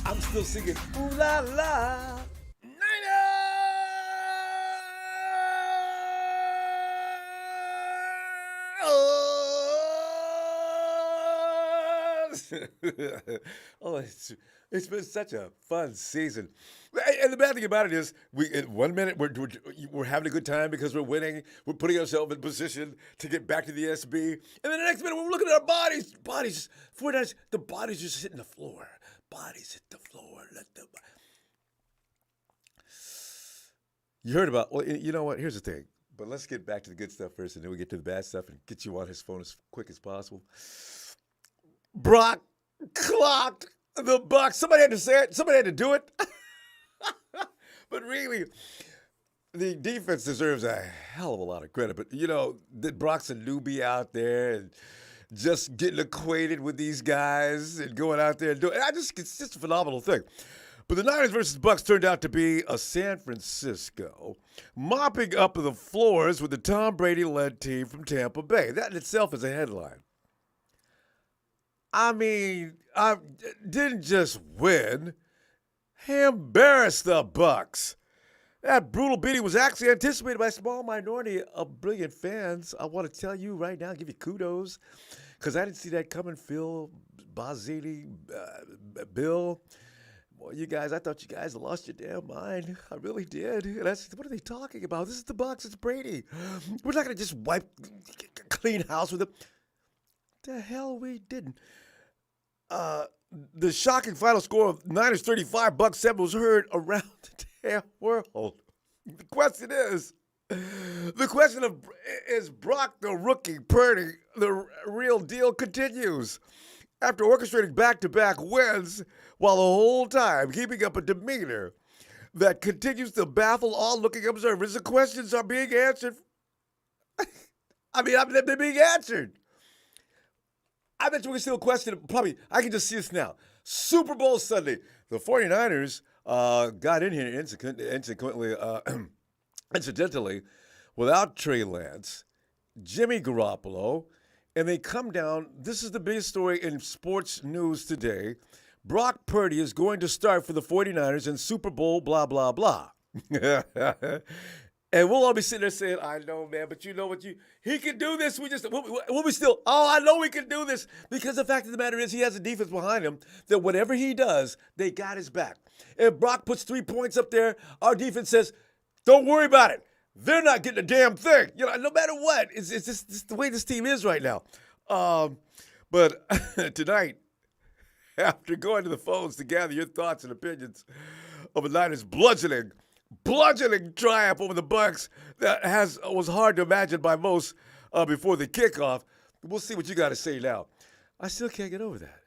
I'm still singing ooh la la. Oh, it's been such a fun season. And the bad thing about it is, in 1 minute we're having a good time because we're winning. We're putting ourselves in position to get back to the SB, and then the next minute we're looking at our bodies. Bodies, 49ers, the bodies just hitting the floor. Bodies hit the floor. You heard about? Well, you know what? Here's the thing. But let's get back to the good stuff first, and then we get to the bad stuff and get you on his phone as quick as possible. Brock clocked the Bucs. Somebody had to say it. Somebody had to do it. But really, the defense deserves a hell of a lot of credit. But, that Brock's a newbie out there and just getting acquainted with these guys and going out there and doing it. It's just a phenomenal thing. But the Niners versus Bucs turned out to be a San Francisco mopping up the floors with the Tom Brady-led team from Tampa Bay. That in itself is a headline. I mean, I didn't just win. He embarrassed the Bucs. That brutal beating was actually anticipated by a small minority of brilliant fans. I want to tell you right now, give you kudos, because I didn't see that coming. Phil, Bozzini, Bill. Well, you guys, I thought you guys lost your damn mind. I really did. And what are they talking about? This is the Bucs. It's Brady. We're not going to just clean house with them. The hell we didn't. The shocking final score of Niners 35, Bucs 7 was heard around the damn world. The question is Brock the rookie Purdy the real deal continues? After orchestrating back-to-back wins while the whole time keeping up a demeanor that continues to baffle all looking observers, the questions are being answered. They're being answered. I bet you we can still question it. Probably, I can just see this now. Super Bowl Sunday. The 49ers got in here incidentally without Trey Lance, Jimmy Garoppolo, and they come down. This is the biggest story in sports news today. Brock Purdy is going to start for the 49ers in Super Bowl, blah, blah, blah. And we'll all be sitting there saying, I know, man, but you know what? He can do this. I know we can do this. Because the fact of the matter is he has a defense behind him that whatever he does, they got his back. If Brock puts 3 points up there, our defense says, don't worry about it. They're not getting a damn thing. No matter what. It's just the way this team is right now. But tonight, after going to the phones to gather your thoughts and opinions of the Niners bludgeoning triumph over the Bucs that was hard to imagine by most before the kickoff. We'll see what you got to say now. I still can't get over that.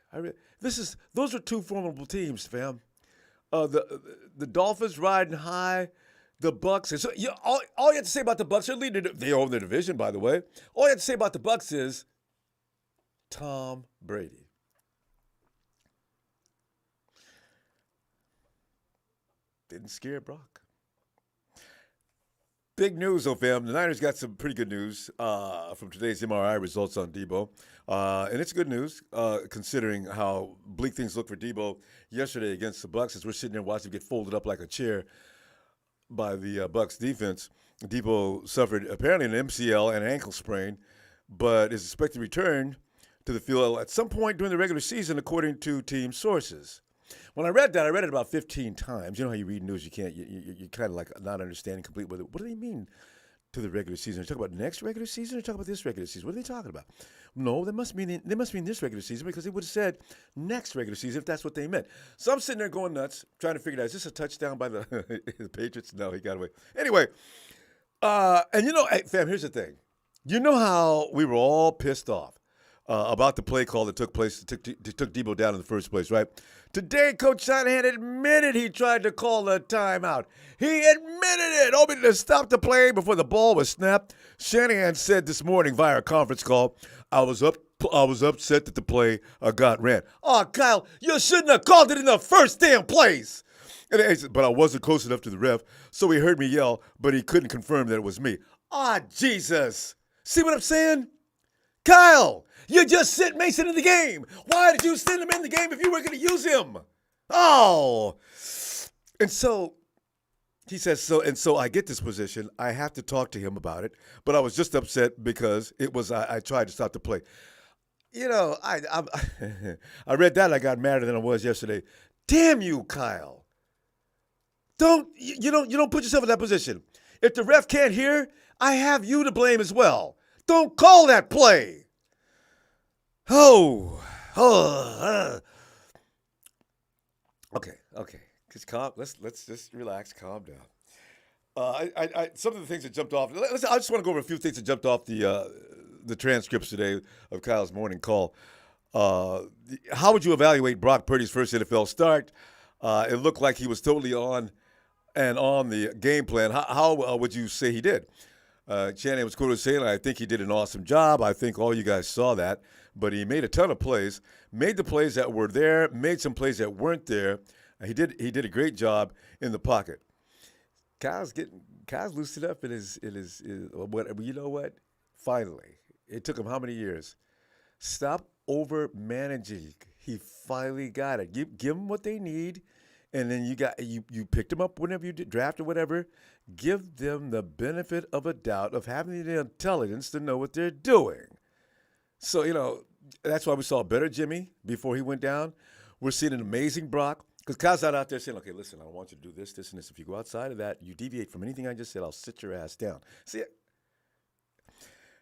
Those are two formidable teams, fam. The Dolphins riding high, the Bucs. And so all you have to say about the Bucs, they own their division, by the way. All you have to say about the Bucs is Tom Brady. Didn't scare Brock. Big news, though, fam. The Niners got some pretty good news from today's MRI results on Debo. And it's good news, considering how bleak things look for Debo yesterday against the Bucs as we're sitting there watching him get folded up like a chair by the Bucs defense. Debo suffered apparently an MCL and an ankle sprain, but is expected to return to the field at some point during the regular season, according to team sources. When I read that, I read it about 15 times. You know how you read news, you kind of like not understanding completely what do they mean to the regular season? Are they talking about next regular season or talking about this regular season? What are they talking about? No, they must mean this regular season because they would have said next regular season if that's what they meant. So I'm sitting there going nuts, trying to figure it out. Is this a touchdown by the Patriots? No, he got away. Anyway, hey, fam, here's the thing. You know how we were all pissed off about the play call that took place, took Debo down in the first place, right? Today, Coach Shanahan admitted he tried to call a timeout. He admitted it. Open to stop the play before the ball was snapped. Shanahan said this morning via a conference call, I was upset that the play got ran. Oh, Kyle, you shouldn't have called it in the first damn place. But I wasn't close enough to the ref, so he heard me yell, but he couldn't confirm that it was me. Ah, Jesus. See what I'm saying? Kyle, you just sent Mason in the game. Why did you send him in the game if you were going to use him? Oh, and so he says, so I get this position. I have to talk to him about it, but I was just upset because I tried to stop the play. I I read that. I got madder than I was yesterday. Damn you, Kyle! You don't put yourself in that position. If the ref can't hear, I have you to blame as well. Don't call that play. Oh, okay. Just calm. Let's just relax. Calm down. Some of the things that jumped off. I just want to go over a few things that jumped off the transcripts today of Kyle's morning call. How would you evaluate Brock Purdy's first NFL start? It looked like he was totally on the game plan. How would you say he did? Shanahan was quoted saying, "I think he did an awesome job. I think all you guys saw that, but he made a ton of plays. Made the plays that were there. Made some plays that weren't there. He did a great job in the pocket." Kyle's loosened up in his what, you know what? Finally, it took him how many years? Stop over managing. He finally got it. Give them what they need, and then you picked them up whenever you did draft or whatever. Give them the benefit of a doubt of having the intelligence to know what they're doing. So that's why we saw a better Jimmy before he went down. We're seeing an amazing Brock. Because Kyle's not out there saying, okay, listen, I don't want you to do this, this, and this. If you go outside of that, you deviate from anything I just said, I'll sit your ass down. See,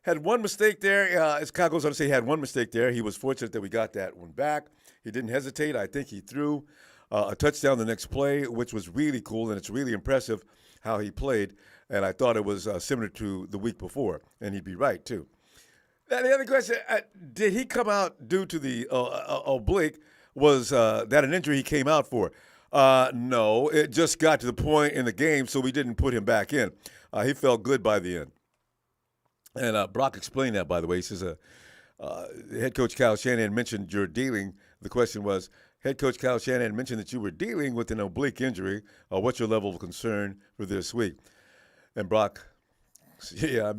had one mistake there. As Kyle goes on to say, he had one mistake there. He was fortunate that we got that one back. He didn't hesitate. I think he threw a touchdown the next play, which was really cool, and it's really impressive how he played. And I thought it was similar to the week before, and he'd be right, too. Now, the other question, did he come out due to the oblique? Was that an injury he came out for? No, it just got to the point in the game, so we didn't put him back in. He felt good by the end. And Brock explained that, by the way. He says, head coach Kyle Shanahan mentioned you're dealing. The question was, head coach Kyle Shanahan mentioned that you were dealing with an oblique injury. What's your level of concern for this week? And Brock, yeah,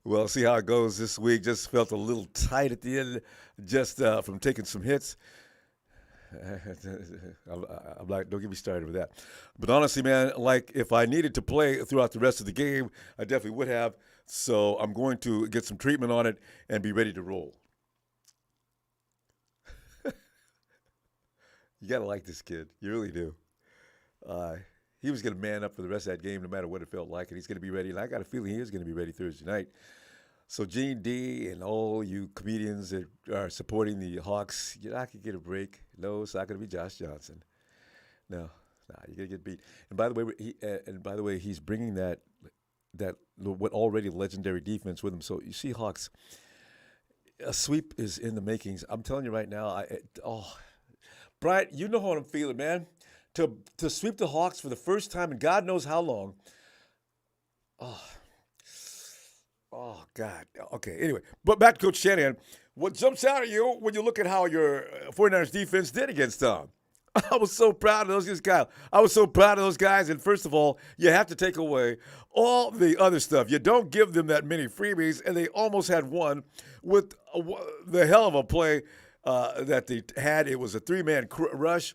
we'll see how it goes this week. Just felt a little tight at the end, just from taking some hits. I'm like, don't get me started with that. But honestly, man, like if I needed to play throughout the rest of the game, I definitely would have. So I'm going to get some treatment on it and be ready to roll. You got to like this kid. You really do. He was going to man up for the rest of that game no matter what it felt like, and he's going to be ready. And I got a feeling he is going to be ready Thursday night. So Gene D and all you comedians that are supporting the Hawks, you're not going to get a break. No, it's not going to be Josh Johnson. No, you're going to get beat. And by the way, he's bringing that what already legendary defense with him. So you see, Hawks, a sweep is in the makings. I'm telling you right now. Brian, you know how I'm feeling, man. To sweep the Hawks for the first time in God knows how long. Oh, God. Okay, anyway. But back to Coach Shanahan. What jumps out at you when you look at how your 49ers defense did against Tom? I was so proud of those guys, Kyle. I was so proud of those guys. And first of all, you have to take away all the other stuff. You don't give them that many freebies, and they almost had one with the hell of a play that they had. It was a three-man rush.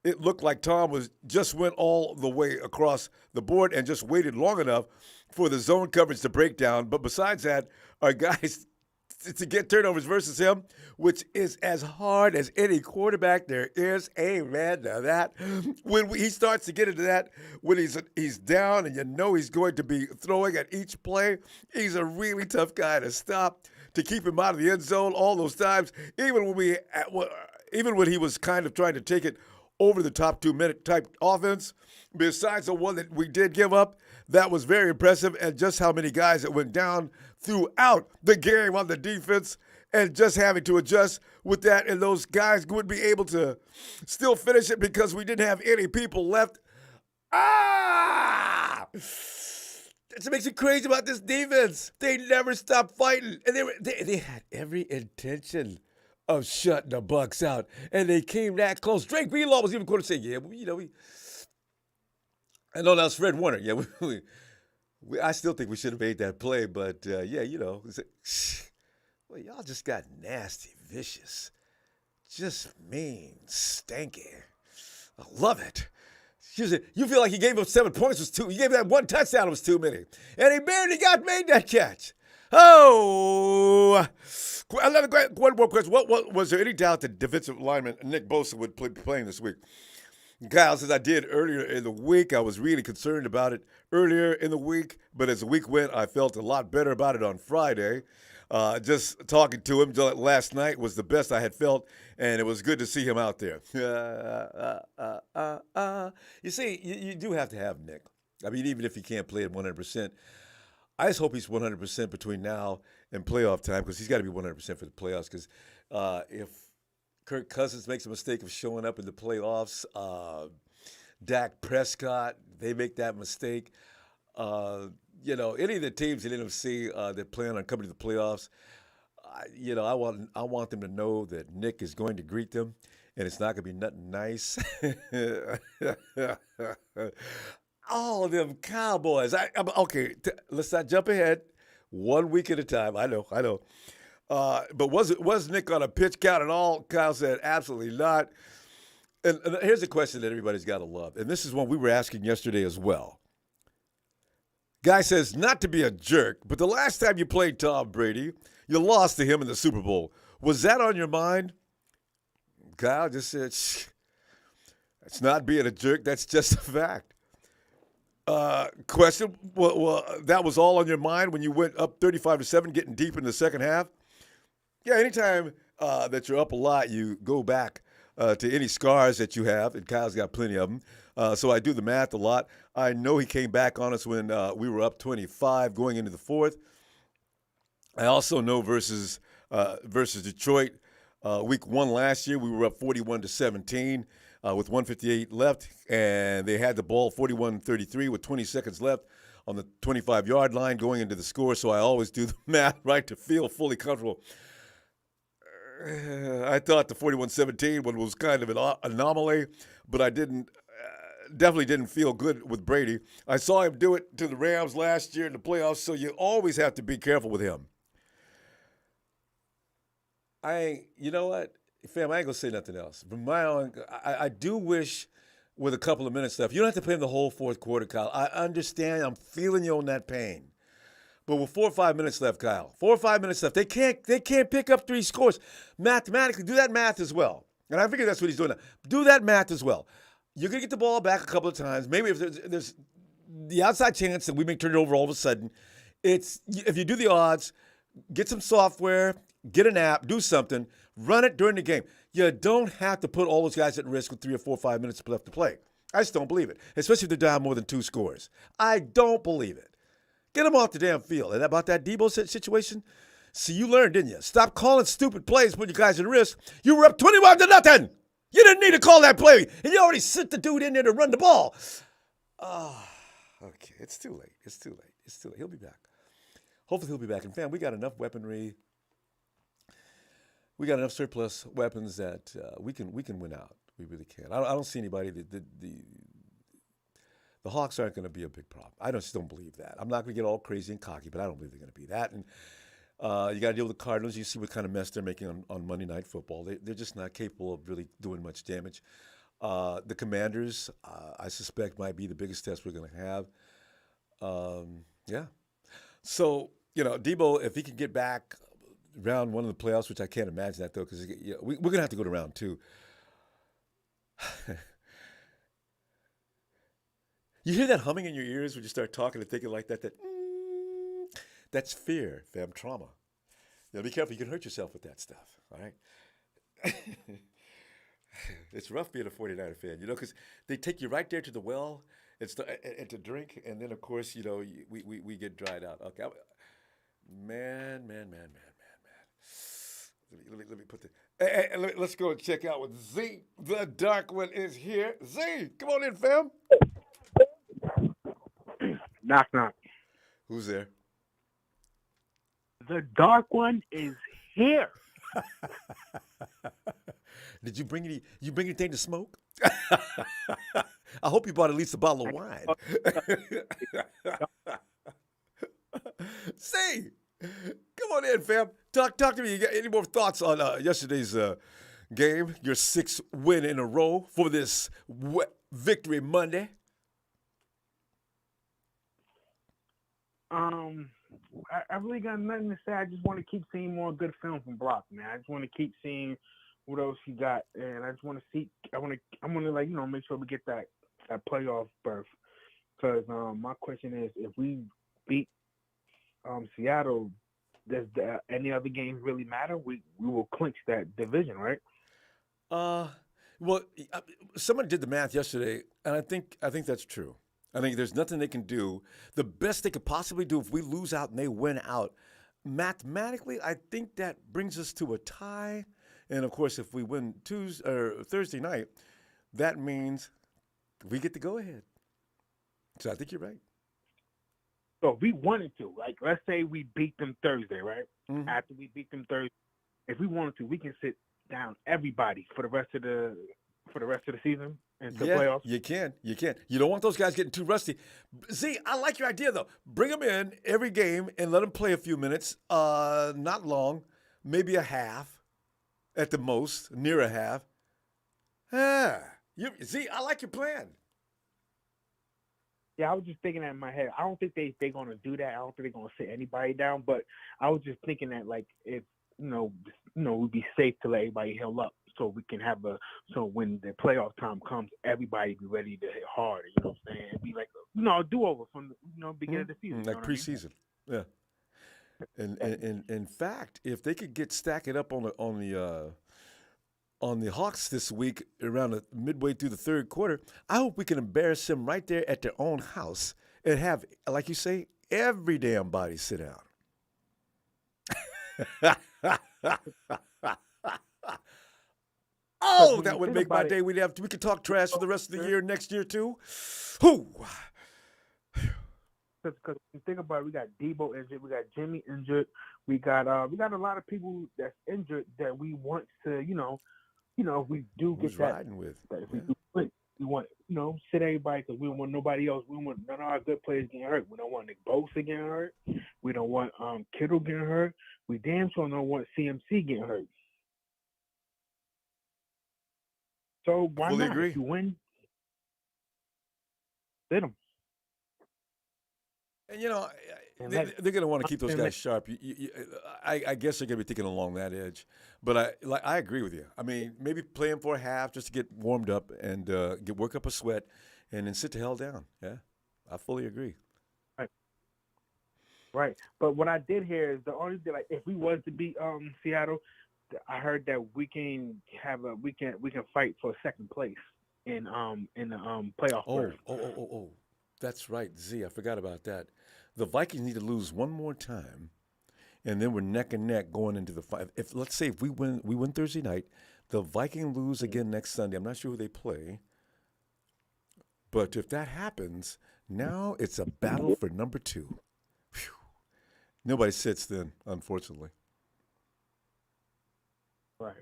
It looked like Tom just went all the way across the board and just waited long enough for the zone coverage to break down. But besides that, our guys to get turnovers versus him, which is as hard as any quarterback there is. Amen to that. When he starts to get into that, when he's down and you know he's going to be throwing at each play, he's a really tough guy to stop, to keep him out of the end zone all those times. Even when he was kind of trying to take it over the top 2-minute type offense, besides the one that we did give up, that was very impressive, and just how many guys that went down throughout the game on the defense and just having to adjust with that, and those guys would be able to still finish it because we didn't have any people left. That's what makes it crazy about this defense. They never stopped fighting, and they had every intention of shutting the Bucs out, and they came that close. Drake Greenlaw was even going to say, yeah, I know that's Fred Warner. Yeah, I still think we should have made that play, but well, y'all just got nasty, vicious, just mean, stinky. I love it. You feel like he gave him 7 points was too. You gave that one touchdown was too many, and he barely made that catch. Oh, one more question. What was there any doubt that defensive lineman Nick Bosa would be playing this week? Kyle says, I did earlier in the week. I was really concerned about it earlier in the week, but as the week went, I felt a lot better about it on Friday. Just talking to him last night was the best I had felt, and it was good to see him out there. You see, you do have to have Nick. I mean, even if he can't play at 100%, I just hope he's 100% between now and playoff time, because he's got to be 100% for the playoffs, because if Kirk Cousins makes a mistake of showing up in the playoffs, Dak Prescott, they make that mistake. Any of the teams in NFC that plan on coming to the playoffs, I want them to know that Nick is going to greet them, and it's not going to be nothing nice. All them Cowboys. Let's not jump ahead. 1 week at a time. I know. But was Nick on a pitch count at all? Kyle said absolutely not. And here's a question that everybody's got to love, and this is one we were asking yesterday as well. Guy says, not to be a jerk, but the last time you played Tom Brady, you lost to him in the Super Bowl. Was that on your mind? Kyle just said, it's not being a jerk. That's just a fact. Question, well, that was all on your mind when you went up 35-7, getting deep in the second half? Yeah, anytime that you're up a lot, you go back to any scars that you have, and Kyle's got plenty of them. So I do the math a lot. I know he came back on us when we were up 25 going into the fourth. I also know versus Detroit, week 1 last year, we were up 41-17 with 1:58 left, and they had the ball 41-33 with 20 seconds left on the 25-yard line going into the score. So I always do the math right to feel fully comfortable. I thought the 41-17 one was kind of an anomaly, but I definitely didn't feel good with Brady. I saw him do it to the Rams last year in the playoffs, so you always have to be careful with him. You know what, fam, I ain't going to say nothing else. From my own, I do wish with a couple of minutes left, you don't have to play him the whole fourth quarter, Kyle. I understand. I'm feeling you on that pain. But with 4 or 5 minutes left, Kyle, 4 or 5 minutes left, they can't pick up 3 scores. Mathematically, do that math as well. And I figure that's what he's doing now. Do that math as well. You're going to get the ball back a couple of times. Maybe if there's the outside chance that we may turn it over all of a sudden, if you do the odds, get some software, get an app, do something, run it during the game. You don't have to put all those guys at risk with 3 or 4 or 5 minutes left to play. I just don't believe it, especially if they're down more than 2 scores. I don't believe it. Get them off the damn field. And about that Debo situation, see, you learned, didn't you? Stop calling stupid plays, putting you guys at risk. You were up 21-0. You didn't need to call that play, and you already sent the dude in there to run the ball. Okay, it's too late. He'll be back. Hopefully he'll be back. And fam, we got enough weaponry. We got enough surplus weapons that we can win out. We really can. I don't see anybody. The Hawks aren't going to be a big problem. I just don't believe that. I'm not going to get all crazy and cocky, but I don't believe they're going to be that. And you got to deal with the Cardinals. You see what kind of mess they're making on Monday Night Football. They're just not capable of really doing much damage. The Commanders, I suspect, might be the biggest test we're going to have. Yeah. So, Debo, if he can get back round 1 of the playoffs, which I can't imagine that, though, because we're going to have to go to round 2. You hear that humming in your ears when you start talking and thinking like that? That's fear, fam, trauma. Be careful. You can hurt yourself with that stuff, all right? It's rough being a 49er fan, because they take you right there to the well and to drink, and then, of course, we get dried out. Okay, man. Let me put the. Hey, let's go and check out with Z. The Dark One is here. Z, come on in, fam. Knock, knock. Who's there? The Dark One is here. Did you bring anything to smoke? I hope you bought at least a bottle of wine. Say, come on in, fam. Talk to me. You got any more thoughts on yesterday's game, your 6th win in a row for this Victory Monday. I really got nothing to say. I just want to keep seeing more good film from Brock, man. I just want to keep seeing what else he got, and I just want to see. I want to like make sure we get that playoff berth. Because my question is, if we beat Seattle, does any other games really matter? We will clinch that division, right? Well, someone did the math yesterday, and I think that's true. I think there's nothing they can do. The best they could possibly do if we lose out and they win out, mathematically, I think that brings us to a tie. And of course, if we win Tuesday or Thursday night, that means we get to go ahead. So I think you're right. So if we wanted to, like, let's say we beat them Thursday, right? Mm-hmm. After we beat them Thursday, if we wanted to, we can sit down everybody for the rest of the season into playoffs. You can. You don't want those guys getting too rusty. See, I like your idea though. Bring them in every game and let them play a few minutes. Not long, maybe a half, at the most, near a half. See, I like your plan. Yeah, I was just thinking that in my head. I don't think they're gonna do that. I don't think they're gonna sit anybody down. But I was just thinking that, like, if we'd be safe to let everybody heal up, so we can have so when the playoff time comes, everybody be ready to hit hard. You know what I'm saying? It'd be like a do-over from the beginning of the season, like preseason. Yeah. And in fact, if they could stack it up on the Hawks this week around midway through the third quarter, I hope we can embarrass them right there at their own house and have, like you say, every damn body sit down. Oh, that would make my day. We could talk trash for the rest of the year, next year too. Whoo! Because you think about it, we got Debo injured, we got Jimmy injured, we got a lot of people that's injured that we want to, if we do get that, riding with. If we do play, we want, sit everybody because we don't want nobody else. We don't want none of our good players getting hurt. We don't want Nick Bosa getting hurt. We don't want Kittle getting hurt. We damn sure don't want CMC getting hurt. So why Fully not? agree. If you win, sit them. And they're going to want to keep those guys sharp. I guess they're going to be thinking along that edge. But I agree with you. I mean, maybe play them for a half just to get warmed up and work up a sweat, and then sit the hell down. Yeah, I fully agree. Right. But what I did hear is the only thing, like, if we was to beat Seattle, I heard that we can fight for second place in the playoff. Oh. That's right, Z. I forgot about that. The Vikings need to lose one more time, and then we're neck and neck going into the fight. Let's say if we win Thursday night, the Vikings lose again next Sunday. I'm not sure who they play, but if that happens, now it's a battle for number 2. Whew. Nobody sits then, unfortunately. Right.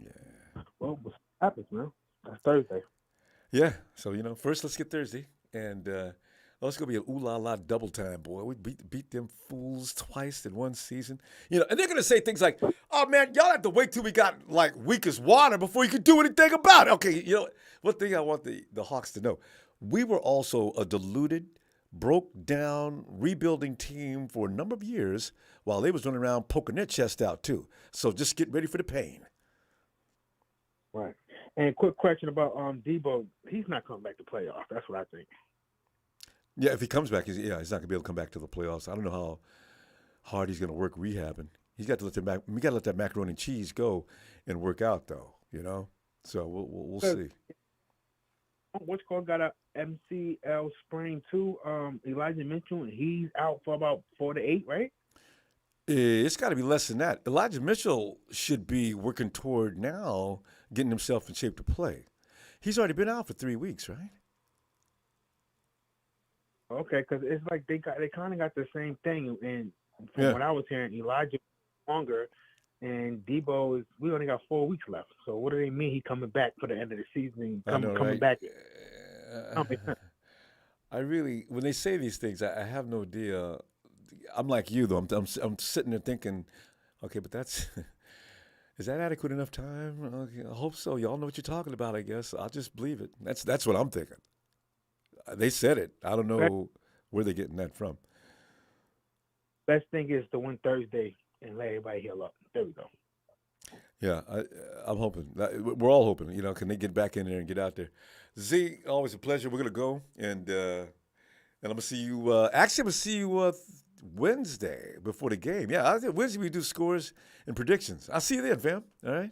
Yeah. Well, what happens, man? That's Thursday. Yeah. So first let's get Thursday. And it's going to be an ooh-la-la double time, boy. We beat them fools twice in one season. And they're going to say things like, oh, man, y'all have to wait till we got, like, weak as water before you can do anything about it. Okay, one thing I want the Hawks to know, we were also a diluted, broke-down, rebuilding team for a number of years while they was running around poking their chest out, too. So just get ready for the pain. Right. And quick question about Debo. He's not coming back to playoffs. That's what I think. Yeah, if he comes back, he's not going to be able to come back to the playoffs. I don't know how hard he's going to work rehabbing. He's got to let that macaroni and cheese go and work out, though. So we'll see. What's called got a MCL sprain too. Elijah Mitchell, and he's out for about 4 to 8, right? It's got to be less than that. Elijah Mitchell should be working toward now getting himself in shape to play. He's already been out for 3 weeks, right? Okay, because it's like they kind of got the same thing. And from what I was hearing, Elijah longer, and Debo we only got 4 weeks left. So what do they mean he coming back for the end of the season? Coming back. I really, when they say these things, I have no idea. I'm like you though. I'm sitting there thinking, okay, but that's Is that adequate enough time? Okay, I hope so. Y'all know what you're talking about, I guess. I'll just believe it. That's what I'm thinking. They said it. I don't know where they're getting that from. Best thing is to win Thursday and let everybody heal up. There we go. Yeah, I'm hoping. We're all hoping. Can they get back in there and get out there? Z, always a pleasure. We're gonna go and I'm gonna see you. Actually, I'm gonna see you Wednesday before the game. Yeah, I think Wednesday we do scores and predictions. I'll see you then, fam. All right.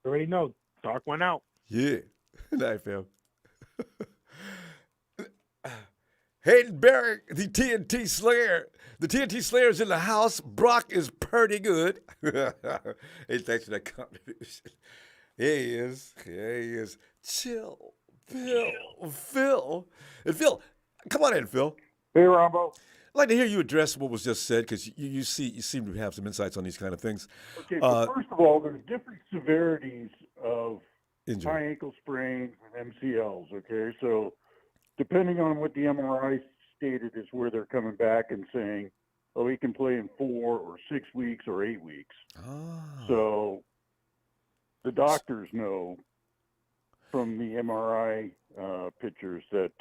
You already know. Dark one out. Yeah. Night, fam. Hayden Barrett, the TNT Slayer. The TNT Slayer's in the house. Brock is pretty good. Hey, thanks for that contribution. Here he is. Here he is. Chill. Phil. And Phil, come on in, Phil. Hey, Ronbo. I'd like to hear you address what was just said because you seem to have some insights on these kind of things. Okay, so first of all, there's different severities of Injury. high ankle sprains and MCLs, okay? So depending on what the MRI stated is where they're coming back and saying, oh, he can play in 4 or 6 weeks or 8 weeks. So the doctors know from the MRI pictures that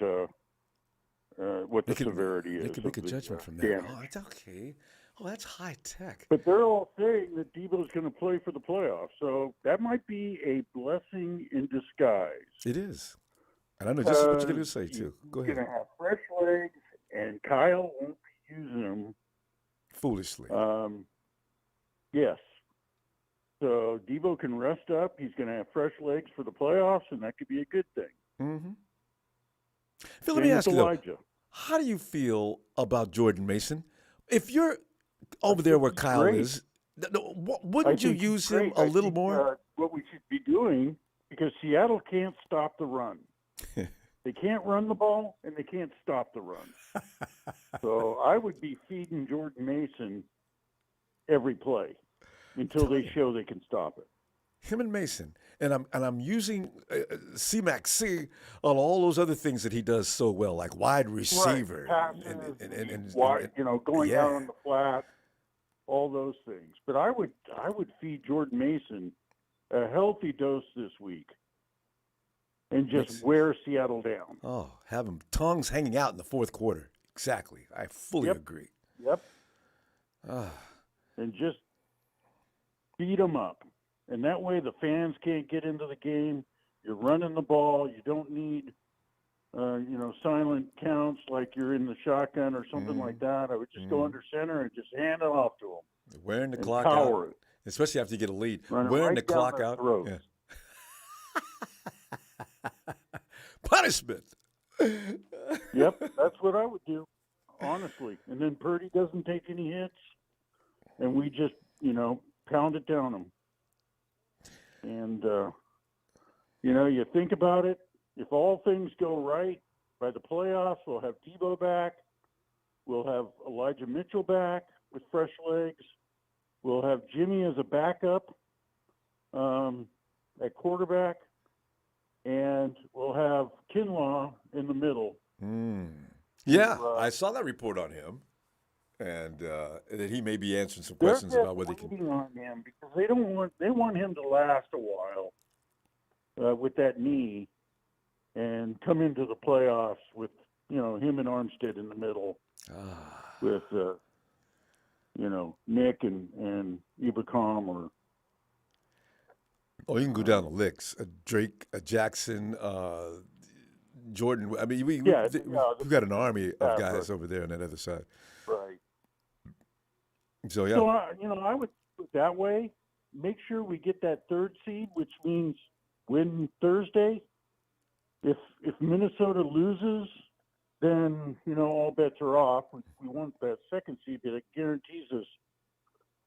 what the severity is. They can make a judgment from that. damage. Oh, it's okay. Oh, that's high tech. But they're all saying that Debo's going to play for the playoffs. So that might be a blessing in disguise. It is. And I know just what you're going to say, too. Go ahead. He's going to have fresh legs, and Kyle won't be using them. Foolishly. Yes. So Debo can rest up. He's going to have fresh legs for the playoffs, and that could be a good thing. Mm-hmm. Phil, let me ask you, though, how do you feel about Jordan Mason? If you're over there where Kyle is, wouldn't you use him a little more? What we should be doing, because Seattle can't stop the run. They can't run the ball, and they can't stop the run. So I would be feeding Jordan Mason every play until they show they can stop it. Him and Mason, and I'm using C-Mac-C on all those other things that he does so well, like wide receiver, right. and going down on the flat, all those things. But I would feed Jordan Mason a healthy dose this week, and just wear Seattle down. Oh, have him tongues hanging out in the fourth quarter. Exactly, I fully agree. Yep. And just beat them up. And that way the fans can't get into the game. You're running the ball. You don't need, silent counts like you're in the shotgun or something like that. I would just go under center and just hand it off to them. Wearing the clock out, especially after you get a lead. Wearing the clock out. Yeah. Punishment. Yep, that's what I would do, honestly. And then Purdy doesn't take any hits, and we just, pound it down him. And, you think about it, if all things go right, by the playoffs, we'll have Debo back. We'll have Elijah Mitchell back with fresh legs. We'll have Jimmy as a backup at quarterback. And we'll have Kinlaw in the middle. Yeah, I saw that report on him. And that he may be answering some questions about whether he can. On him because they want him to last a while with that knee, and come into the playoffs with him and Armstead in the middle, with Nick and Ebicom or. Oh, you can go down the licks. Drake, Jackson, Jordan. I mean, we've got an army of guys over there on that other side. Right. So, yeah. So, I would do it that way. Make sure we get that third seed, which means win Thursday. If Minnesota loses, then, all bets are off. We want that second seed, but it guarantees us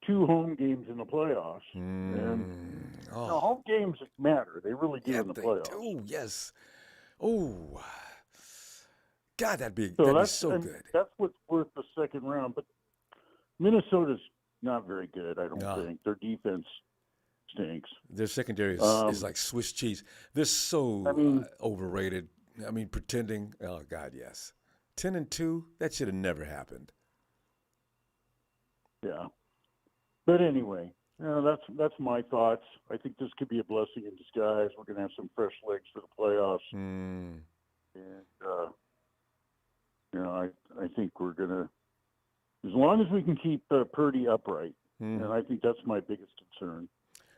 2 home games in the playoffs. And home games matter. They really do in the playoffs. Oh, yes. Oh, God, that'd be so good. That's what's worth the second round. But Minnesota's not very good, I don't think. Their defense stinks. Their secondary is like Swiss cheese. They're so overrated. I mean, pretending. Oh, God, yes. 10-2, that should have never happened. Yeah. But anyway, That's my thoughts. I think this could be a blessing in disguise. We're going to have some fresh legs for the playoffs, and I think we're going to, as long as we can keep Purdy upright, and I think that's my biggest concern.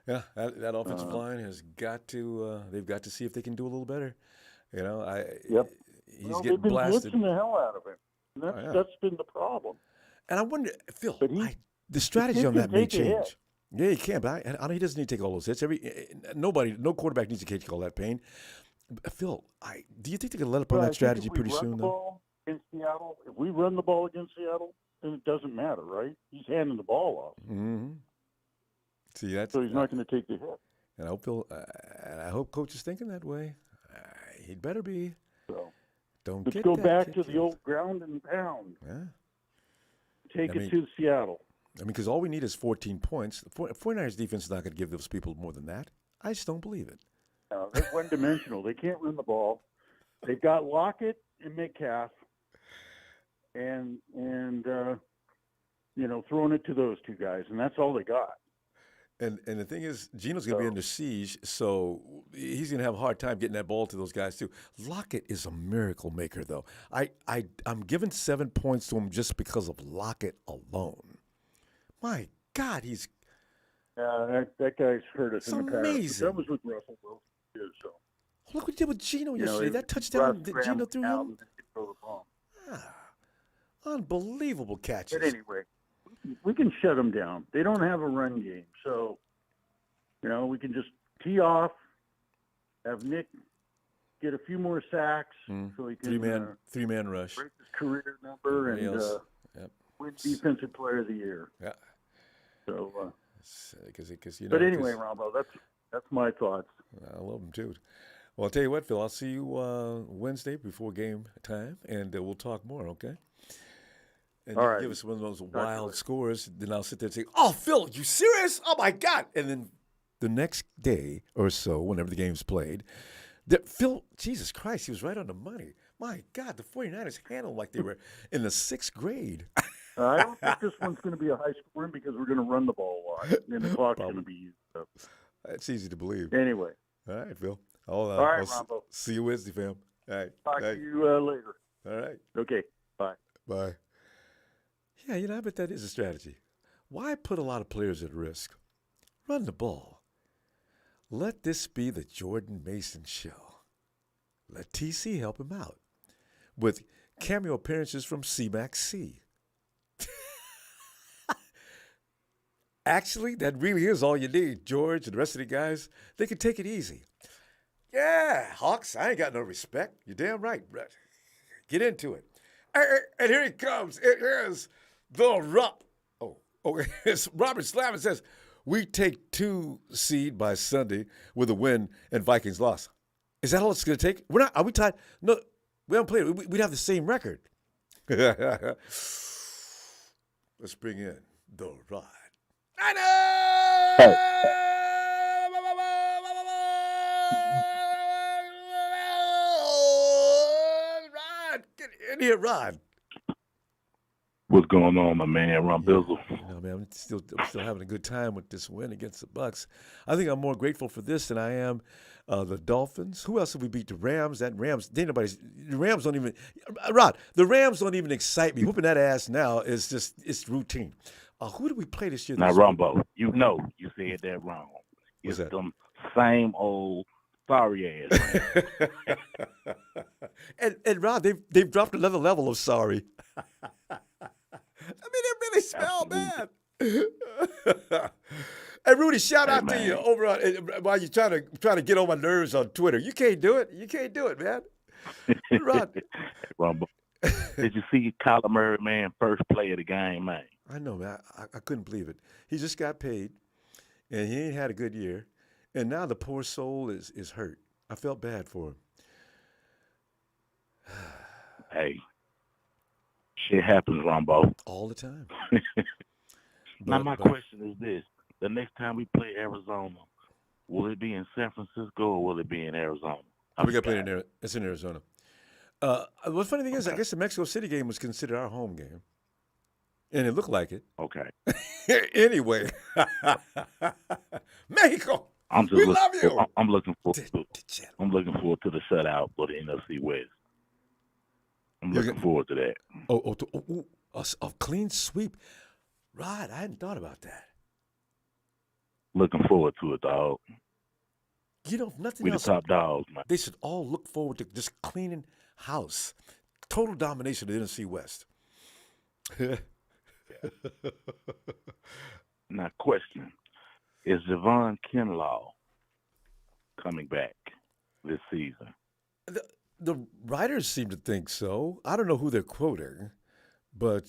Yeah, that offensive line has got to. They've got to see if they can do a little better. Yep. He's getting they've been blasted. blitzing the hell out of him. And that's been the problem. And I wonder, Phil, the the strategy kid on can that may take a hit. change. Yeah, he can, but I know he doesn't need to take all those hits. No quarterback needs to take all that pain. Phil, do you think they can let up on that strategy pretty soon, though? If we run the ball against Seattle, then it doesn't matter, right? He's handing the ball off. Mm-hmm. See, so he's not going to take the hit. And I hope Coach is thinking that way. He'd better be. So let's go back to the old ground and pound. Yeah. Take it to Seattle. Because all we need is 14 points. The 49ers defense is not going to give those people more than that. I just don't believe it. No, they're one-dimensional. They can't run the ball. They've got Lockett and Metcalf, and throwing it to those two guys, and that's all they got. And the thing is, Geno's going to be under siege, so he's going to have a hard time getting that ball to those guys too. Lockett is a miracle maker, though. I'm giving 7 points to him just because of Lockett alone. My God, he's that guy's hurt us in the past. Amazing. That was with Russell Wilson too. So look what he did with Geno yesterday. That touchdown that Geno threw him. Unbelievable catches. But anyway, we can shut them down. They don't have a run game, so we can just tee off, have Nick get a few more sacks, so he can three-man rush, break his career number, and win Defensive Player of the Year. Yeah. So, because But anyway, Ronbo, that's my thoughts. I love them too. Well, I'll tell you what, Phil. I'll see you Wednesday before game time, and we'll talk more. Okay. And all you right. Give us one of those wild scores. Then I'll sit there and say, "Oh, Phil, you serious? Oh my God!" And then the next day or so, whenever the game's played, Phil, Jesus Christ, he was right on the money. My God, the 49ers handled like they were in the 6th grade. I don't think this one's going to be a high scoring because we're going to run the ball a lot, and the clock's going to be used up. That's easy to believe. Anyway. All right, Phil. All right, Ronbo. See you Wednesday, fam. All right. Talk to you later. All right. Okay. Bye. Bye. Yeah, I bet that is a strategy. Why put a lot of players at risk? Run the ball. Let this be the Jordan Mason show. Let TC help him out with cameo appearances from C-Mac C. Actually, that really is all you need. George and the rest of the guys, they can take it easy. Yeah, Hawks, I ain't got no respect. You're damn right, Brett. Get into it. And here he comes. It is the Rupp. It's Robert Slavin says, we take 2 seed by Sunday with a win and Vikings loss. Is that all it's going to take? Are we tied? No, we haven't played. We'd have the same record. Let's bring in the Rod. I know! Rod, get in here, Rod. What's going on, my man, Ron Bizzle? Man, I'm still having a good time with this win against the Bucs. I think I'm more grateful for this than I am the Dolphins. Who else did we beat? The Rams. The Rams don't even. Rod, the Rams don't even excite me. Whooping that ass now is it's routine. Who did we play this year? Now, Ronbo, you said that wrong. What's that? Them same old sorry ass. and Rod, they've dropped another level of sorry. I mean, it really smelled bad. Hey, Rudy, shout out to you over on while you're trying to get on my nerves on Twitter. You can't do it. You can't do it, man. Rod. Ronbo, did you see Kyler Murray, man, first play of the game, man? I know, man. I couldn't believe it. He just got paid, and he ain't had a good year. And now the poor soul is hurt. I felt bad for him. Hey, shit happens, Ronbo. All the time. Now, my question is this. The next time we play Arizona, will it be in San Francisco or will it be in Arizona? We got played in It's in Arizona. The funny thing is, I guess the Mexico City game was considered our home game. And it looked like it. Okay. Anyway, Mexico, I'm just we look, love you. I'm looking forward to Degenerate. I'm looking forward to the shutout for the NFC West. I'm You're looking forward to that. A clean sweep. Right, I hadn't thought about that. Looking forward to it, dog. You know, if nothing We the else, top dogs, man. they should all look forward to just cleaning house. Total domination of the NFC West. Now, question: is Javon Kinlaw coming back this season? The writers seem to think so. I don't know who they're quoting, but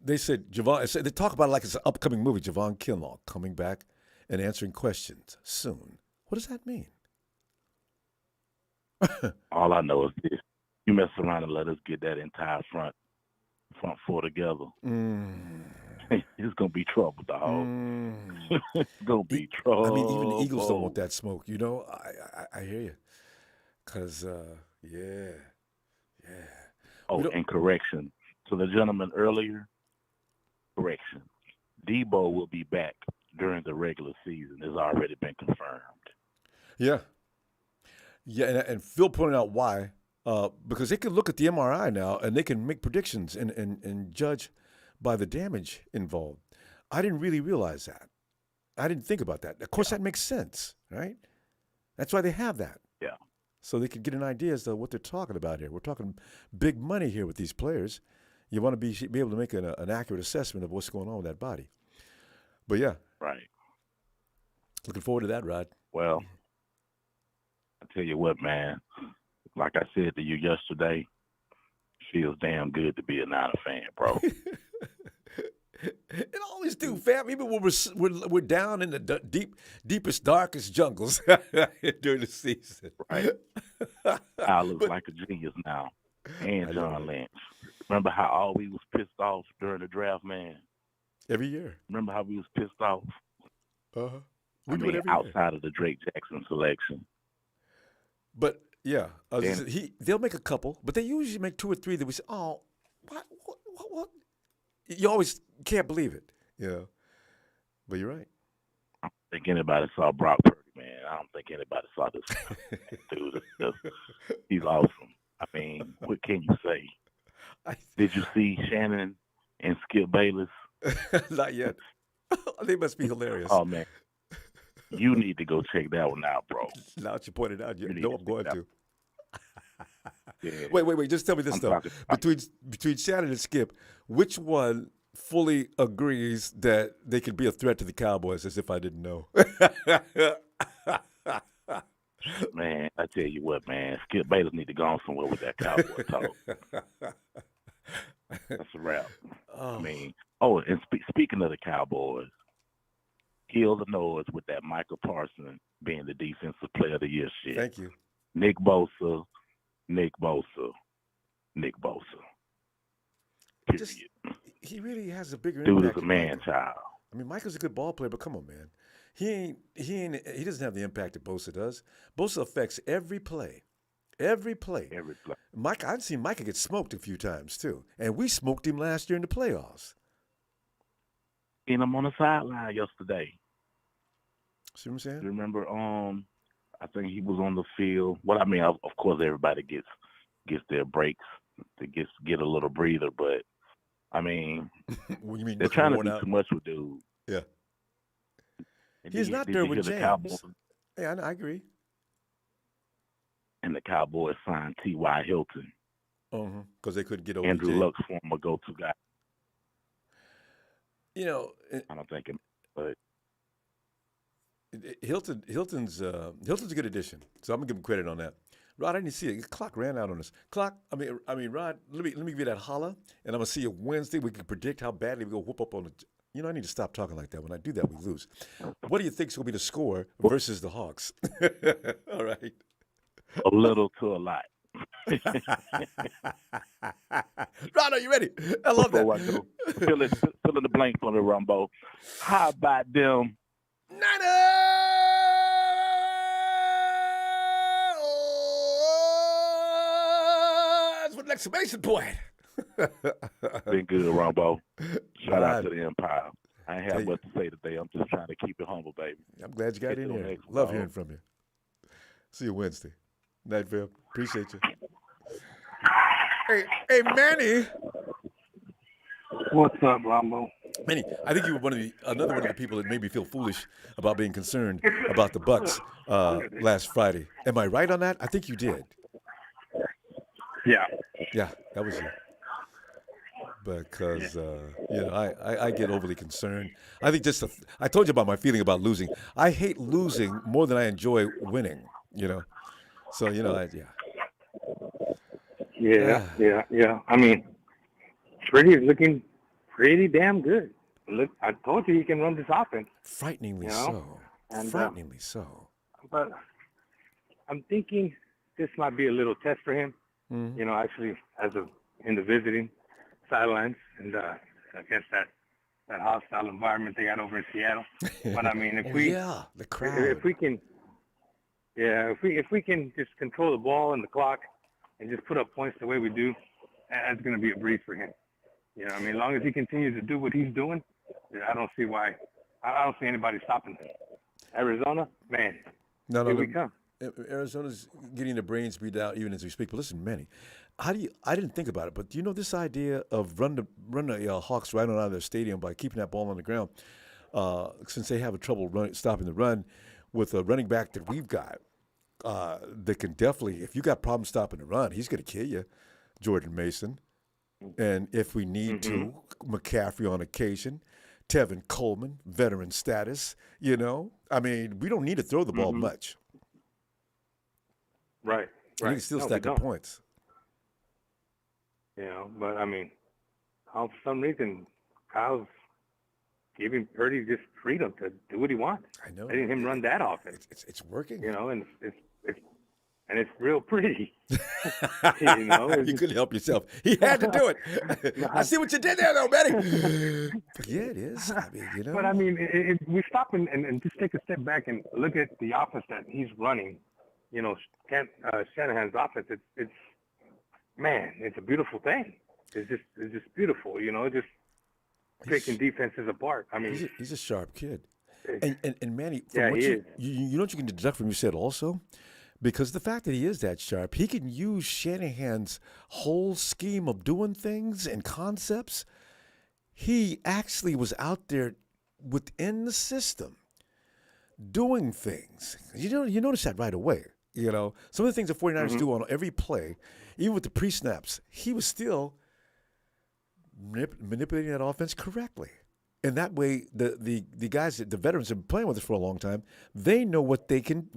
they said Javon. They talk about it like it's an upcoming movie. Javon Kinlaw coming back and answering questions soon. What does that mean? All I know is this: you mess around and let us get that entire front four together. It's gonna be trouble, dog. It's gonna be trouble. I mean, even the Eagles don't want that smoke. You know, I hear you. Cause yeah. Oh, and correction to the gentleman earlier. Correction: Debo will be back during the regular season. Has already been confirmed. Yeah, and Phil pointed out why. Because they can look at the MRI now and they can make predictions and judge by the damage involved. I didn't really realize that. I didn't think about that. Of course, that makes sense, right? That's why they have that. Yeah. So they can get an idea as to what they're talking about here. We're talking big money here with these players. You want to be able to make an accurate assessment of what's going on with that body. But yeah. Right. Looking forward to that, Rod. Well, I tell you what, man. Like I said to you yesterday, feels damn good to be a Niner fan, bro. It always do, fam. Even when we're down in the deepest, darkest jungles during the season. Right. I look like a genius now. And John Lynch. Remember how all we was pissed off during the draft, man? Every year. Remember how we was pissed off? Uh-huh. I mean, outside of the Drake Jackson selection. But yeah, they'll make a couple, but they usually make 2 or 3 that we say, oh, what? You always can't believe it, yeah. But you're right. I don't think anybody saw Brock Purdy, man. I don't think anybody saw this dude. He's awesome. I mean, what can you say? Did you see Shannon and Skip Bayless? Not yet. They must be hilarious. Oh, man. You need to go check that one out, bro. Now that you pointed out, you know I'm going to. Yeah. Wait. Just tell me this, though. Between Shannon and Skip, which one fully agrees that they could be a threat to the Cowboys, as if I didn't know? Man, I tell you what, man. Skip Bayless need to go on somewhere with that Cowboy talk. That's a wrap. Oh. I mean, and speaking of the Cowboys, kill the noise with that Michael Parsons being the defensive player of the year shit. Thank you. Nick Bosa. Period. He really has a bigger dude impact. Dude is a man-child. I mean, Michael's a good ball player, but come on, man. He doesn't have the impact that Bosa does. Bosa affects every play. Every play. Mike, I've seen Micah get smoked a few times, too. And we smoked him last year in the playoffs. And I'm on the sideline yesterday. See what I'm saying? You remember, I think he was on the field. Well, I mean, of course, everybody gets their breaks to get a little breather, but I mean, what you mean, they're trying to do too much with dude. Yeah. And he's not there with James. Yeah, I agree. And the Cowboys signed T.Y. Hilton. Because they couldn't get over Andrew Luck's former go-to guy. You know, I don't think but Hilton's a good addition. So I'm gonna give him credit on that. Rod, I didn't see it. The clock ran out on us. I mean, Rod, let me give you that holla, and I'm gonna see you Wednesday. We can predict how badly we go whoop up on the. You know, I need to stop talking like that. When I do that, we lose. What do you think's gonna be the score versus the Hawks? All right. A little to a lot. Rod, are you ready? I love that. I go, fill in the blank for the Ronbo. How about them Niners with an exclamation point. Been good, Ronbo. Shout out Man, to the Empire. I ain't tell have you, much to say today. I'm just trying to keep it humble, baby. I'm glad you got Get in to the here. next one, Love dog. hearing from you. See you Wednesday. Night, Phil. Appreciate you. Hey, Manny. What's up, Ronbo? Manny, I think you were another one of the people that made me feel foolish about being concerned about the Bucs last Friday. Am I right on that? I think you did. Yeah. Yeah, that was you. Because I get overly concerned. I think I told you about my feeling about losing. I hate losing more than I enjoy winning. So Yeah. I mean, Purdy is looking pretty damn good. Look, I told you he can run this offense. Frighteningly You know? so. And, Frighteningly so. But I'm thinking this might be a little test for him. Mm-hmm. Actually, in the visiting sidelines and against that hostile environment they got over in Seattle. But I mean, the crowd. if we can just control the ball and the clock and just put up points the way we do, that's going to be a breeze for him. I mean, as long as he continues to do what he's doing, I don't see anybody stopping him. Arizona, man, here we come. Arizona's getting the brains beat out even as we speak. But listen, Manny, I didn't think about it, but do you know this idea of run the Hawks right on out of their stadium by keeping that ball on the ground, since they have trouble stopping the run with a running back that we've got, that can definitely, if you got problems stopping the run, he's going to kill you, Jordan Mason. And if we need to, McCaffrey on occasion, Tevin Coleman, veteran status, I mean, we don't need to throw the ball much. Right. You can still stack up points. But I mean, for some reason, Kyle's giving Purdy just freedom to do what he wants. I know. Letting him run that offense. It's working. And it's real pretty. You couldn't help yourself. He had to do it. I see what you did there, though, Betty. But yeah, it is. I mean, But I mean, we stop and just take a step back and look at the offense that he's running. Shanahan's offense. It's a beautiful thing. It's just beautiful. Just picking defenses apart. I mean, he's a sharp kid. And Manny, he is. You know what you can deduct from what you said also? Because the fact that he is that sharp, he can use Shanahan's whole scheme of doing things and concepts. He actually was out there within the system doing things. You notice that right away. Some of the things the 49ers do on every play, even with the pre-snaps, he was still manipulating that offense correctly. And that way, the guys, the veterans have been playing with us for a long time. They know what they can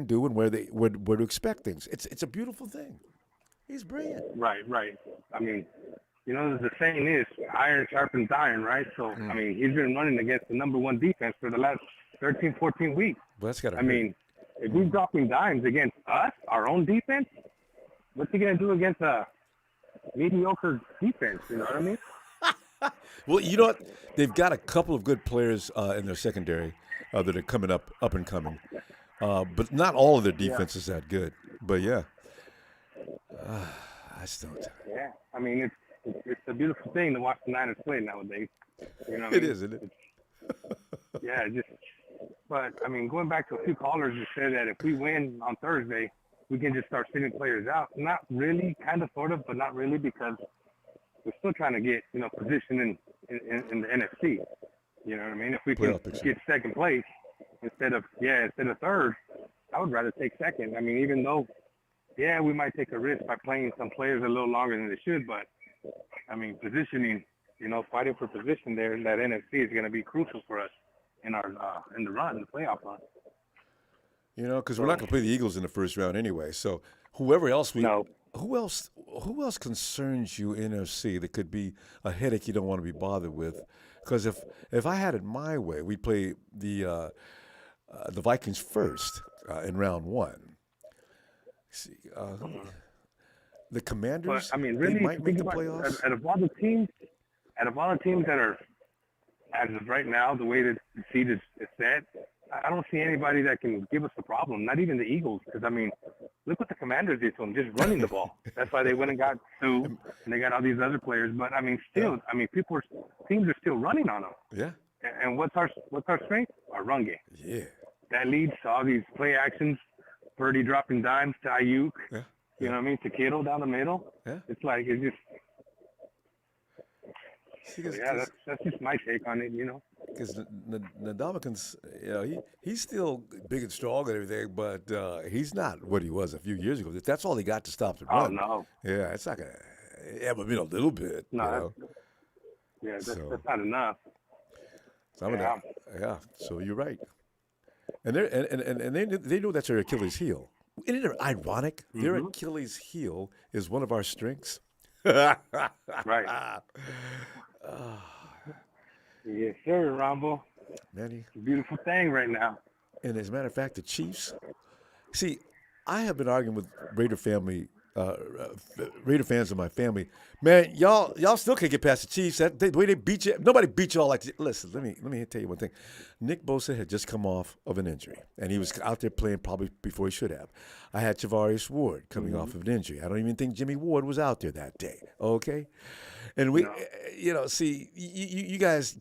do and where to expect things. It's a beautiful thing. He's brilliant. Right. I mean, the saying is iron sharpens iron, right? So I mean, he's been running against the number one defense for the last 13, 14 weeks. Well, that's gotta I mean, if he's dropping dimes against us, our own defense, what's he gonna do against a mediocre defense? You know what I mean? Well, you know what? They've got a couple of good players in their secondary that are coming up and coming. But not all of their defense is that good. But, yeah. I still don't. Yeah. I mean, it's a beautiful thing to watch the Niners play nowadays. It is, isn't it? Yeah. But, I mean, going back to a few callers who said that if we win on Thursday, we can just start sending players out. Not really, kind of, sort of, but not really, because we're still trying to get, position in the NFC. You know what I mean? If we can get second place instead of third, I would rather take second. I mean, even though, we might take a risk by playing some players a little longer than they should, but I mean, positioning, fighting for position there in that NFC is going to be crucial for us in our in the playoff run. Because we're not going to play the Eagles in the first round anyway. So whoever else Who else concerns you in NFC that could be a headache you don't want to be bothered with? Because if I had it my way, we'd play the Vikings first in round one. See, the Commanders. But, I mean, really, they might make the playoffs. Out of all the teams that are, as of right now, the way that the seed is set, I don't see anybody that can give us a problem. Not even the Eagles, because I mean, look what the Commanders did to them, just running the ball. That's why they went and got Sue, and they got all these other players. But I mean, still, I mean, teams are still running on them. Yeah. And what's our strength? Our run game. Yeah. That leads to all these play actions. Purdy dropping dimes to Ayuk. Yeah. You know what I mean? To Kittle down the middle. Yeah. It's like it's just. See, that's just my take on it, you know. Because Ndamukong's, you know, he's still big and strong and everything, but he's not what he was a few years ago. That's all he got to stop the run. Oh no. Yeah, it's not gonna. Yeah, but a little bit. No. That's not enough. Yeah. So you're right. And they know that's their Achilles heel. Isn't it ironic? Mm-hmm. Their Achilles heel is one of our strengths. Right. Yes, sir, Ronbo. Manny. It's a beautiful thing right now. And as a matter of fact, the Chiefs. See, I have been arguing with Raider fans in my family. Man, y'all still can't get past the Chiefs. The way they beat you, nobody beat y'all like this. Listen, let me tell you one thing. Nick Bosa had just come off of an injury, and he was out there playing probably before he should have. I had Javarius Ward coming off of an injury. I don't even think Jimmy Ward was out there that day. Okay, and we, see, you guys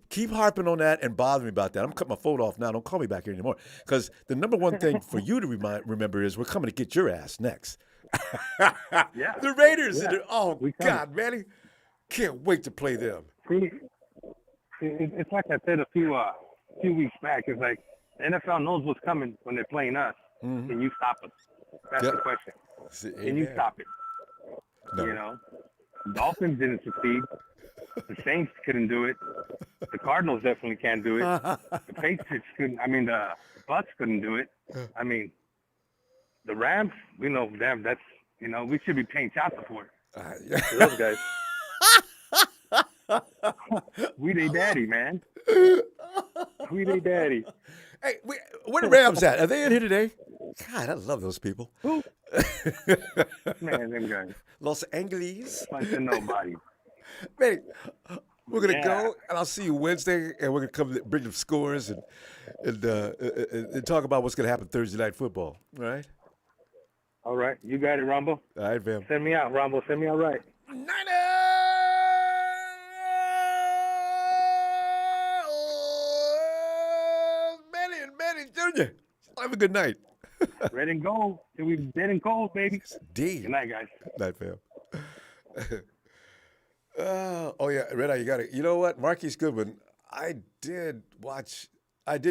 keep harping on that and bothering me about that. I'm gonna cut my phone off now. Don't call me back here anymore, because the number one thing for you to remember is we're coming to get your ass next. Yeah. The Raiders. Yeah. God, man, can't wait to play them. See, it's like I said a few weeks back. It's like the NFL knows what's coming when they're playing us. Mm-hmm. Can you stop us? That's the question. Can you stop it? No. You know, Dolphins didn't succeed. The Saints couldn't do it. The Cardinals definitely can't do it. The Patriots couldn't. I mean, the Bucs couldn't do it. I mean, the Rams, we know them. That's, we should be paying child support to those guys. We they daddy, man. We they daddy. Hey, where the Rams at? Are they in here today? God, I love those people. Who? Man, them guys. Los Angeles. Bunch of nobody. Man, we're going to go, and I'll see you Wednesday, and we're going to come bring them scores and talk about what's going to happen Thursday Night Football. All right? All right. You got it, Ronbo. All right, fam. Send me out, Ronbo. Send me out right. Niners! Manny Jr. Have a good night. Red and gold. Till we dead and cold, baby. Indeed. Good night, guys. Night, fam. Oh, yeah, Red Eye, you got it. You know what? Marquise Goodwin, I did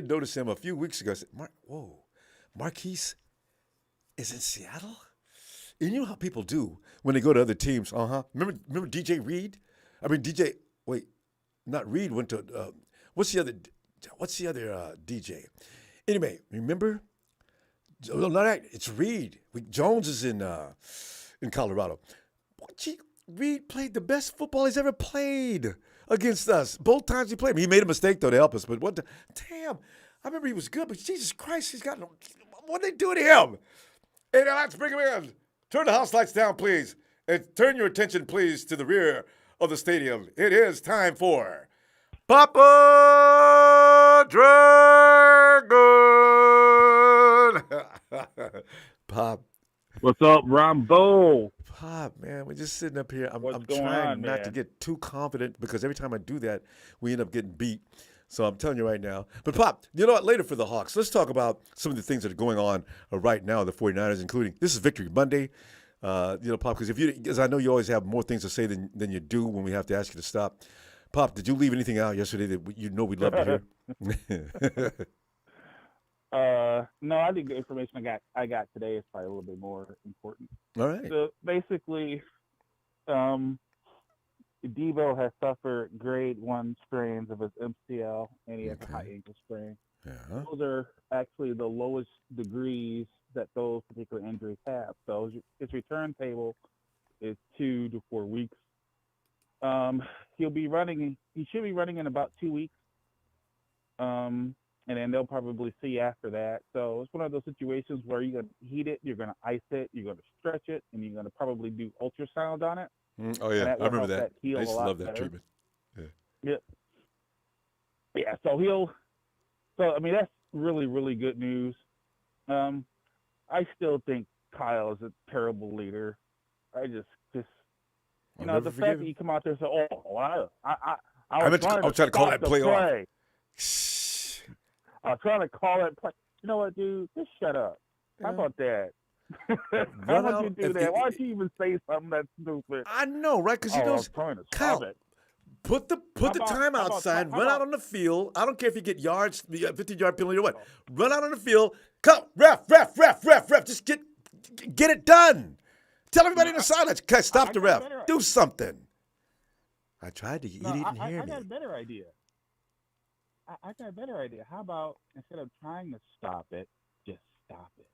notice him a few weeks ago. I said, Marquise is in Seattle? And you know how people do when they go to other teams. Remember DJ Reed? Not Reed went to, what's the other DJ? Anyway, remember? No, not right. It's Reed. Jones is in Colorado. Reed played the best football he's ever played against us. Both times he played. He made a mistake, though, to help us. But damn, I remember he was good, but Jesus Christ, what did they do to him? Hey, now let's bring him in. Turn the house lights down, please. And turn your attention, please, to the rear of the stadium. It is time for Papa Dragon. Pop. What's up, Ronbo? Pop, man, we're just sitting up here. I'm going trying on, not man? to get too confident because every time I do that, we end up getting beat. So I'm telling you right now. But, Pop, you know what? Later for the Hawks, let's talk about some of the things that are going on right now, the 49ers, including this is Victory Monday. Pop, because I know you always have more things to say than you do when we have to ask you to stop. Pop, did you leave anything out yesterday that we'd love to hear? No, I think the information I got today is probably a little bit more important. All right. So basically, Debo has suffered grade 1 strains of his MCL, and he has a high ankle sprain. Yeah. Those are actually the lowest degrees that those particular injuries have. So his return table is 2 to 4 weeks. He should be running in about 2 weeks. And then they'll probably see after that. So it's one of those situations where you're going to heat it, you're going to ice it, you're going to stretch it, and you're going to probably do ultrasound on it. Oh, yeah. I remember that. I Heal used to love that better. treatment. Yeah. Yeah. Yeah. So really, really good news. I still think Kyle is a terrible leader. I just I'll the never fact forgive that him. you come out there and say, "Oh, I I was meant to, trying I was trying to call that the play off. play. I was trying to call that play." You know what, dude? Just shut up. How about that? How Run about you out. do that? Why don't you even say something that's stupid? I know, right? Because he Oh, knows. I'm trying to Kyle, stop it. put the timeout sign. Run out on the field. I don't care if you get yards, 50-yard penalty or what. Run out on the field. Come, ref. Just get it done. Tell everybody in the silence. Okay, stop the ref. Do something. I tried to. You didn't hear I me. got a better idea. I got a better idea. How about instead of trying to stop it, just stop it?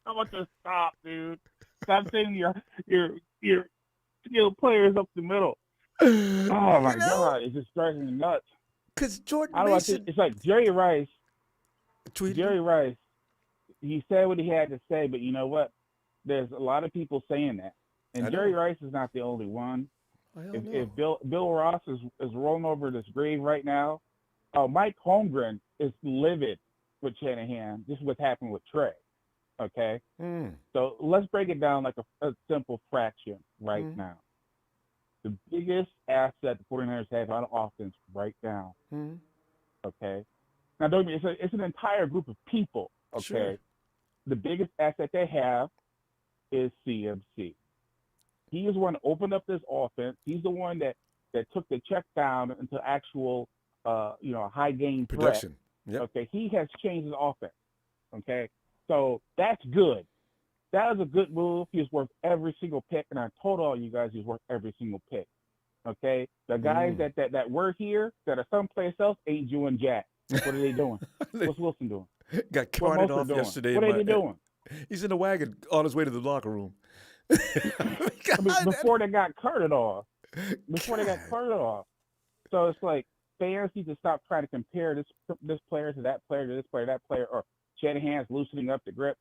How about just stop, dude? Stop sending your players up the middle. Oh my God, it just drives me nuts. Because Jordan Mason, it's like Jerry Rice. tweeted. Jerry Rice, he said what he had to say, but you know what? There's a lot of people saying that, and Jerry Rice is not the only one. If Bill Ross is rolling over this grave right now, Mike Holmgren is livid with Shanahan. This is what's happened with Trey. Okay, so let's break it down like a simple fraction right now. The biggest asset the 49ers have on offense right now. Okay, now don't get me, it's an entire group of people. Okay, Sure. The biggest asset they have is CMC. He is the one that opened up this offense. He's the one that took the check down into actual, high gain Production. Yep. Okay, he has changed his offense. Okay, so that's good. That is a good move. He's worth every single pick, and I told all you guys he's worth every single pick. Okay, the guys that were here that are someplace else ain't doing jack. What are they doing? What's Wilson doing? Got carted off yesterday. What are they doing? He's in the wagon on his way to the locker room. Before they got carted off. So it's like fans need to stop trying to compare this player to that player to this player, that player, or Shanahan's loosening up the grip.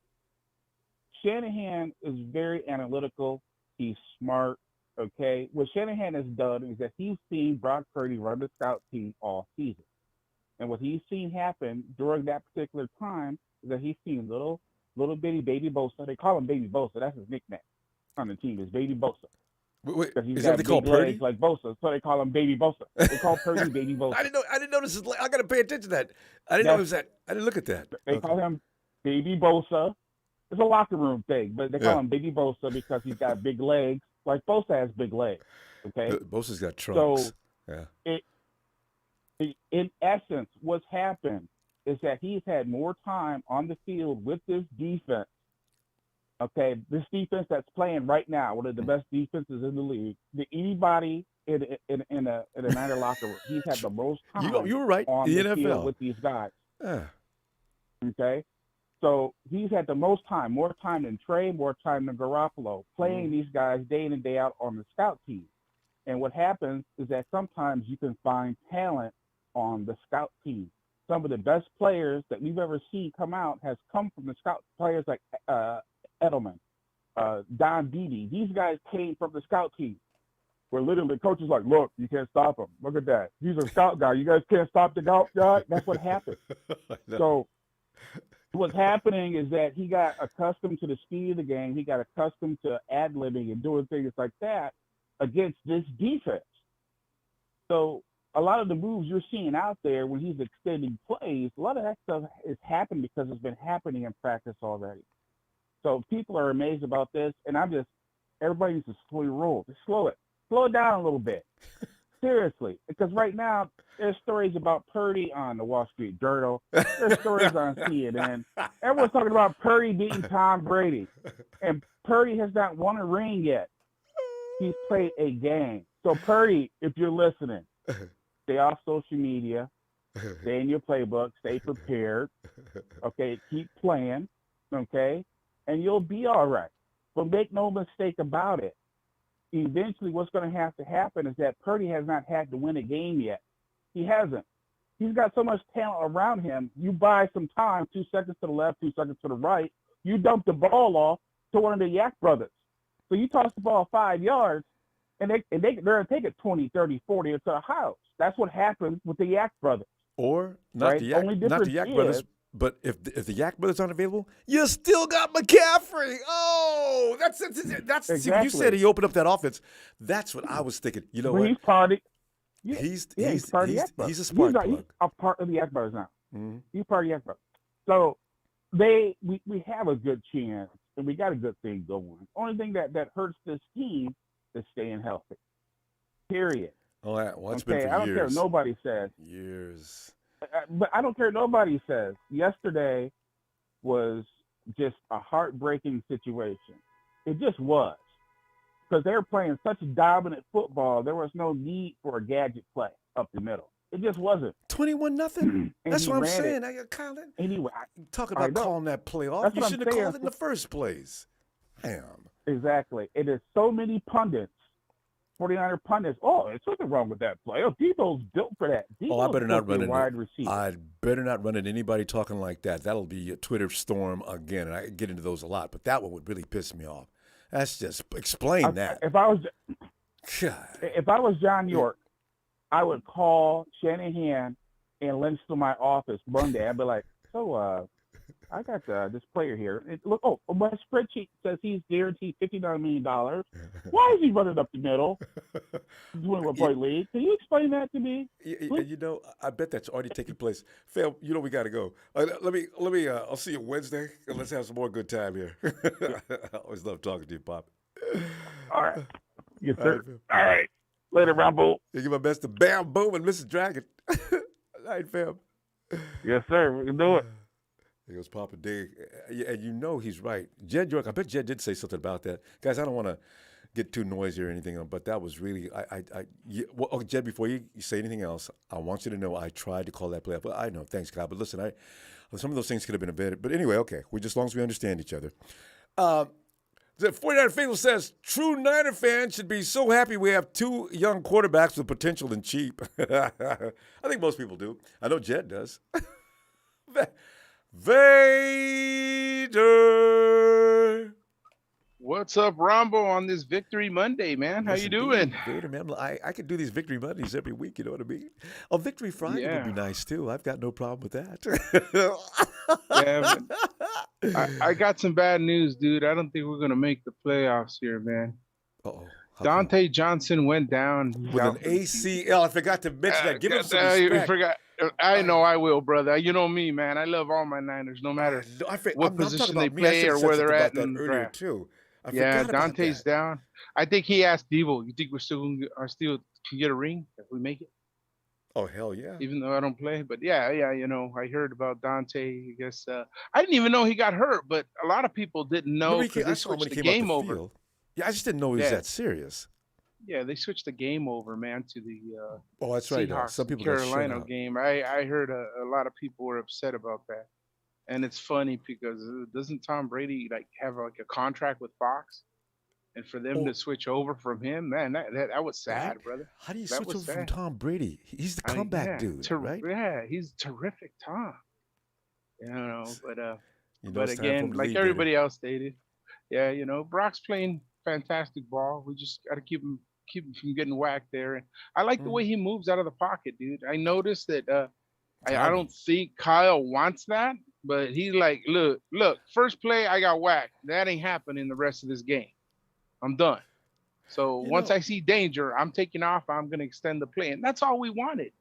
Shanahan is very analytical. He's smart. Okay. What Shanahan has done is that he's seen Brock Purdy run the scout team all season. And what he's seen happen during that particular time is that he's seen little bitty Baby Bosa. They call him Baby Bosa. That's his nickname on the team is Baby Bosa. Wait, he's is got that what they call Purdy? Like Bosa, so they call him Baby Bosa. They call Purdy Baby Bosa. I didn't notice. I got to pay attention to that. I didn't know it was that. I didn't look at that. They call him Baby Bosa. It's a locker room thing, but they call him Baby Bosa because he's got big legs. Like Bosa has big legs. Okay, Bosa's got trunks. So in essence, what's happened is that he's had more time on the field with this defense. Okay, this defense that's playing right now, one of the best defenses in the league. Anybody in a Niner locker room, he's had the most time. You were right. On the NFL NFL with these guys. Okay, so he's had the most time, more time than Trey, more time than Garoppolo, playing these guys day in and day out on the scout team. And what happens is that sometimes you can find talent on the scout team. Some of the best players that we've ever seen come out has come from the scout players like Edelman, Don Beebe. These guys came from the scout team. Where literally the coach is like, look, you can't stop him. Look at that. He's a scout guy. You guys can't stop the scout guy. That's what happened. So what's happening is that he got accustomed to the speed of the game. He got accustomed to ad-libbing and doing things like that against this defense. So a lot of the moves you're seeing out there when he's extending plays, a lot of that stuff is happening because it's been happening in practice already. So people are amazed about this, and everybody needs to slowly roll. Just slow it down a little bit. Seriously, because right now there's stories about Purdy on the Wall Street Journal. There's stories on CNN. Everyone's talking about Purdy beating Tom Brady, and Purdy has not won a ring yet. He's played a game. So Purdy, if you're listening, stay off social media, stay in your playbook, stay prepared. Okay, keep playing. Okay, and you'll be all right. But make no mistake about it. Eventually what's going to have to happen is that Purdy has not had to win a game yet. He hasn't. He's got so much talent around him. You buy some time, 2 seconds to the left, 2 seconds to the right. You dump the ball off to one of the Yak brothers. So you toss the ball 5 yards, and they're going to take it 20, 30, 40 into the house. That's what happens with the Yak brothers. Or not right? the Yak, Only not the difference Yak brothers, is but if the Yak brothers aren't available, if the Yak brothers aren't available, you still got McCaffrey. Oh, see when you said exactly. he opened up that offense, that's what I was thinking. You know But what? he's part of yeah, He's he's he's part of the he's Yak Brothers. he's a spark He's plug. a part of the Yak Brothers now. Mm-hmm. He's part of the Yak Brothers. So we have a good chance and we got a good thing going. Only thing that hurts this team is staying healthy. Period. Oh, yeah. Well, it's Okay, been for I don't care years. what nobody says. Years. But I don't care what nobody says. Yesterday was just a heartbreaking situation. It just was. Because they were playing such dominant football, there was no need for a gadget play up the middle. It just wasn't. 21-0. That's what I'm saying. Kyle, Anyway, talking about calling that play off. That's You what I'm shouldn't have saying. called it in the first place. Damn. Exactly. It is so many pundits, 49er pundits. Oh, there's something wrong with that play. Oh, Debo's built for that. I better not run a into wide receiver. I better not run into anybody talking like that. That'll be a Twitter storm again, and I get into those a lot. But that one would really piss me off. That's just explain that. If I was God. John York, I would call Shanahan and lynch to my office Monday. I'd be like, so I got this player here. Look, my spreadsheet says he's guaranteed $59 million. Why is he running up the middle? Doing a boy league. Can you explain that to me? You know, I bet that's already taking place. Phil, you know we got to go. Let me. I'll see you Wednesday, and let's have some more good time here. I always love talking to you, Pop. All right. Yes, sir. All right. Later, Ronbo. You give my best to Bam Boom and Mrs. Dragon. All right, fam. Yes, sir. We can do it. He goes, Papa D. And you know he's right. Jed York, I bet Jed did say something about that. Guys, I don't want to get too noisy or anything, but that was really, Jed, before you say anything else, I want you to know I tried to call that play up. I know, thanks, God. But listen, some of those things could have been avoided. But anyway, okay, as long as we understand each other. The 49er Faithful says, true Niner fans should be so happy we have two young quarterbacks with potential and cheap. I think most people do. I know Jed does. Vader. What's up, Ronbo, on this Victory Monday, man? How you doing? Vader, man. I could do these Victory Mondays every week, you know what I mean? A Victory Friday would be nice, too. I've got no problem with that. Yeah, I got some bad news, dude. I don't think we're going to make the playoffs here, man. Uh-oh. Dante Johnson went down. With an ACL. I forgot to mention that. Give him some respect. I know I will, brother. You know me, man. I love all my Niners, no matter what position they play or where they're at in the draft. Too. Yeah, Dante's down. I think he asked Debo, you think we're still can get a ring if we make it? Oh, hell yeah. Even though I don't play. But yeah, you know, I heard about Dante. I guess I didn't even know he got hurt, but a lot of people didn't know because they switched the game over. Yeah, I just didn't know he was that serious. Yeah, they switched the game over, man, to the that's right. Seahawks Some people Carolina game. I heard a lot of people were upset about that. And it's funny because doesn't Tom Brady have a contract with Fox? And for them to switch over from him, man, that was sad, brother. How do you switch over from Tom Brady? He's the comeback dude, right? Yeah, he's terrific, Tom. You know, but but again, like everybody else stated, yeah, you know, Brock's playing fantastic ball. We just got to keep him from getting whacked there. And I like the way he moves out of the pocket, dude. I noticed that. I don't think Kyle wants that. But he's like, look, first play, I got whacked. That ain't happening the rest of this game. I'm done. So once I see danger, I'm taking off. I'm going to extend the play. And that's all we wanted.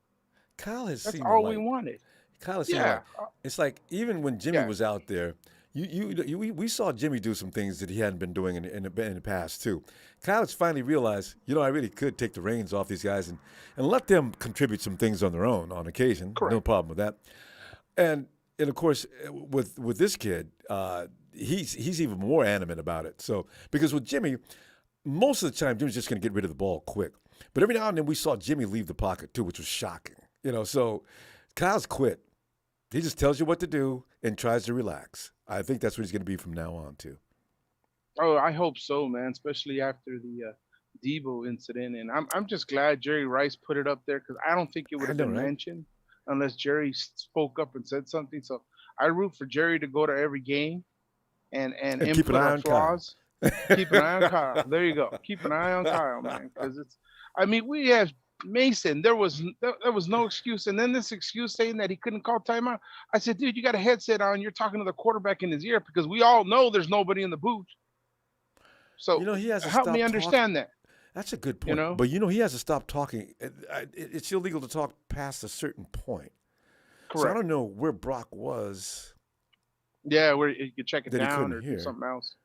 That's all we wanted. Kyle has it's like even when Jimmy was out there, we saw Jimmy do some things that he hadn't been doing in the past, too. Kyle has finally realized, I really could take the reins off these guys and let them contribute some things on their own on occasion. Correct. No problem with that. And of course, with this kid, he's even more animate about it. So because with Jimmy, most of the time Jimmy's just going to get rid of the ball quick. But every now and then we saw Jimmy leave the pocket too, which was shocking. So Kyle's quit. He just tells you what to do and tries to relax. I think that's what he's going to be from now on too. Oh, I hope so, man. Especially after the Debo incident, and I'm just glad Jerry Rice put it up there because I don't think it would have been mentioned unless Jerry spoke up and said something. So I root for Jerry to go to every game and keep an eye on flaws. Keep an eye on Kyle. There you go. Keep an eye on Kyle, man. Because we have Mason, there was no excuse. And then this excuse saying that he couldn't call timeout. I said, dude, you got a headset on. You're talking to the quarterback in his ear because we all know there's nobody in the booth. So he has to help stop me understand that. That's a good point. But he has to stop talking. It's illegal to talk past a certain point. Correct. So I don't know where Brock was. Yeah, where you could check it down or hear. do something else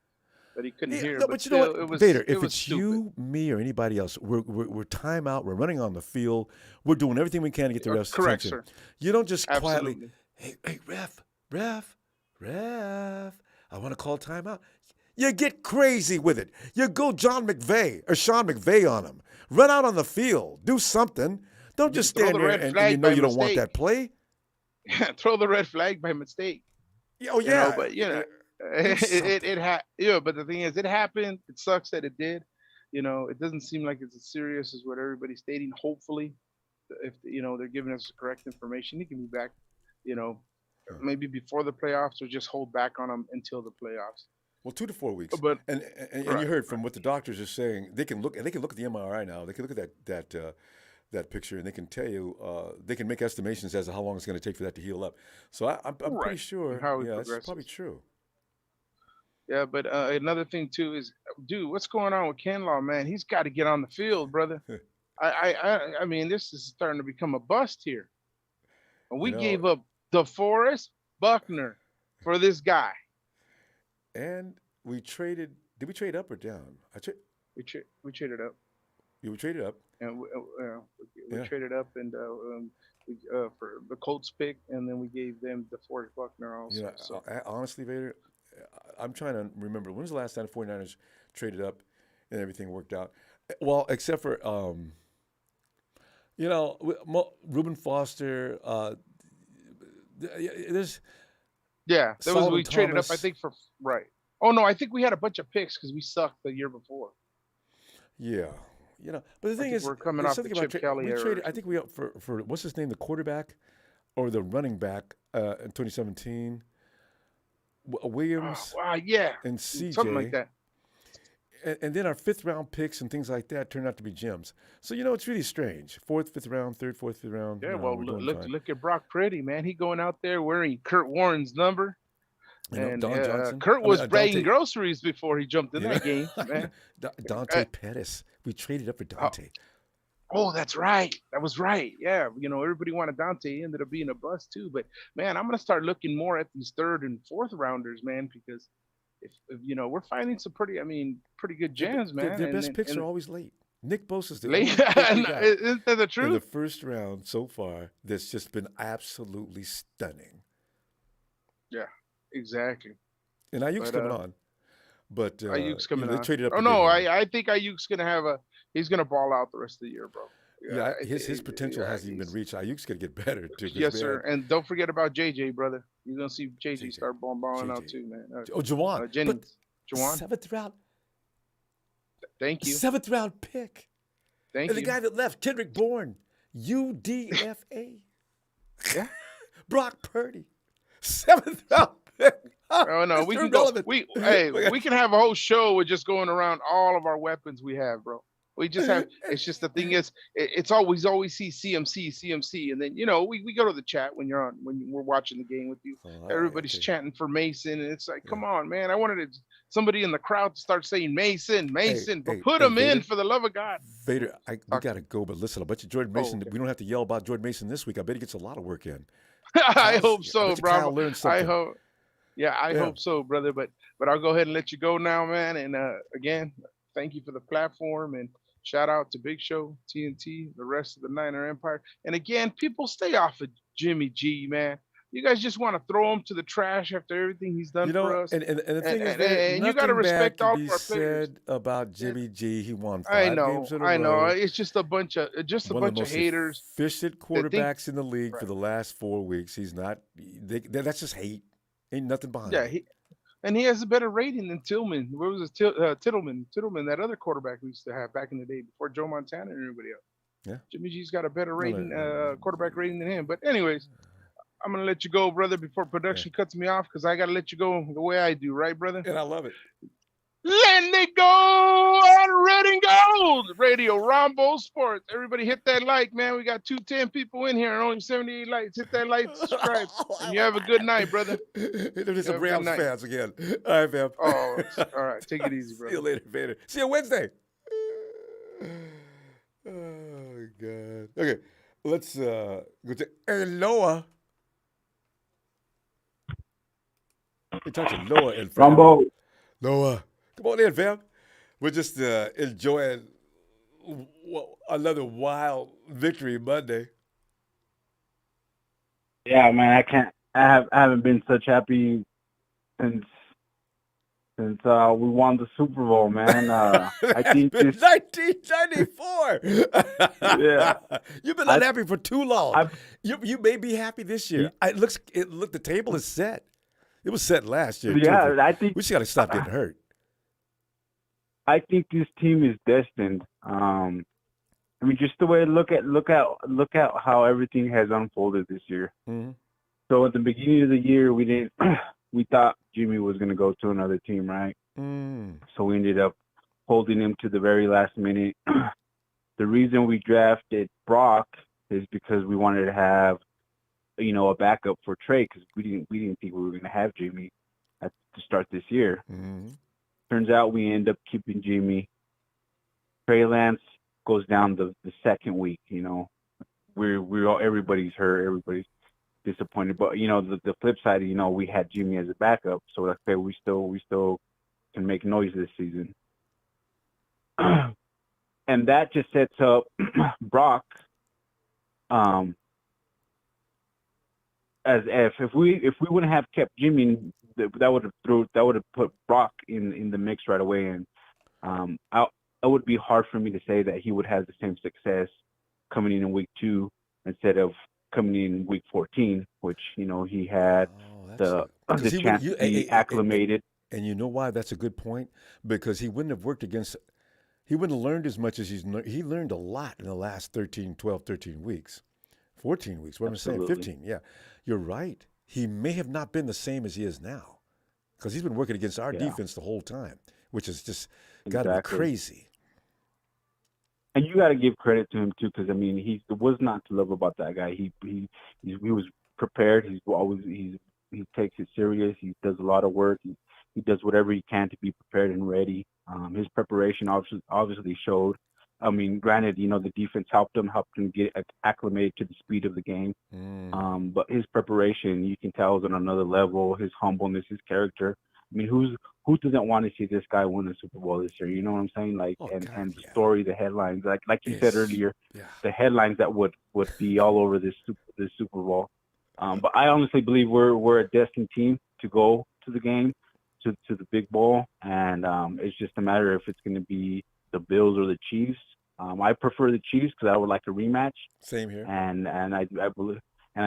that he couldn't hear. No, but still, you know what, it was, Vader, if was it's stupid. you, me, or anybody else, we're timeout. We're running on the field. We're doing everything we can to get the ref's correct, attention. sir. You don't just Absolutely. quietly, hey, ref, I want to call timeout. You get crazy with it. You go Sean McVay on him. Run out on the field. Do something. Don't just stand there and you know you don't want that play. Throw the red flag by mistake. Oh yeah, but but the thing is, it happened. It sucks that it did. It doesn't seem like it's as serious as what everybody's stating. Hopefully, if they're giving us the correct information, he can be back. Maybe before the playoffs, or just hold back on him until the playoffs. Well, 2 to 4 weeks. But and you heard from what the doctors are saying. They can look at the MRI now. They can look at that picture, and they can tell you. They can make estimations as to how long it's going to take for that to heal up. So I'm pretty sure. It's probably true. Yeah, but another thing too is, dude, what's going on with Kinlaw, man? He's got to get on the field, brother. I mean, this is starting to become a bust here. And we gave up DeForest Buckner for this guy. And we traded. Did we trade up or down? We traded up. You traded up. And we traded up and for the Colts pick, and then we gave them DeForest Buckner also. Honestly, Vader, I'm trying to remember, when was the last time the 49ers traded up and everything worked out? Well, except for, Reuben Foster. We traded up, I think, for right. Oh no, I think we had a bunch of picks because we sucked the year before. Yeah, but the thing is, we're coming off the Chip Kelly era. Traded, I think we up for what's his name, the quarterback or the running back in 2017. Williams, and CJ, something like that. And then our 5th round picks and things like that turned out to be gems. So it's really strange. 4th, 5th round, 3rd, 4th, 5th round. Yeah, look at Brock Purdy, man. He going out there wearing Kurt Warren's number. And Don Johnson. Kurt was bagging groceries before he jumped in that game, man. Dante Pettis. We traded up for Dante. Oh, that's right. That was right. Yeah, everybody wanted Dante. He ended up being a bust too. But man, I'm gonna start looking more at these 3rd and 4th rounders, man, because if we're finding some pretty good gems, man. Their best picks are always late. Nick Bosa's the late. Isn't that the truth? In the 1st round so far, that's just been absolutely stunning. Yeah, exactly. And Ayuk's coming on. But Ayuk's coming on. They traded up. Oh no, I think Ayuk's gonna he's gonna ball out the rest of the year, bro. Yeah, his potential hasn't even been reached. Ayuk's gonna get better too. Yes, sir. And don't forget about JJ, brother. You're gonna see JJ start balling out too, man. Jawan Jennings. Jawan. 7th round. Thank you. 7th round pick. Thank you. And you. the guy that left, Kendrick Bourne, UDFA. Yeah. Brock Purdy, 7th round pick. Oh no, we can go. We can have a whole show with just going around all of our weapons we have, bro. We just have. It's just the thing is, it's always see CMC, and then we go to the chat when we're watching the game with you. Everybody's chanting for Mason, and it's like, come on, man! I wanted somebody in the crowd to start saying Mason, but put him in for the love of God. Vader, we gotta go, but listen, I bet you Jordan Mason. We don't have to yell about Jordan Mason this week. I bet he gets a lot of work in. I hope so, bro. I hope. Yeah, I hope so, brother. But I'll go ahead and let you go now, man. And again, thank you for the platform, and shout out to Big Show, TNT, the rest of the Niner Empire. And again, people, stay off of Jimmy G, man. You guys just want to throw him to the trash after everything he's done for us. And the thing is, you got to respect all of our players. Said about Jimmy G, he won 5 games in a row. I know. It's just a bunch of haters. Efficient quarterbacks in the league for the last 4 weeks. He's not. That's just hate. Ain't nothing behind it. And he has a better rating than Tillman. Where was it? Tittleman, that other quarterback we used to have back in the day before Joe Montana and everybody else. Yeah. Jimmy G's got a better rating, quarterback rating than him. But anyways, I'm going to let you go, brother, before production cuts me off, because I got to let you go the way I do, right, brother? And I love it. Let it go on Red and Gold. Passcode Radio, Ronbo Sports. Everybody hit that like, man. We got 210 people in here and only 78 likes. Hit that like, subscribe, and you have a good night, brother. There's some Rams fans again. All right, fam. Oh, all right. Take it easy, brother. See you later, Vader. See you Wednesday. Oh, God. Okay, let's go to Noah. We talked to Noah and Ronbo. Noah, come on in, fam. We're just enjoying another wild victory Monday. Yeah, man, I haven't been such happy since we won the Super Bowl, man. I think it's 1994. Yeah, You've been unhappy for too long. You may be happy this year. The table is set. It was set last year. Yeah, too, I think we just got to stop getting hurt. I think this team is destined. I mean, just the way look at how everything has unfolded this year. Mm-hmm. So at the beginning of the year, we thought Jimmy was going to go to another team, right? Mm. So we ended up holding him to the very last minute. The reason we drafted Brock is because we wanted to have, a backup for Trey, because we didn't think we were going to have Jimmy to start this year. Mm-hmm. Turns out we end up keeping Jimmy. Trey Lance goes down the second week. Everybody's hurt, everybody's disappointed. But the flip side, we had Jimmy as a backup, so okay, we still can make noise this season. And that just sets up Brock. As if we wouldn't have kept Jimmy, that would have put Brock in the mix right away, and it would be hard for me to say that he would have the same success coming in week 2 instead of coming in week 14, which he had the chance to be acclimated. And you know why that's a good point? Because he wouldn't have learned as much as he learned a lot in the last 13 weeks. 14 weeks, what am I saying? 15, yeah. You're right. He may have not been the same as he is now because he's been working against our defense the whole time, which is just got to be crazy. And you got to give credit to him, too, because, I mean, he was not to love about that guy. He was prepared. He takes it serious. He does a lot of work. He does whatever he can to be prepared and ready. His preparation obviously showed. I mean, granted, the defense helped him get acclimated to the speed of the game. Mm. But his preparation, you can tell, is on another level. His humbleness, his character. I mean, who doesn't want to see this guy win the Super Bowl this year? You know what I'm saying? The story, the headlines, like you said earlier, the headlines that would be all over this Super Bowl. But I honestly believe we're a destined team to go to the game, to the big bowl, and it's just a matter if it's going to be the Bills or the Chiefs. I prefer the Chiefs because I would like a rematch. Same here. And I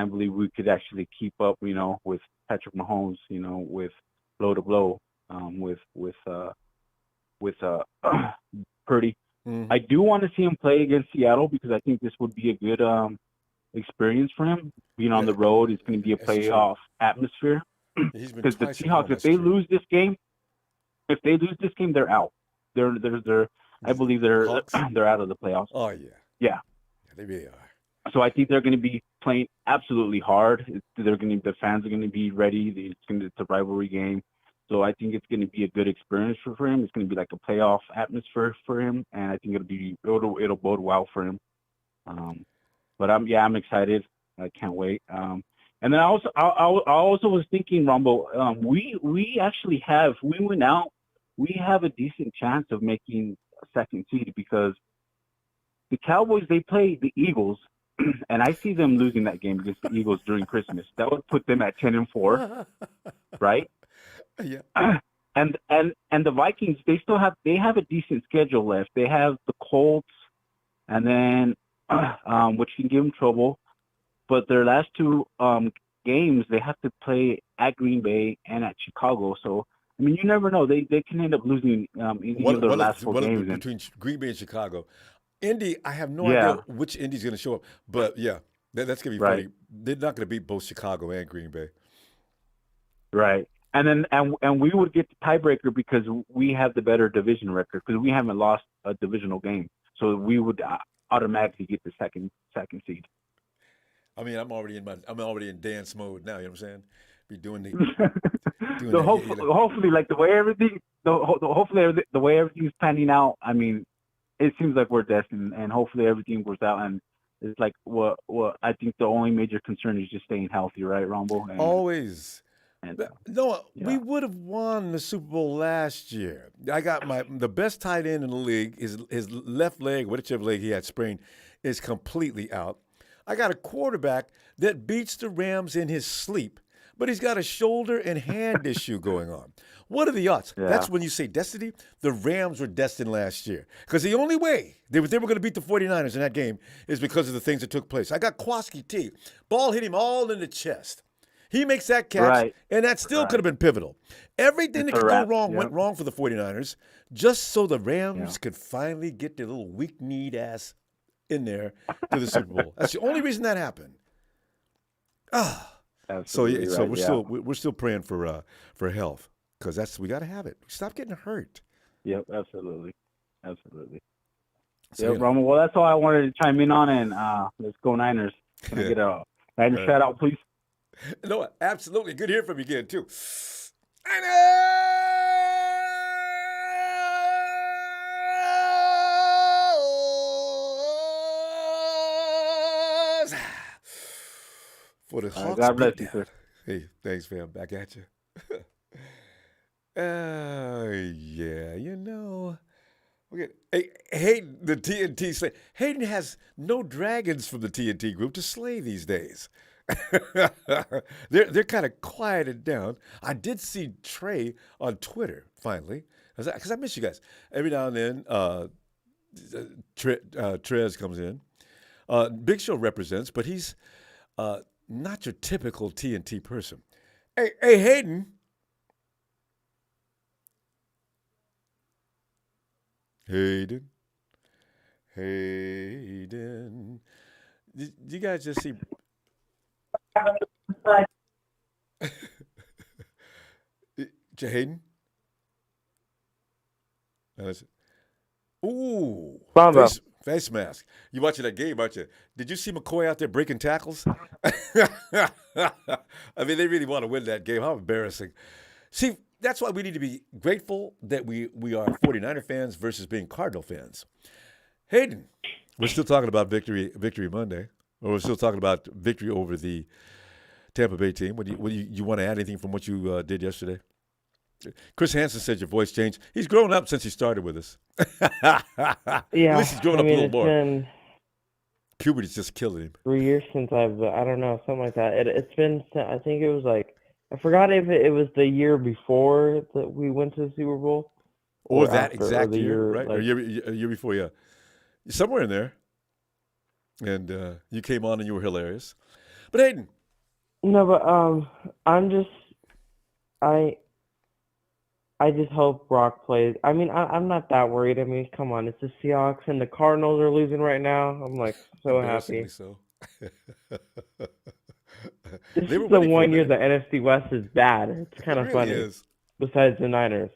believe we could actually keep up, with Patrick Mahomes, with blow to blow, with Purdy. Mm-hmm. I do want to see him play against Seattle because I think this would be a good experience for him. Being on the road, it's going to be a playoff atmosphere. Because the Seahawks, if they lose this game, they're out. I believe they're out of the playoffs. Oh yeah. Yeah. They really are. So I think they're going to be playing absolutely hard. The fans are going to be ready. It's a rivalry game. So I think it's going to be a good experience for him. It's going to be like a playoff atmosphere for him, and I think it'll bode well for him. But I'm excited. I can't wait. And then I also was thinking, Ronbo, we actually have a decent chance of making a second seed because the Cowboys, they play the Eagles, and I see them losing that game against the Eagles during Christmas. That would put them at 10-4, right? Yeah. And the Vikings, they have a decent schedule left. They have the Colts, and then which can give them trouble. But their last 2 games, they have to play at Green Bay and at Chicago. So I mean, you never know. They can end up losing in their last 4 games. Between Green Bay and Chicago. Indy, I have no idea which Indy's going to show up. But, yeah, that's going to be funny. They're not going to beat both Chicago and Green Bay. Right. and we would get the tiebreaker because we have the better division record because we haven't lost a divisional game, so we would automatically get the second seed. I mean, I'm already in dance mode now. You know what I'm saying? Be doing the. So hopefully, like the way everything's panning out. I mean, it seems like we're destined, and hopefully everything works out. And it's like what I think the only major concern is just staying healthy, right, Ronbo? Always. No, Yeah. we would have won the Super Bowl last year. I got the best tight end in the league. His left leg, whichever leg he had sprained, is completely out. I got a quarterback that beats the Rams in his sleep, but he's got a shoulder and hand issue going on. What are the odds? Yeah. That's when you say destiny. The Rams were destined last year because the only way they were going to beat the 49ers in that game is because of the things that took place. I got Kwaski T. Ball hit him all in the chest. He makes that catch, and that still could have been pivotal. Everything that could go wrong went wrong for the 49ers just so the Rams could finally get their little weak-kneed ass in there to the Super Bowl. That's the only reason that happened. We're still praying for health because we got to have it. Stop getting hurt. Yep, absolutely. So, Romo. Well, that's all I wanted to chime in on, and let's go Niners. Can I get a Niners shout out, please? No, absolutely. Good hearing from you again, too. For the Hawks. God bless you, sir. Hey, thanks, fam. Back at you. Yeah, you know. Okay. Hey, Hayden, the TNT slave. Hayden has no dragons from the TNT group to slay these days. They're kind of quieted down. I did see Trey on Twitter finally because I miss you guys. Every now and then, Trez comes in. Big Show represents, but he's not your typical TNT person. Hey, Hayden. Hayden. Did you guys just see? Hayden? Ooh. Face mask. You watching that game, aren't you? Did you see McCoy out there breaking tackles? I mean, they really want to win that game. How embarrassing. See, that's why we need to be grateful that we are 49er fans versus being Cardinal fans. Hayden, we're still talking about Victory Monday, or we're still talking about victory over the Tampa Bay team. You want to add anything from what you did yesterday? Chris Hansen said your voice changed. He's grown up since he started with us. Yeah, at least he's grown up a little more. Been Puberty's just killing him. 3 years since I don't know, something like that. It's been, I think it was like, I forgot if it was the year before that we went to the Super Bowl. Or that exact year, right? Like, or a year before, yeah. Somewhere in there. And you came on and you were hilarious. But Hayden. No, but I just hope Brock plays. I mean, I'm not that worried. I mean, come on, it's the Seahawks and the Cardinals are losing right now. I'm like so happy. So. This is the one year the NFC West is bad. It's kind of funny. Is. Besides the Niners,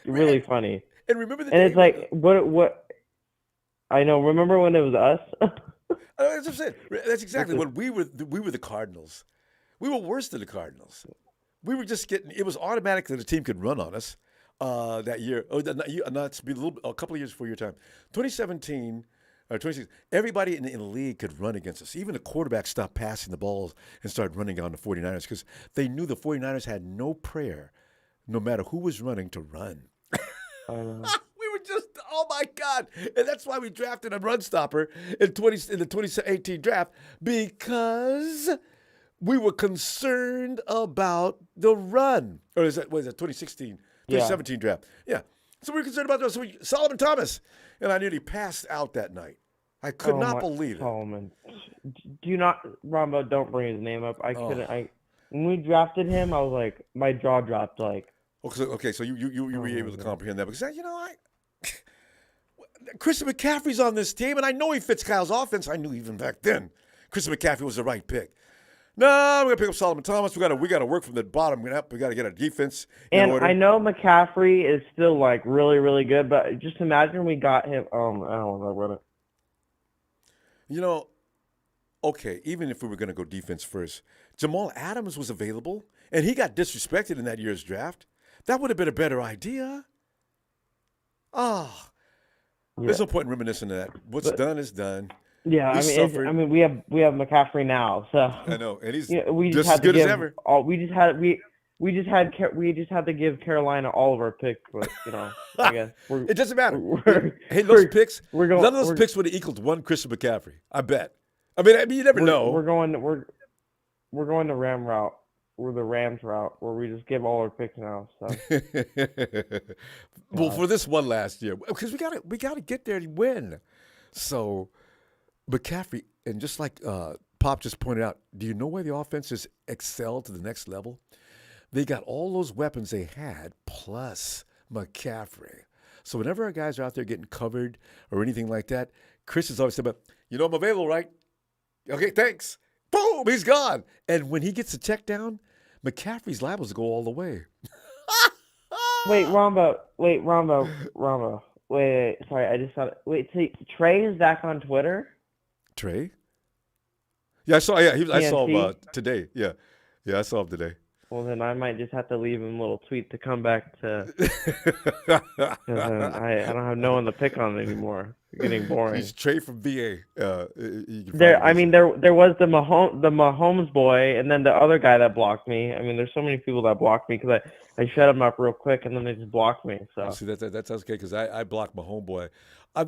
really funny. And remember the. And it's like what? I know. Remember when it was us? That's what I'm saying. That's exactly what we were. We were the Cardinals. We were worse than the Cardinals. We were just getting. It was automatic that the team could run on us that year. Oh, not a couple of years before your time. 2017 or 2016. Everybody in the league could run against us. Even the quarterback stopped passing the balls and started running on the 49ers because they knew the 49ers had no prayer, no matter who was running, to run. We were just, oh my God. And that's why we drafted a run stopper in the 2018 draft, because we were concerned about the run. Or is that 2017 draft? Yeah. So we were concerned about that. So Solomon Thomas. And I nearly passed out that night. I could not believe it. Solomon. Do you not, Ronbo, don't bring his name up. I couldn't. When we drafted him, I was like, my jaw dropped. Like, okay, so you were able to comprehend that because Christian McCaffrey's on this team, and I know he fits Kyle's offense. I knew even back then Christian McCaffrey was the right pick. No, we're gonna pick up Solomon Thomas. We gotta work from the bottom up. We gotta get our defense in And order. I know McCaffrey is still like really, really good, but just imagine we got him. I don't know about it. You know, okay, even if we were gonna go defense first, Jamal Adams was available, and he got disrespected in that year's draft. That would have been a better idea. There's no point in reminiscing of that. What's done is done. Yeah, We we have McCaffrey now, so I know, and he's we just had as good to as give ever. we just had to give Carolina all of our picks, but I guess It doesn't matter. Hey, those picks, none of those picks would have equaled one Christian McCaffrey. I bet. I mean, you never know. We're going the Ram route. We're the Rams route where we just give all our picks now. So. Well, for this one last year, because we gotta get there to win. So McCaffrey, and just like Pop just pointed out, do you know why the offense has excelled to the next level? They got all those weapons they had plus McCaffrey. So whenever our guys are out there getting covered or anything like that, Chris has always said, I'm available, right? Okay, thanks. Boom, he's gone. And when he gets the check down, McCaffrey's liable to go all the way. Wait, Ronbo. Wait, sorry, I just thought. Wait, so Trey is back on Twitter? Trey? Yeah, I saw. Yeah, I saw him today. Yeah, I saw him today. Well, then I might just have to leave him a little tweet to come back to. I don't have no one to pick on anymore. It's getting boring. He's Trey from VA. There was the Mahomes boy, and then the other guy that blocked me. I mean, there's so many people that blocked me because I shut them up real quick, and then they just blocked me. So see, that's okay because I blocked my homeboy. My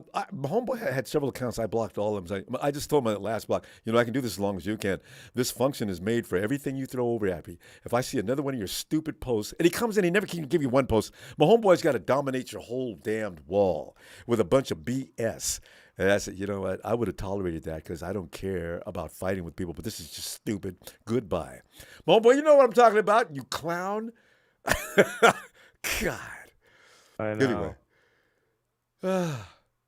homeboy had several accounts. I blocked all of them. I just told him at last block, I can do this as long as you can. This function is made for everything you throw over at me. If I see another one of your stupid posts, and he comes in, he never can give you one post. My homeboy's got to dominate your whole damned wall with a bunch of BS. And I said, you know what? I would have tolerated that because I don't care about fighting with people, but this is just stupid. Goodbye. My homeboy, you know what I'm talking about, you clown. God. I know. Anyway.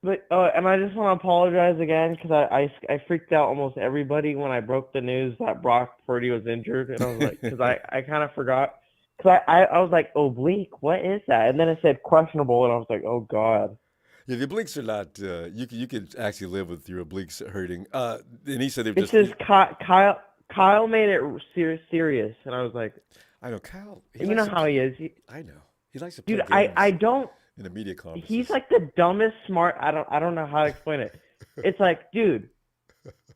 But and I just want to apologize again because I freaked out almost everybody when I broke the news that Brock Purdy was injured, and I was like, because I kind of forgot, because I was like, oblique, what is that? And then it said questionable, and I was like, oh god. Yeah, the obliques are not. You could actually live with your obliques hurting. And he said they've just. This is Kyle made it serious, and I was like, I know Kyle. You know how he is. I know he likes to play dude. games. I don't. In the media conference. He's like the dumbest smart. I don't know how to explain it. It's like, dude,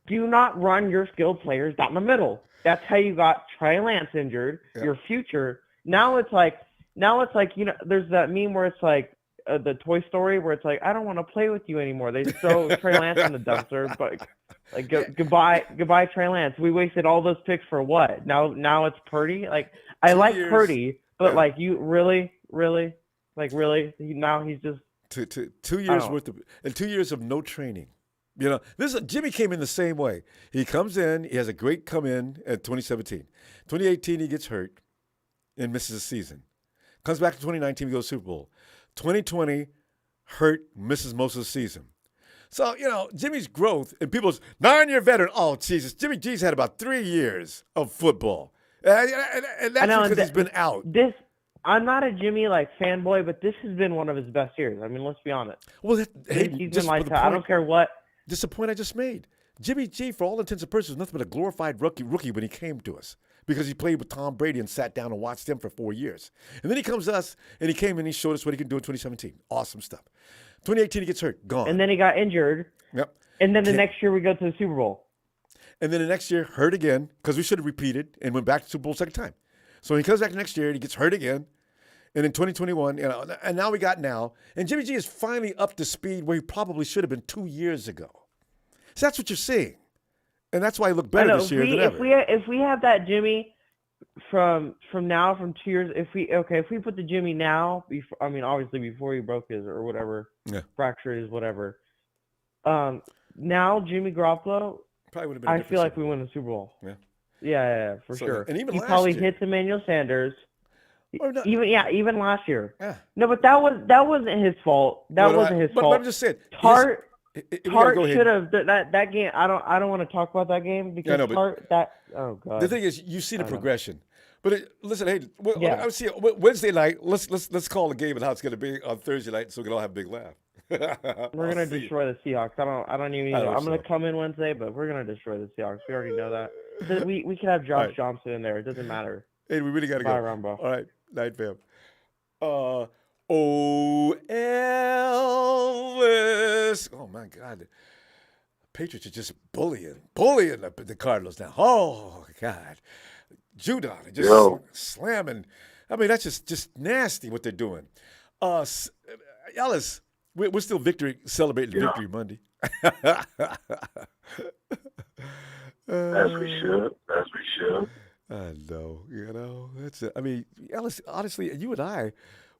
do not run your skilled players down the middle. That's how you got Trey Lance injured. Yep. Your future. Now it's like there's that meme where it's like the Toy Story where it's like, I don't want to play with you anymore. They throw Trey Lance in the dumpster, but like goodbye Trey Lance. We wasted all those picks for what? Now it's Purdy. Like I like Purdy, but like you really. Like really, now he's just 2 years worth of and 2 years of no training. Jimmy came in the same way. He comes in, he has a great come in at 2017. 2018 he gets hurt and misses a season. Comes back to 2019, he goes Super Bowl. 2020 hurt, misses most of the season. So Jimmy's growth and people's 9-year veteran. Oh Jesus, Jimmy G's had about 3 years of football, and that's because he's been out. I'm not a Jimmy fanboy, but this has been one of his best years. I mean, let's be honest. Well, he's been like that. I don't care what. Just the point I just made. Jimmy G, for all intents and purposes, was nothing but a glorified rookie when he came to us because he played with Tom Brady and sat down and watched him for 4 years. And then he comes to us and he came and he showed us what he can do in 2017. Awesome stuff. 2018 he gets hurt, gone. And then he got injured. Yep. And then the next year we go to the Super Bowl. And then the next year hurt again because we should have repeated and went back to the Super Bowl second time. So he comes back next year and he gets hurt again. And in 2021, and now we got now. And Jimmy G is finally up to speed where he probably should have been 2 years ago. So that's what you're seeing. And that's why he looked better this year than ever. If we have that Jimmy from 2 years, if we put the Jimmy now, obviously before he broke his or whatever, fractured his whatever. Now Jimmy Garoppolo, probably would have been. I feel like we win the Super Bowl. Yeah, for sure. And even he last probably year, hits Emmanuel Sanders. Even last year. Yeah. No, but that wasn't his fault. That wasn't his fault. But I'm just saying. Hart should have that game. I don't want to talk about that game because Hart oh god. The thing is, you see the progression. But listen, hey, Yeah. I see Wednesday night. Let's call the game and how it's going to be on Thursday night, so we can all have a big laugh. We're gonna destroy the Seahawks. I don't even. I'm gonna come in Wednesday, but we're gonna destroy the Seahawks. We already know that. We can have Josh Johnson in there. It doesn't matter. Hey, we really got to go. Bye, Ronbo. All right, night, fam. Elvis. Oh my God. Patriots are just bullying the Cardinals now. Oh God. Judon just slamming. I mean, that's just nasty what they're doing. Ellis, we're still celebrating victory Monday. As we should. I know, that's it. I mean, Ellis, honestly, you and I,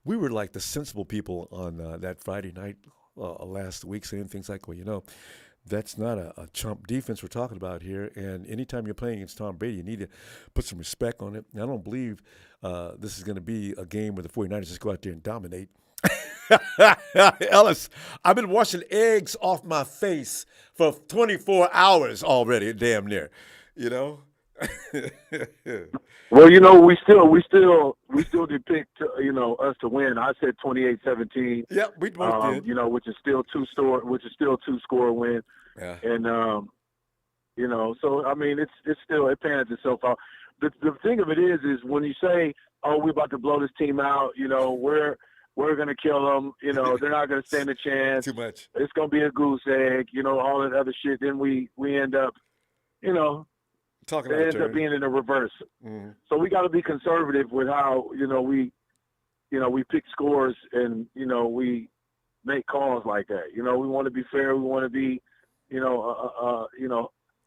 we were like the sensible people on that Friday night last week saying things like, well, that's not a chump defense we're talking about here. And anytime you're playing against Tom Brady, you need to put some respect on it. And I don't believe this is going to be a game where the 49ers just go out there and dominate. Ellis, I've been washing eggs off my face for 24 hours already, damn near, Well, we still depict, us to win. I said 28-17. Yep, we both did. Which is still two score win. Yeah. And so I mean, it pans itself out. The thing of it is when you say, oh, we're about to blow this team out, we're going to kill them, they're not going to stand a chance. Too much. It's going to be a goose egg, all that other shit. Then we end up, talking it ends up being in the reverse. Mm-hmm. So we got to be conservative with how, we pick scores and, we make calls like that. We want to be fair. We want to be,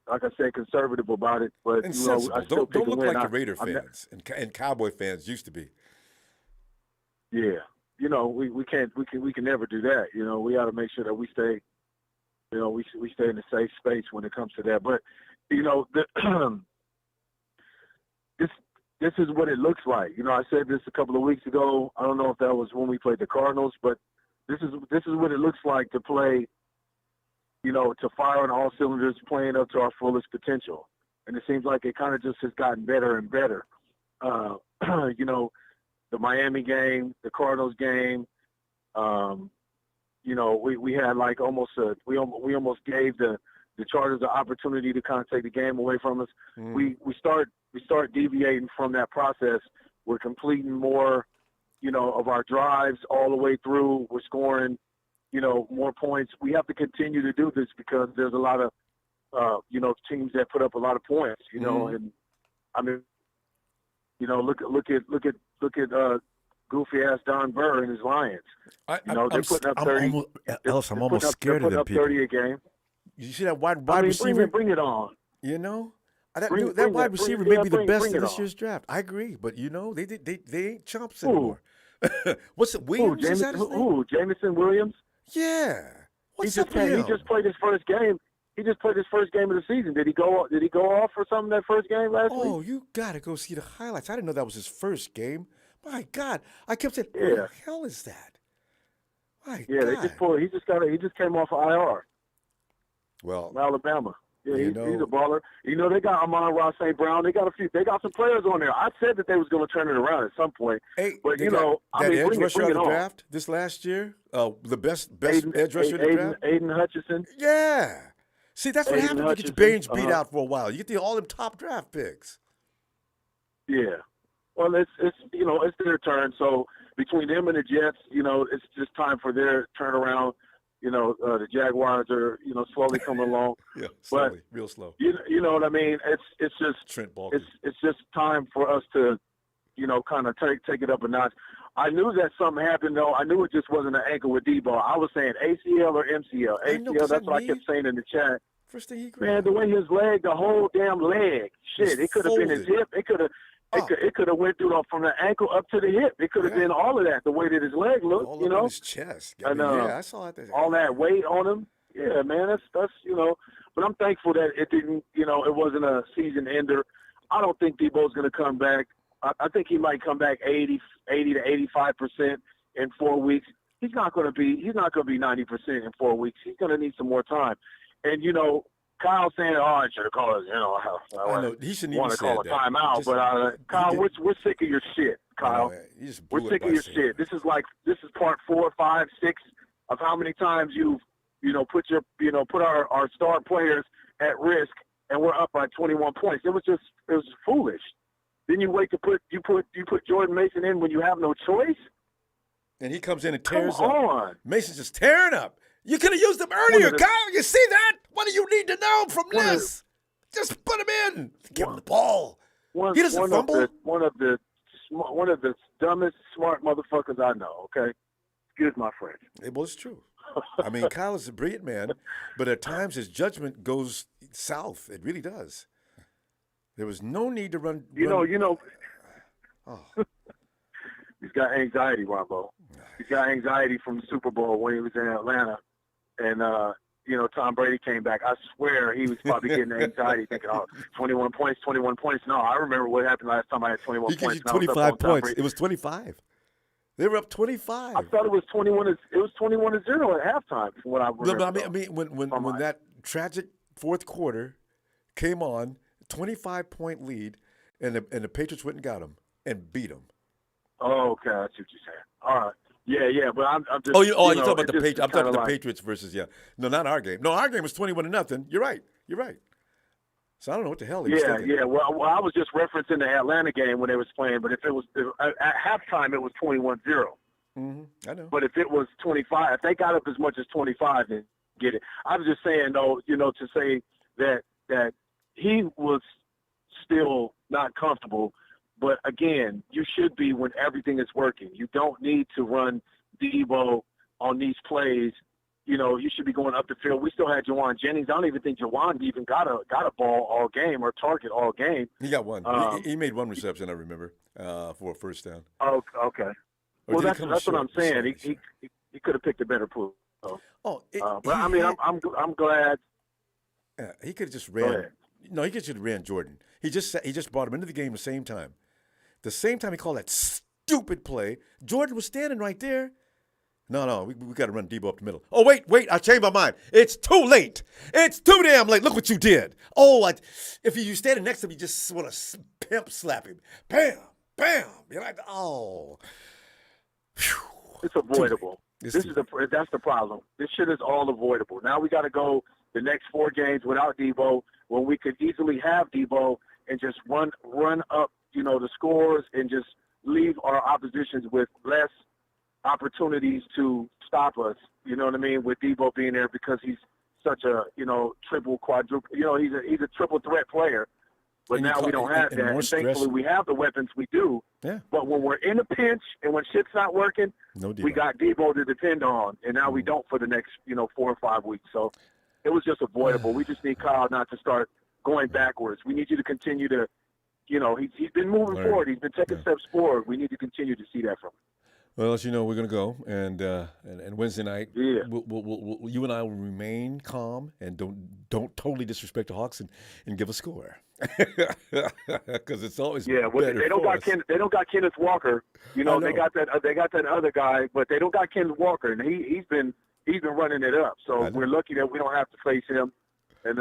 like I said, conservative about it. But, and I still don't look win. like the Raider fans and Cowboy fans used to be. Yeah. We can never do that. We got to make sure that we stay, we stay in a safe space when it comes to that. But, this is what it looks like. I said this a couple of weeks ago. I don't know if that was when we played the Cardinals, but this is what it looks like to play, to fire on all cylinders, playing up to our fullest potential. And it seems like it kind of just has gotten better and better. The Miami game, the Cardinals game, we had like we almost gave the Chargers the opportunity to kind of take the game away from us. Mm. We start deviating from that process. We're completing more, of our drives all the way through. We're scoring, more points. We have to continue to do this because there's a lot of, teams that put up a lot of points, and I mean, look at goofy ass Don Burr and his Lions. They're putting up 30. Ellis, I'm almost scared of them people. 30 a game. You see that wide receiver? Bring it on. That wide receiver may be the best in this year's draft. I agree, but they ain't chumps anymore. What's it? Williams? Is that his name? Jamison Williams? Yeah. He just played his first game. He just played his first game of the season. Did he go off for something that first game last week? Oh, you gotta go see the highlights. I didn't know that was his first game. My God, I kept saying, "What the hell is that?" My God. He just came off of IR. Well, from Alabama. Yeah, he's a baller. They got Amon-Ra St. Brown. They got some players on there. I said that they was going to turn it around at some point. Hey, but edge rusher of the draft this last year, the best edge rusher of the draft, Aiden Hutchinson. Yeah. See, that's what happens when you get your brains beat out for a while. You get all them top draft picks. Yeah. Well, it's their turn. So between them and the Jets, it's just time for their turnaround. The Jaguars are, slowly coming along. Yeah, slowly, real slow. You know what I mean? It's just Trent Baalke. It's just time for us to, kind of take it up a notch. I knew that something happened though. I knew it just wasn't an ankle with Debo. I was saying ACL or MCL. ACL. That's what I kept saying in the chat. First thing he grabbed. Man, the way his leg, the whole damn leg, shit. It could have been his hip. It could have. It could have went through from the ankle up to the hip. It could have been all of that. The way that his leg looked, all over his chest. I saw it. All that weight on him. Yeah, man. That's But I'm thankful that it didn't. It wasn't a season ender. I don't think Debo's going to come back. I think he might come back 80 to 85% in 4 weeks. he's not going to be 90% in 4 weeks. He's going to need some more time. And Kyle saying, "Oh, I should have called it." I know he shouldn't even want to say call a that. timeout, but Kyle, we're sick of your shit, Kyle. We're sick of your shit. This is part 4, 5, 6 of how many times you've put our star players at risk, and we're up by 21 points. It was foolish. Then you wait to put Jordan Mason in when you have no choice. And he comes in and tears Come on. up. Mason's just tearing up. You could have used him earlier, Kyle. You see that? What do you need to know from this? Just put him in. Give him the ball. He doesn't fumble. One of the dumbest smart motherfuckers I know. Okay, excuse my French. Well, it's true. I mean, Kyle is a brilliant man, but at times his judgment goes south. It really does. There was no need to run. Oh. He's got anxiety, Ronbo. He's got anxiety from the Super Bowl when he was in Atlanta. And, Tom Brady came back. I swear he was probably getting anxiety thinking, 21 points. No, I remember what happened last time I had 21 points. He gave you 25 points. It was 25. They were up 25. I thought it was 21. It was 21-0 at halftime from what I remember. No, but I mean, when that tragic fourth quarter came on, 25-point lead, and the Patriots went and got him and beat him. Oh, okay. I see what you're saying. All right. Yeah, but I'm just. Oh, you're talking about the Patriots. I'm talking about the Patriots versus No, not our game. No, our game was 21-0. You're right. So I don't know what the hell he was thinking. Yeah. Well, I was just referencing the Atlanta game when they was playing. But if at halftime, it was 21-0. Mm-hmm. I know. But if it was 25, if they got up as much as 25, then get it. I was just saying, though, to say that he was still not comfortable. But, again, you should be when everything is working. You don't need to run Debo on these plays. You should be going up the field. We still had Jawan Jennings. I don't even think Jawan even got a ball all game or target all game. He got one. He made one reception, I remember, for a first down. Oh, okay. Well, that's what I'm saying. He could have picked a better pool. So. But I mean, I'm glad. Yeah, he could have just ran. No, he could have ran Jordan. He just brought him into the game the same time. The same time he called that stupid play, Jordan was standing right there. No, we got to run Debo up the middle. Oh, wait, I changed my mind. It's too late. It's too damn late. Look what you did. Oh, if you standing next to him, you just want to pimp slap him. Bam, bam. You're like, oh. Whew. It's avoidable. That's the problem. This shit is all avoidable. Now we got to go the next 4 games without Debo when we could easily have Debo and just run up, the scores and just leave our oppositions with less opportunities to stop us, you know what I mean, with Debo being there because he's such a, triple, quadruple, he's a triple threat player. But now we don't have that. And thankfully we have the weapons we do. Yeah. But when we're in a pinch and when shit's not working, we got Debo to depend on. And now we don't for the next, 4 or 5 weeks. So it was just avoidable. We just need Kyle not to start going backwards. We need you to continue to, he's been moving forward. He's been taking steps forward. We need to continue to see that from him. Well, as you know, we're going to go, and Wednesday night, we'll, you and I will remain calm and don't totally disrespect the Hawks and give a score, because it's always they don't got Kenneth Walker. They got that other guy, but they don't got Kenneth Walker, and he's been running it up. So we're lucky that we don't have to face him, and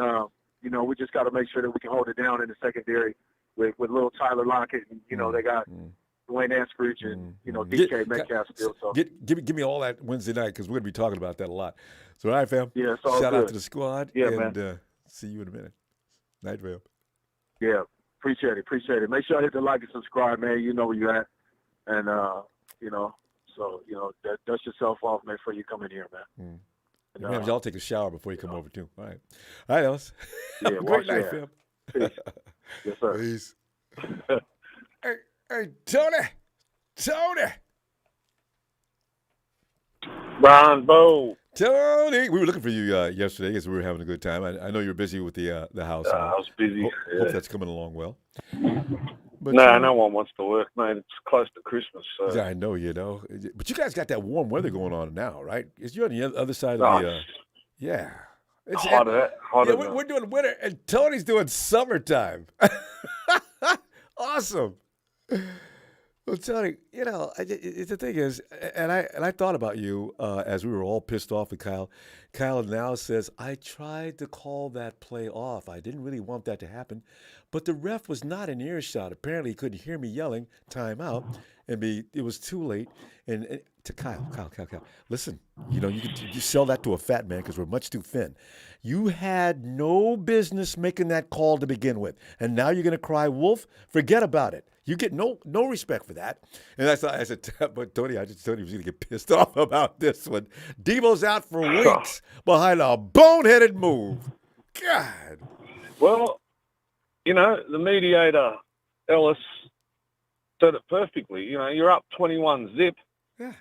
we just got to make sure that we can hold it down in the secondary with little Tyler Lockett, and they got. Dwayne Eskridge and DK Metcalf still. So give me all that Wednesday night because we're gonna be talking about that a lot. So all right, fam. Yeah, it's all shout good. out to the squad. Yeah, and man. See you in a minute. Night, fam. Yeah, appreciate it. Make sure I hit the like and subscribe, man. You know where you're at, and dust yourself off, man, before you come in here, man. And, y'all take a shower before you come over too. All right, Ellis. Yeah, Great night, fam. Peace. Yes, sir. Peace. Hey, Tony. Ronbo. Tony. We were looking for you yesterday as we were having a good time. I know you were busy with the house. I was busy. Hope that's coming along well. But, no one wants to work, man. It's close to Christmas. So. Yeah, I know, But you guys got that warm weather going on now, right? You're on the other side of the... yeah. It's hotter. We're doing winter, and Tony's doing summertime. Awesome. Well, Tony, the thing is, and I thought about you as we were all pissed off with Kyle. Kyle now says, I tried to call that play off. I didn't really want that to happen, but the ref was not in earshot. Apparently, he couldn't hear me yelling timeout, and it was too late. And to Kyle, listen, you sell that to a fat man because we're much too thin. You had no business making that call to begin with, and now you're going to cry wolf? Forget about it. You get no respect for that. And I said, but Tony, I just told he was going to get pissed off about this one. Debo's out for weeks behind a boneheaded move. God. Well, the mediator, Ellis, said it perfectly. You're up 21-zip. Yeah.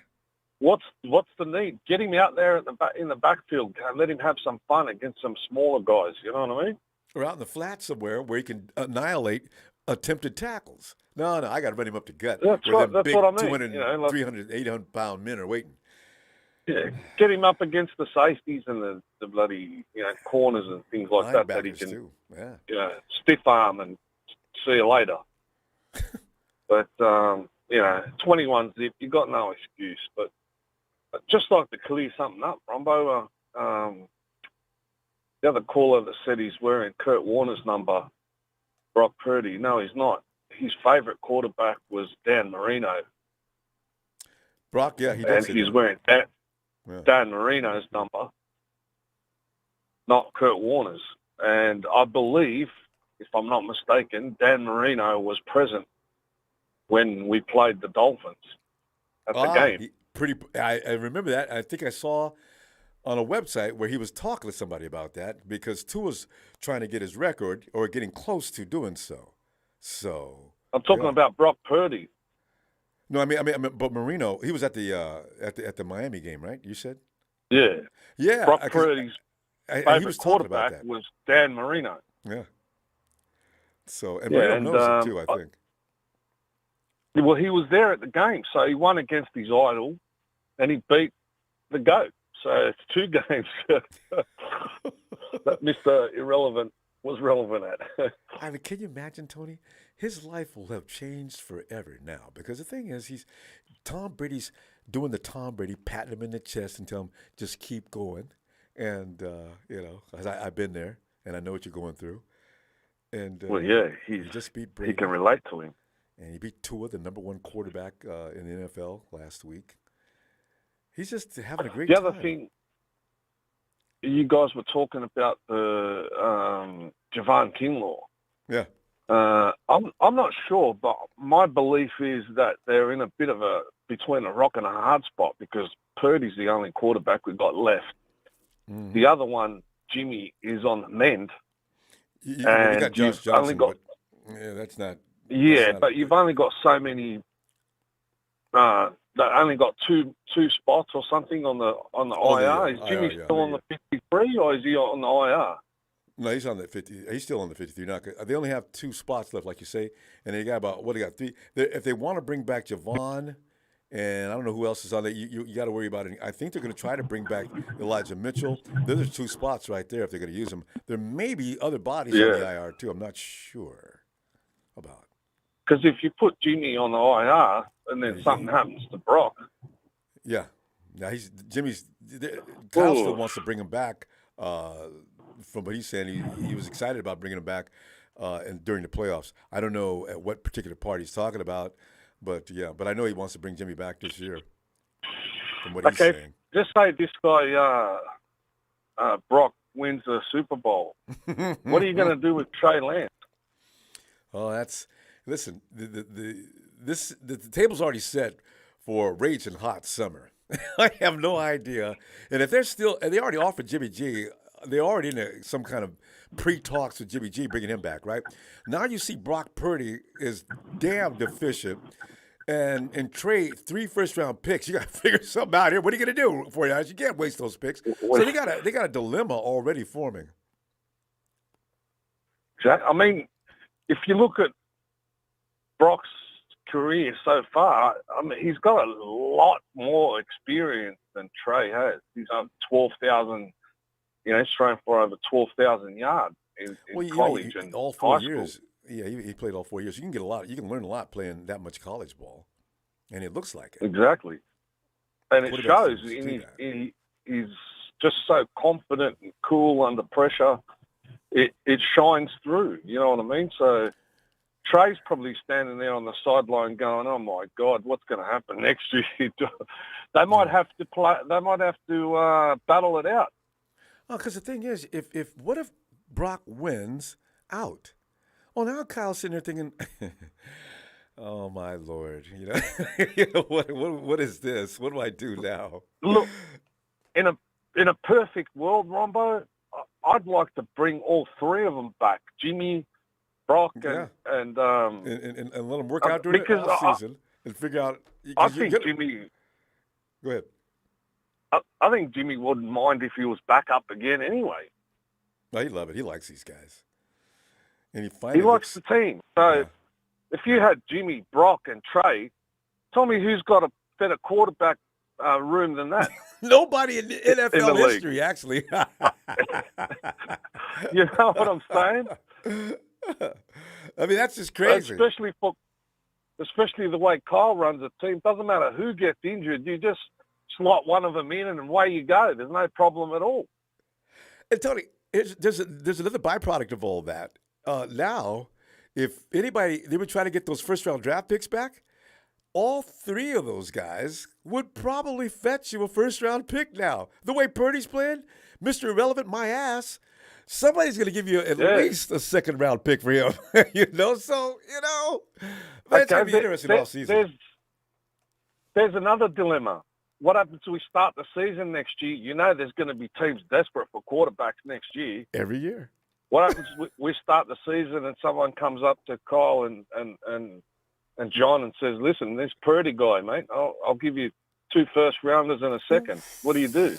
What's the need? Get him out there in the backfield. Let him have some fun against some smaller guys. You know what I mean? Or out in the flat somewhere where he can annihilate attempted tackles. No, I got to run him up to gut. That's right. That's big what I mean. 200, 300, 800-pound men are waiting. Yeah, get him up against the safeties and the bloody corners and things like that he can too. stiff arm and see you later. But 21 zip, you got no excuse. But I'd just like to clear something up, Ronbo. The other caller that said he's wearing Kurt Warner's number, Brock Purdy. No, he's not. His favourite quarterback was Dan Marino. Brock, yeah, he does. And he's wearing Dan Marino's number, not Kurt Warner's. And I believe, if I'm not mistaken, Dan Marino was present when we played the Dolphins at the game. I remember that. I think I saw on a website where he was talking to somebody about that because Tua's trying to get his record or getting close to doing so. So I'm talking about Brock Purdy. No, I mean, but Marino, he was at the Miami game, right? You said. Yeah. Brock Purdy's favorite quarterback was Dan Marino. Yeah. So and Marino knows it too, I think. Well, he was there at the game, so he won against his idol, and he beat the GOAT. So it's 2 games that Mr. Irrelevant was relevant at. I mean, can you imagine, Tony? His life will have changed forever now because the thing is, Tom Brady's doing the Tom Brady, patting him in the chest and telling him, just keep going. And, I've been there and I know what you're going through. And he just beat Brady. He can relate to him. And he beat Tua, the number 1 quarterback in the NFL last week. He's just having a great time. The other thing, you guys were talking about the Javon Kinlaw. Yeah. I'm not sure, but my belief is that they're in a bit of between a rock and a hard spot because Purdy's the only quarterback we've got left. Mm-hmm. The other one, Jimmy, is on the mend. You got Josh Johnson, but that's not. Yeah, but you've only got so many. They only got two spots or something on the IR. Is Jimmy still on the 53 or is he on the IR? No, he's on the 50. He's still on the 53. They only have 2 spots left, like you say, and they got about they got 3. If they want to bring back Javon, and I don't know who else is on there, you got to worry about it. I think they're going to try to bring back Elijah Mitchell. Those are 2 spots right there if they're going to use them. There may be other bodies on the IR too. I'm not sure about. Because if you put Jimmy on the IR and then something happens to Brock. Yeah. Now Kyle still wants to bring him back. From what he's saying, he was excited about bringing him back during the playoffs. I don't know at what particular part he's talking about, but I know he wants to bring Jimmy back this year. From what he's saying. Just say this guy Brock wins the Super Bowl. What are you going to do with Trey Lance? Oh, listen. The table's already set for raging hot summer. I have no idea. And if they already offered Jimmy G. They're already in some kind of pre-talks with Jimmy G, bringing him back, right? Now you see Brock Purdy is damn deficient, and trade 3 first-round picks. You got to figure something out here. What are you going to do for you? You can't waste those picks. So they got a dilemma already forming. I mean, if you look at Brock's career so far, I mean, he's got a lot more experience than Trey has. He's on 12,000. He's thrown for over 12,000 yards in college and all 4 high years. School. Yeah, he played all 4 years. You can learn a lot playing that much college ball. And it looks like it. Exactly. And it shows. He's just so confident and cool under pressure. It shines through. You know what I mean? So Trey's probably standing there on the sideline going, "Oh my God, what's going to happen next year?" They might have to play. They might have to battle it out. Oh, because the thing is, what if Brock wins out? Well, now Kyle's sitting there thinking, "Oh my Lord, what is this? What do I do now?" Look, in a perfect world, Ronbo, I'd like to bring all three of them back: Jimmy, Brock, and let them work out during the off season and figure out. I think Jimmy. Go ahead. I think Jimmy wouldn't mind if he was back up again anyway. No, he love it. He likes these guys, and he likes the team. So if you had Jimmy, Brock, and Trey, tell me who's got a better quarterback room than that? Nobody in the NFL history, actually. You know what I'm saying? I mean, that's just crazy. Especially the way Kyle runs a team. Doesn't matter who gets injured. You just slot one of them in and away you go. There's no problem at all. And Tony, there's another byproduct of all that. Now, if anybody, they would try to get those first-round draft picks back, all three of those guys would probably fetch you a first-round pick now. The way Purdy's playing, Mr. Irrelevant, my ass, somebody's going to give you at least a second-round pick for him. So, that's going to be interesting all season. There's another dilemma. What happens if we start the season next year? There's going to be teams desperate for quarterbacks next year. Every year. What happens if we start the season and someone comes up to Kyle and John and says, "Listen, this Purdy guy, mate, I'll give you 2 first-rounders and a second." What do you do?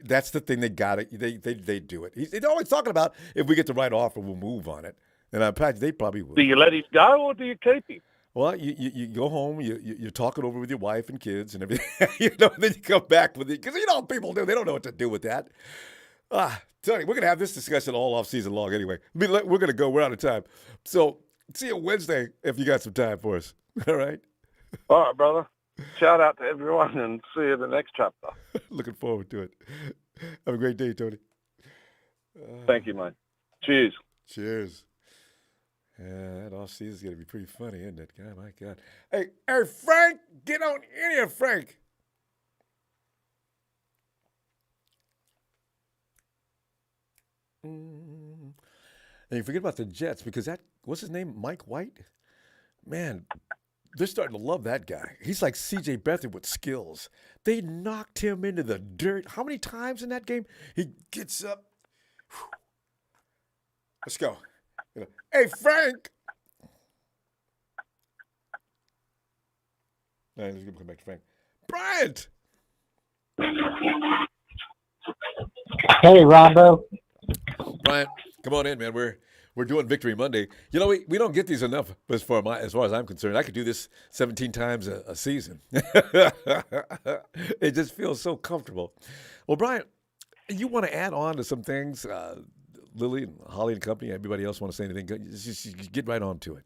That's the thing. They got it. They do it. They're always talking about, if we get the right offer, we'll move on it. And they probably will. Do you let him go or do you keep him? Well, you go home, you talk it over with your wife and kids and everything, and then you come back with it. Because people do. They don't know what to do with that. Tony, we're going to have this discussion all off season long anyway. We're going to go. We're out of time. So see you Wednesday if you got some time for us. All right? All right, brother. Shout out to everyone and see you in the next chapter. Looking forward to it. Have a great day, Tony. Thank you, mate. Cheers. Cheers. Yeah, that off season's going to be pretty funny, isn't it? God, my God. Hey, Frank, get on in here, Frank. And you forget about the Jets because what's his name? Mike White? Man, they're starting to love that guy. He's like C.J. Beathard with skills. They knocked him into the dirt. How many times in that game? He gets up. Whew. Let's go. Hey, Frank. All right, let's come back to Frank. Bryant. Hey, Ronbo. Bryant, come on in, man. We're doing Victory Monday. We don't get these enough as far as I'm concerned. I could do this 17 times a season. It just feels so comfortable. Well, Bryant, you want to add on to some things? Lily and Holly and company, everybody else want to say anything? Just get right on to it.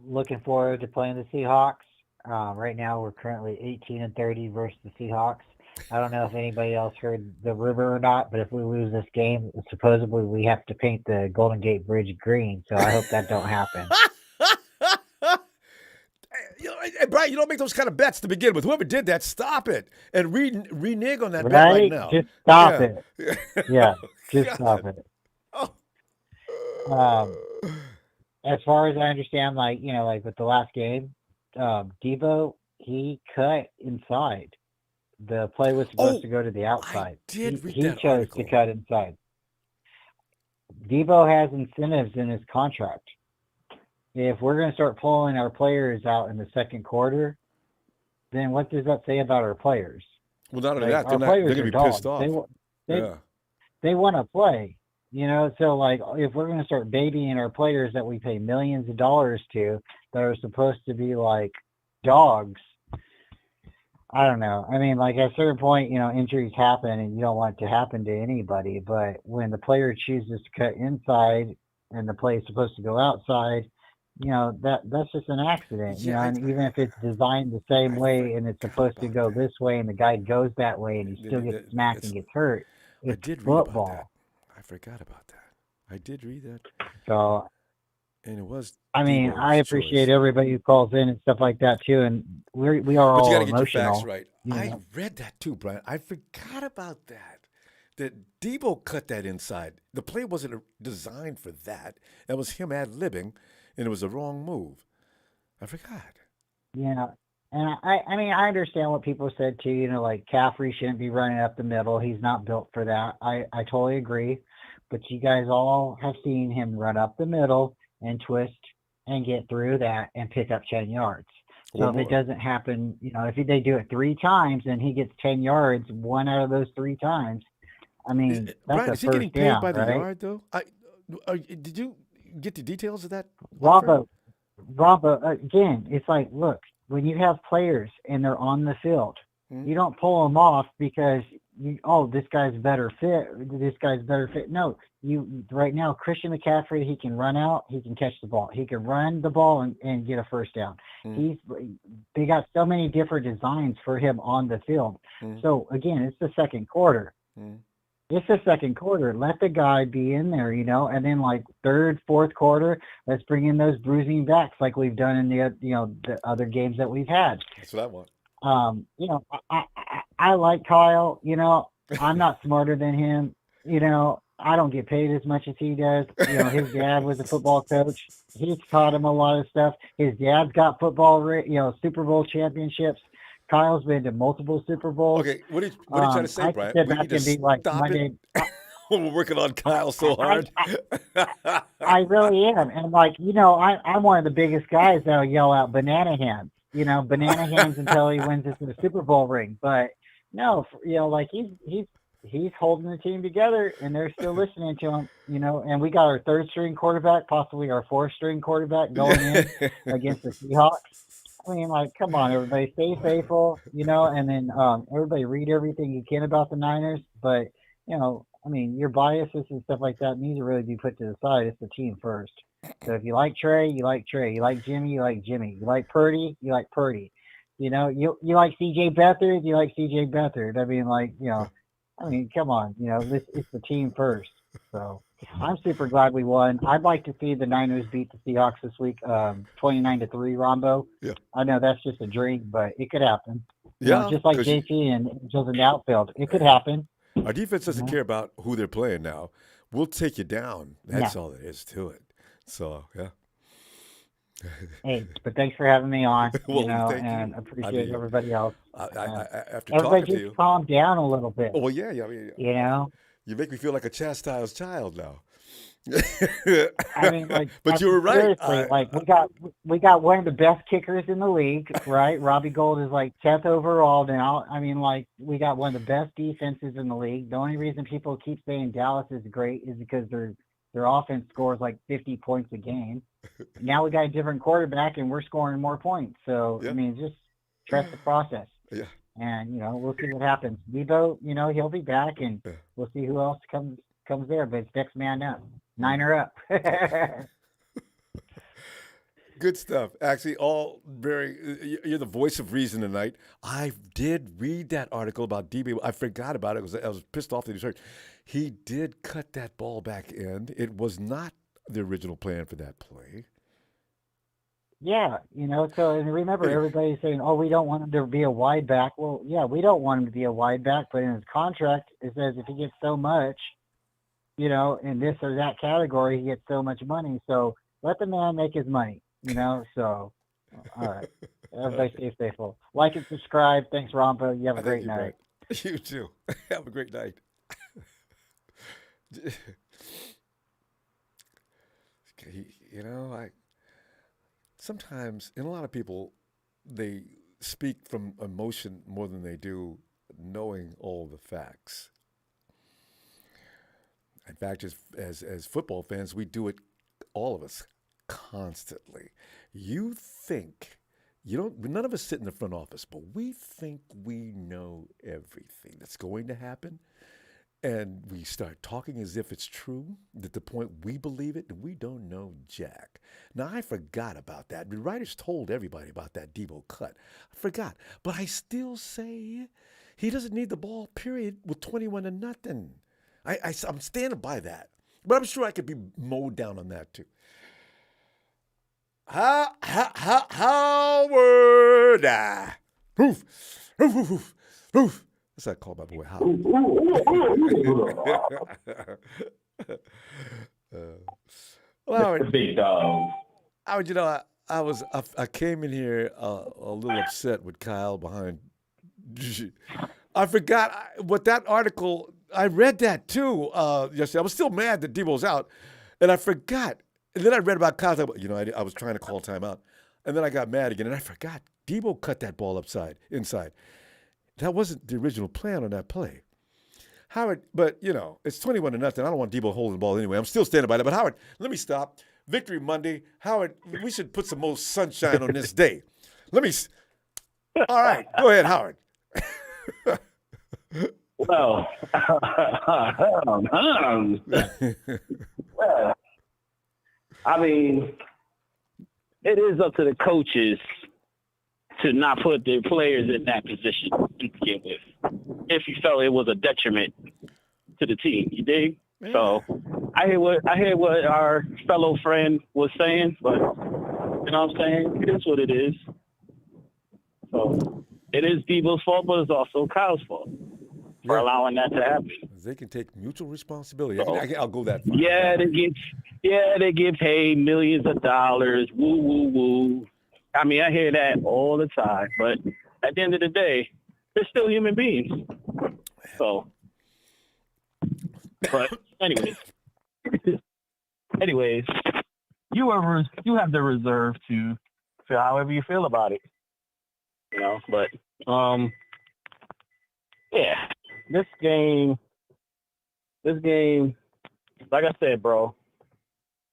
Looking forward to playing the Seahawks. Right now, we're currently 18-30 versus the Seahawks. I don't know if anybody else heard the rumor or not, but if we lose this game, supposedly we have to paint the Golden Gate Bridge green. So I hope that don't happen. Hey, Brian, you don't make those kind of bets to begin with. Whoever did that, stop it and renege on that bet right now. Just stop it. Yeah, just stop it. As far as I understand, like with the last game, Debo, he cut inside. The play was supposed to go to the outside. He chose to cut inside. Debo has incentives in his contract. If we're going to start pulling our players out in the second quarter, then what does that say about our players? Well, not only that, they're going to be pissed off. They want to play, So, if we're going to start babying our players that we pay millions of dollars to, that are supposed to be like dogs, I don't know. I mean, at a certain point, injuries happen, and you don't want it to happen to anybody. But when the player chooses to cut inside and the play is supposed to go outside, that's just an accident. Yeah, And even if it's designed the same way and it's supposed to go this way and the guy goes that way and he still gets smacked and gets hurt, I it's did read about that. football. I forgot about that. I did read that, So and it was I mean, I Debo's appreciate choice. everybody who calls in and stuff like that too, and we are But you got all to get your facts emotional. right. You I know? read that too, Brian. I forgot about that. That Debo cut that inside. The play wasn't designed for that. That was him ad-libbing, and it was a wrong move. I forgot. Yeah. And I mean, I understand what people said too, like Caffrey shouldn't be running up the middle. He's not built for that. I totally agree. But you guys all have seen him run up the middle and twist and get through that and pick up 10 yards. So if it doesn't happen, if they do it 3 times and he gets 10 yards, 1 out of those 3 times, I mean, that's Brian, a is he first getting paid down, by the right? yard, though? Did you get the details of that? Ronbo, again, it's like, look, when you have players and they're on the field, you don't pull them off because this guy's better fit. This guy's better fit. No, right now, Christian McCaffrey, he can run out, he can catch the ball, he can run the ball and get a first down. They got so many different designs for him on the field. So again, it's the second quarter. It's the second quarter. Let the guy be in there, and then like third, fourth quarter, let's bring in those bruising backs like we've done in the other games that we've had. That's what I want. I like Kyle. I'm not smarter than him. I don't get paid as much as he does. His dad was a football coach. He's taught him a lot of stuff. His dad's got football, Super Bowl championships. Kyle's been to multiple Super Bowls. Okay, what are you trying to say, Brian? We need to stop it. We're working on Kyle so hard. I really am. And I'm one of the biggest guys that'll yell out banana hands, banana hands until he wins us the Super Bowl ring. But no, he's holding the team together and they're still listening to him, and we got our 3rd string quarterback, possibly our 4th string quarterback going in against the Seahawks. I mean, come on, everybody, stay faithful, and then everybody read everything you can about the Niners. But, your biases and stuff like that need to really be put to the side. It's the team first. So if you like Trey, you like Trey. You like Jimmy, you like Jimmy. You like Purdy, you like Purdy. You like C.J. Beathard, you like C.J. Beathard. I mean, come on, it's the team first. So I'm super glad we won. I'd like to see the Niners beat the Seahawks this week, 29-3, Ronbo. Yeah. I know that's just a dream, but it could happen. Yeah. Just like JT and Angels in the outfield. It could happen. Our defense doesn't care about who they're playing now. We'll take you down. That's all there is to it. So, yeah. Hey, but thanks for having me on, and appreciate everybody else. After everybody talking to you, calm down a little bit. Oh, well, yeah. I mean, you make me feel like a chastised child now. I mean, but you were right. Seriously, we got one of the best kickers in the league, right? Robbie Gould is 10th overall now. I mean, we got one of the best defenses in the league. The only reason people keep saying Dallas is great is because their offense scores 50 points a game. Now we got a different quarterback and we're scoring more points. So I mean, just trust the process. Yeah. And we'll see what happens. Debo, he'll be back, and we'll see who else comes there. But it's next man up, Niner up. Good stuff. Actually, you're the voice of reason tonight. I did read that article about Debo. I forgot about it because I was pissed off that he was hurt. He did cut that ball back in. It was not the original plan for that play. Yeah, so and remember, everybody's saying, oh, we don't want him to be a wide back. Well, yeah, we don't want him to be a wide back, but in his contract, it says if he gets so much, in this or that category, he gets so much money. So let the man make his money, so all right. Everybody stay faithful. Like and subscribe. Thanks, Ronbo. You have a great night. Right. You too. Have a great night. Sometimes, and a lot of people, they speak from emotion more than they do knowing all the facts. In fact, as football fans, we do it, all of us, constantly. You think, none of us sit in the front office, but we think we know everything that's going to happen. and we start talking as if it's true, at the point we believe it, and we don't know jack. Now, I forgot about that. The writers told everybody about that Debo cut. I forgot. But I still say he doesn't need the ball, period, with 21-0. I'm standing by that. But I'm sure I could be mowed down on that, too. Howard! Oof. Oof, oof, oof, oof. That's what I call my boy Howard. Well, Howard, big dog. Howard, I came in here a little upset with Kyle behind. I forgot what that article. I read that too yesterday. I was still mad that Debo's out, and I forgot. And then I read about Kyle. I was trying to call timeout, and then I got mad again, and I forgot. Debo cut that ball inside. That wasn't the original plan on that play. Howard, but, it's 21-0. I don't want Debo holding the ball anyway. I'm still standing by that. But, Howard, let me stop. Victory Monday. Howard, we should put some more sunshine on this day. All right. Go ahead, Howard. Well, I mean, it is up to the coaches to not put their players in that position to begin with, if you felt it was a detriment to the team. You dig? Yeah. So I hear what our fellow friend was saying, but you know what I'm saying? It is what it is. So it is Debo's fault, but it's also Kyle's fault for allowing that to happen. They can take mutual responsibility. I'll go that far. Yeah, they get paid millions of dollars. Woo, woo, woo. I mean, I hear that all the time, but at the end of the day, they're still human beings. So, but anyways, you have the reserve to feel however you feel about it, But yeah, this game, like I said, bro,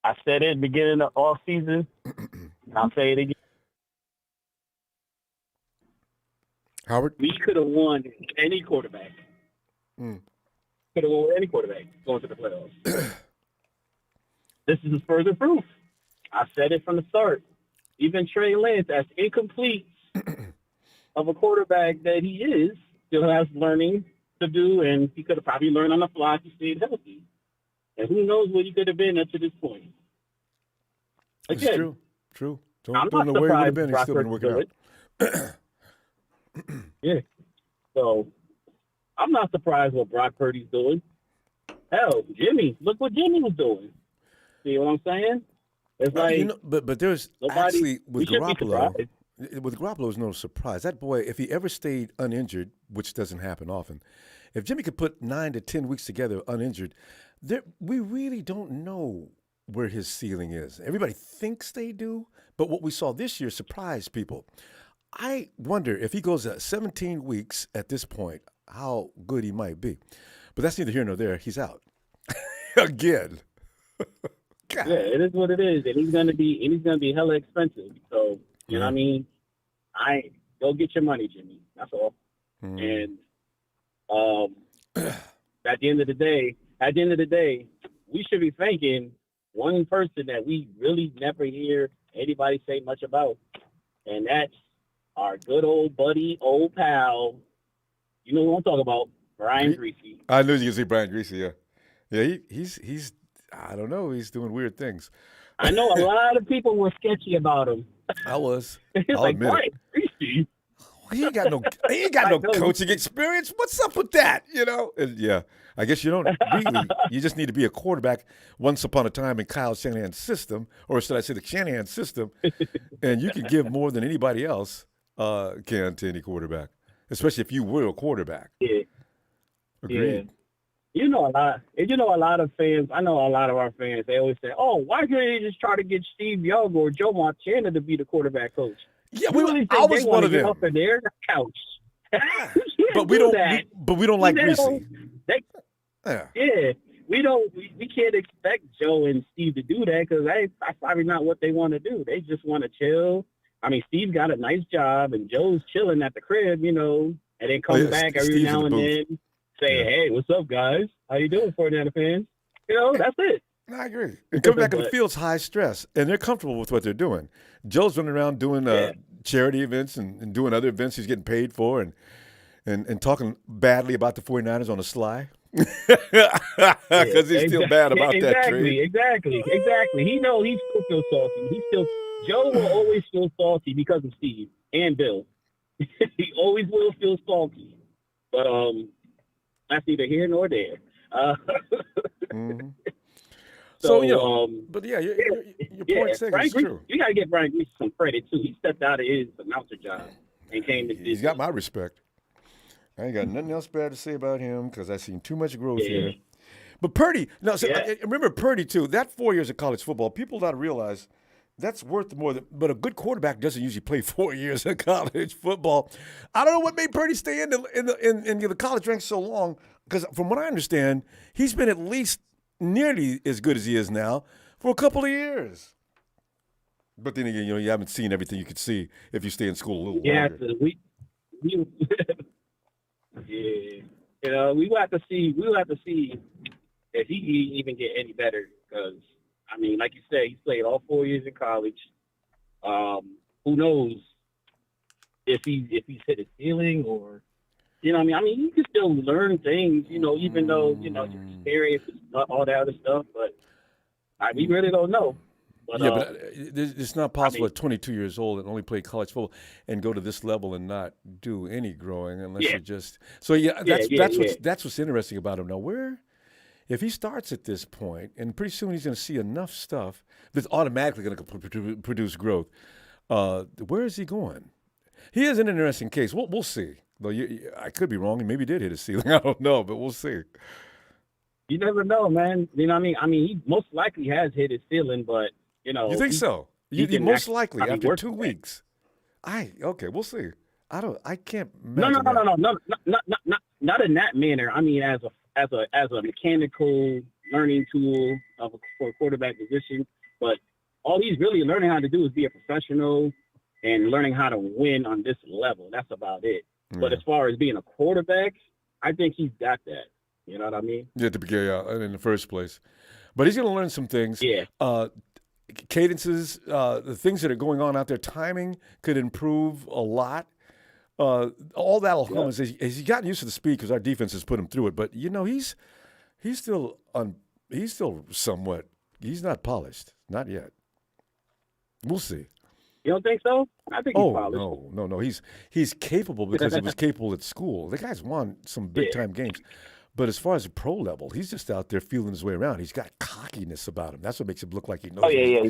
I said it at the beginning of off season, and I'll say it again. Howard? We could have won any quarterback. Could have won any quarterback going to the playoffs. This is further proof. I said it from the start. Even Trey Lance, as incomplete of a quarterback that he is, still has learning to do, and he could have probably learned on the fly if he stayed healthy. And who knows what he could have been up to this point. Again, it's true. Don't know where he would have been. He's still been working out. Yeah. So I'm not surprised what Brock Purdy's doing. Hell, Jimmy, look what Jimmy was doing. See what I'm saying? It's like, but there's actually with Garoppolo. With Garoppolo, there's no surprise. That boy, if he ever stayed uninjured, which doesn't happen often, if Jimmy could put 9 to 10 weeks together uninjured, we really don't know where his ceiling is. Everybody thinks they do, but what we saw this year surprised people. I wonder if he goes 17 weeks at this point, how good he might be. But that's neither here nor there. He's out again. Yeah, it is what it is, and he's gonna be hella expensive. So you know what I mean. Go get your money, Jimmy. That's all. And at the end of the day, we should be thanking one person that we really never hear anybody say much about, and that's our good old buddy, old pal. You know who I'm talking about, Brian Greasy. I knew you could say Brian Greasy, yeah. Yeah, he's I don't know, he's doing weird things. I know a lot of people were sketchy about him. I was. It's like Brian Greasy. He ain't got no coaching experience. What's up with that? And yeah, I guess you don't really. You just need to be a quarterback once upon a time in Kyle Shanahan's system, or should I say the Shanahan system, and you can give more than anybody else can to any quarterback, especially if you were a quarterback. Yeah. Agreed. Yeah. A lot of fans. I know a lot of our fans. They always say, "Oh, why can't they just try to get Steve Young or Joe Montana to be the quarterback coach?" Yeah, I was one of them. Up in their couch. But we don't like Greasy. Yeah, we don't. We can't expect Joe and Steve to do that because that's probably not what they want to do. They just want to chill. I mean, Steve got a nice job, and Joe's chilling at the crib, and then comes back every now and then. saying, "Hey, what's up, guys? How you doing, 49er fans?" You know, that's it. I agree. And coming back in the field's high stress, and they're comfortable with what they're doing. Joe's running around doing charity events and doing other events he's getting paid for, and talking badly about the 49ers on the sly. Because he's still bad about that trade. Exactly. He knows he still feels salty. Joe will always feel salty because of Steve and Bill. He always will feel salty. But that's neither here nor there. Mm-hmm. So but yeah, your point is true. You gotta give Brian Grease some credit too. He stepped out of his announcer job and came to. He's got my respect. I ain't got nothing else bad to say about him because I've seen too much growth here. But Purdy, I remember Purdy too. That 4 years of college football, people got to realize that's worth more than. But a good quarterback doesn't usually play 4 years of college football. I don't know what made Purdy stay in the college ranks so long. Because from what I understand, he's been at least nearly as good as he is now for a couple of years. But then again, you haven't seen everything you could see if you stay in school a little longer. Yeah, we will have to see if he even get any better. Because I mean, like you said, he played all 4 years in college. Who knows if he's hit his ceiling or. You know what I mean? You can still learn things, even though, your experience and all that other stuff. But we really don't know. But, but it's not possible at 22 years old and only play college football and go to this level and not do any growing unless you just. So that's what's interesting about him now. If he starts at this point and pretty soon he's going to see enough stuff that's automatically going to produce growth. Where is he going? He is an interesting case. We'll see. Though I could be wrong. He maybe did hit a ceiling. I don't know, but we'll see. You never know, man. You know what I mean? He most likely has hit his ceiling, but, You think so? You most likely after 2 weeks. Okay, we'll see. I can't imagine. No, not in that manner. I mean, as a mechanical learning tool for a quarterback position. But all he's really learning how to do is be a professional and learning how to win on this level. That's about it. But as far as being a quarterback, I think he's got that. You know what I mean? Yeah, in the first place. But he's going to learn some things. Yeah. Cadences, the things that are going on out there, timing could improve a lot. All that'll come as he's gotten used to the speed because our defense has put him through it. But he's still somewhat. He's not polished, not yet. We'll see. You don't think so? I think he's polished. No. He's capable because he was capable at school. The guy's won some big time games. But as far as the pro level, he's just out there feeling his way around. He's got cockiness about him. That's what makes him look like he knows. He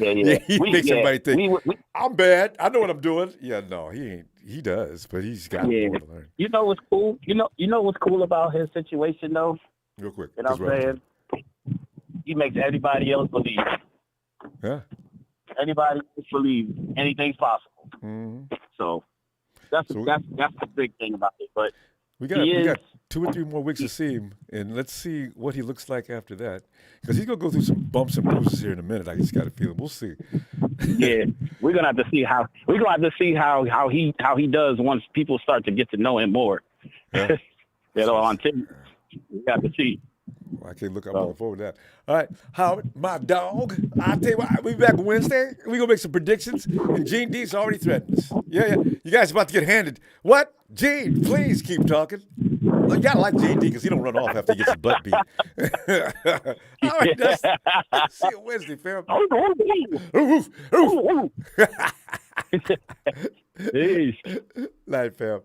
makes everybody think, I'm bad. I know what I'm doing. Yeah, no, he ain't. He does, but he's got more to learn. You know what's cool? You know what's cool about his situation, though? Real quick. You know what I'm saying? He makes everybody else believe. Yeah. Anybody believe anything's possible. Mm-hmm. So that's the big thing about it. But we got 2 or 3 more weeks to see him, and let's see what he looks like after that. Because he's gonna go through some bumps and bruises here in a minute. I just got a feeling. We'll see. Yeah, we're gonna have to see how he does once people start to get to know him more. Yeah. On TV. We got to see. Well, I can't look. I'm looking forward to that. All right, Howard, my dog. I'll tell you what, we'll be back Wednesday. We're going to make some predictions, and Gene D's already threatened us. Yeah. You guys are about to get handed. What? Gene, please keep talking. Well, you got to like Gene D because he don't run off after he gets his butt beat. All right, see you Wednesday, fam. Night, fam.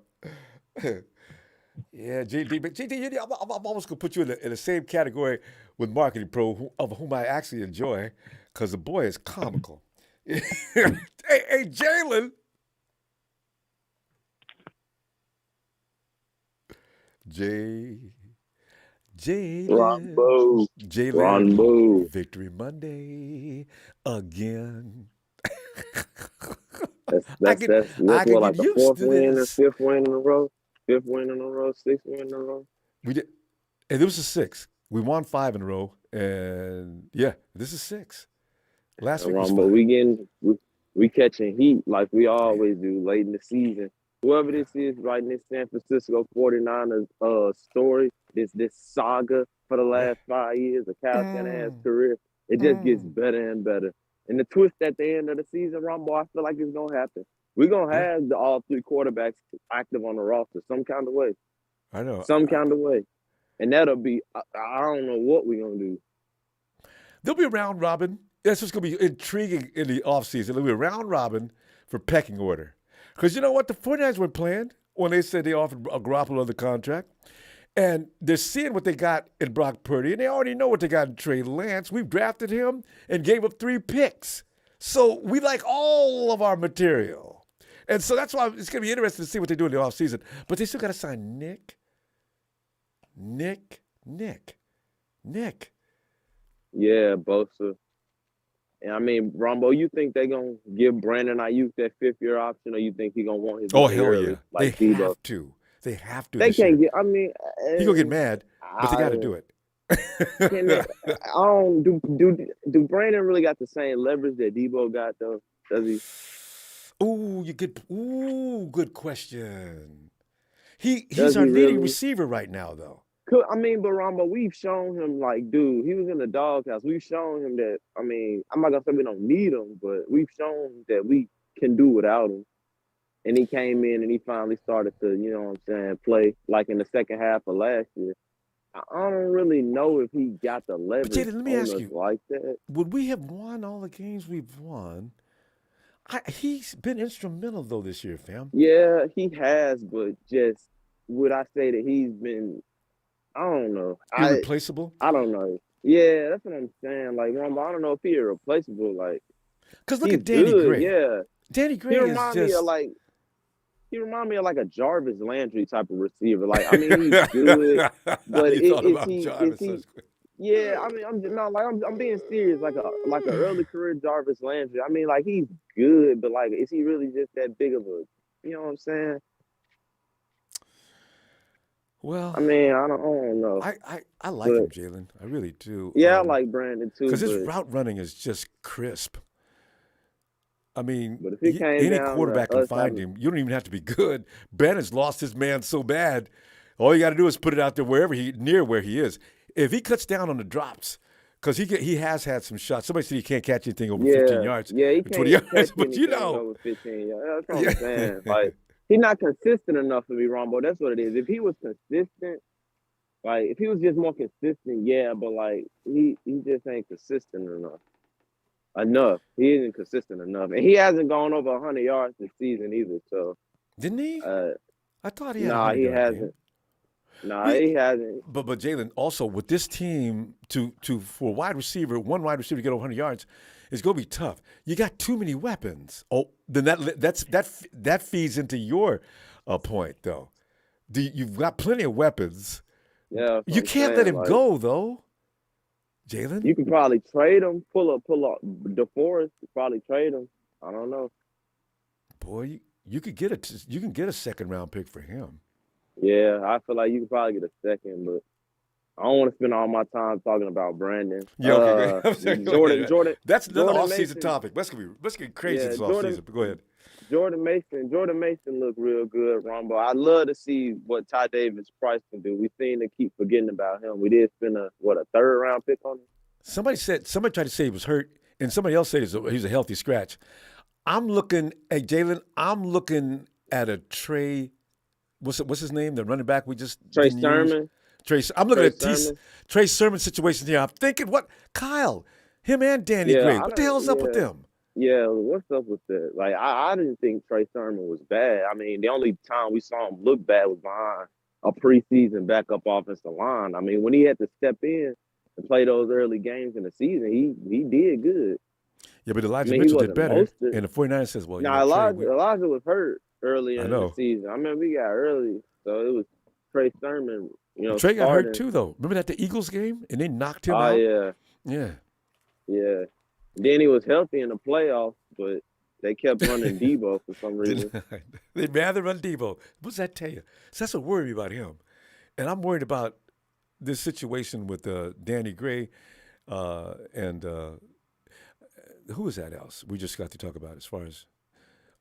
Yeah, GD. But GD, I'm almost going to put you in the same category with Marketing Pro, of whom I actually enjoy, because the boy is comical. Hey, Jalen. Ronbo. Victory Monday again. That's like the 4th win or 5th win in a row. 5th win in a row, 6th win in a row. We did, and it was a 6. We won 5 in a row, and this is 6. Last week was 5. We catching heat like we always do late in the season. Whoever this is writing this San Francisco 49ers story, this saga for the last 5 years, a Kyle Shanahan's career, it just gets better and better. And the twist at the end of the season, Ronbo, I feel like it's going to happen. We're going to have all 3 quarterbacks active on the roster some kind of way. I know. Some kind of way. And that'll be, I don't know what we're going to do. There'll be a round robin. That's what's going to be intriguing in the offseason. There'll be a round robin for pecking order. Because you know what? The 49ers were planned when they said they offered a Garoppolo the contract. And they're seeing what they got in Brock Purdy. And they already know what they got in Trey Lance. We've drafted him and gave up 3 picks. So we like all of our material. And so that's why it's going to be interesting to see what they do in the offseason. But they still got to sign Nick. Yeah, Bosa. And I mean, Ronbo, you think they're going to give Brandon Ayuk that 5th-year option, or you think he's going to want his Oh, hell early, yeah. like They Debo? have to. They have to. They can't get, I mean. He's going to get mad, but they got to do it. Can they, do Brandon really got the same leverage that Debo got, though? Does he? Good question. He's our leading receiver right now, though. I mean, but Ronbo, we've shown him, like, dude, he was in the doghouse. We've shown him that, I mean, I'm not going to say we don't need him, but we've shown that we can do without him. And he came in and he finally started to, you know what I'm saying, play like in the second half of last year. I don't really know if he got the leverage But Jaden, let me ask you, like that. Would we have won all the games we've won? He's been instrumental, though, this year, fam. Yeah, he has, but just would I say that he's been, I don't know. Irreplaceable? I don't know. Yeah, that's what I'm saying. Like, I don't know if he's irreplaceable. Like, because look at Danny Gray. Yeah, Danny Gray is just. He reminds me of like a Jarvis Landry type of receiver. Like, I mean, he's good, but is he? Yeah, I mean, I'm being serious. Like an early career Jarvis Landry. I mean, like, he's good, but like, is he really just that big of a? You know what I'm saying? Well, I mean, I don't know. I like him, Jalen. I really do. Yeah, I like Brandon too. Because his route running is just crisp. I mean, but if he any quarterback can find him. You don't even have to be good. Brandon's lost his man so bad. All you got to do is put it out there near where he is. If he cuts down on the drops, because he has had some shots. Somebody said he can't catch anything over 15 yards. Yeah, he can't 20 yards, but you know. Over 15 yards. That's what I'm saying. Like, he's not consistent enough for me, Ronbo. That's what it is. If he was consistent, like, if he was just more consistent, yeah, but, like, he just ain't consistent enough. He isn't consistent enough. And he hasn't gone over 100 yards this season either, so. Didn't he? I thought he had Nah, he hasn't. He hasn't. But Jalen, also with this team for one wide receiver to get over 100 yards, it's going to be tough. You got too many weapons. Oh, then that feeds into your point though. You've got plenty of weapons. Yeah. You can't let him go though, Jalen. You can probably trade him. Pull up DeForest. Probably trade him. I don't know. Boy, you can get a second round pick for him. Yeah, I feel like you could probably get a second, but I don't want to spend all my time talking about Brandon. Yeah, okay. Jordan. That's another off-season topic. Let's get crazy this off-season. Go ahead. Jordan Mason looked real good, Ronbo. I'd love to see what Ty Davis Price can do. We seem to keep forgetting about him. We did spend a third-round pick on him? Somebody tried to say he was hurt, and somebody else said he's a healthy scratch. I'm looking at Jalen. I'm looking at a Trey. What's his name? The running back we just Trey Sermon. I'm looking at Trey Sermon situation here. I'm thinking, what Kyle, him and Danny Gray. What the hell's up with them? Yeah, what's up with that? Like, I didn't think Trey Sermon was bad. I mean, the only time we saw him look bad was behind a preseason backup offensive line. I mean, when he had to step in and play those early games in the season, he did good. Yeah, but Elijah Mitchell did better. And the 49ers says, well, Elijah was hurt early in the season. I mean, we got early, so it was Trey Sermon. Trey got hurt too, though. Remember that the Eagles game, and they knocked him out. Yeah. Then he was healthy in the playoffs, but they kept running Debo for some reason. They'd rather run Debo. What's that tell you? So that's what worried me about him, and I'm worried about this situation with Danny Gray and who is that else we just got to talk about as far as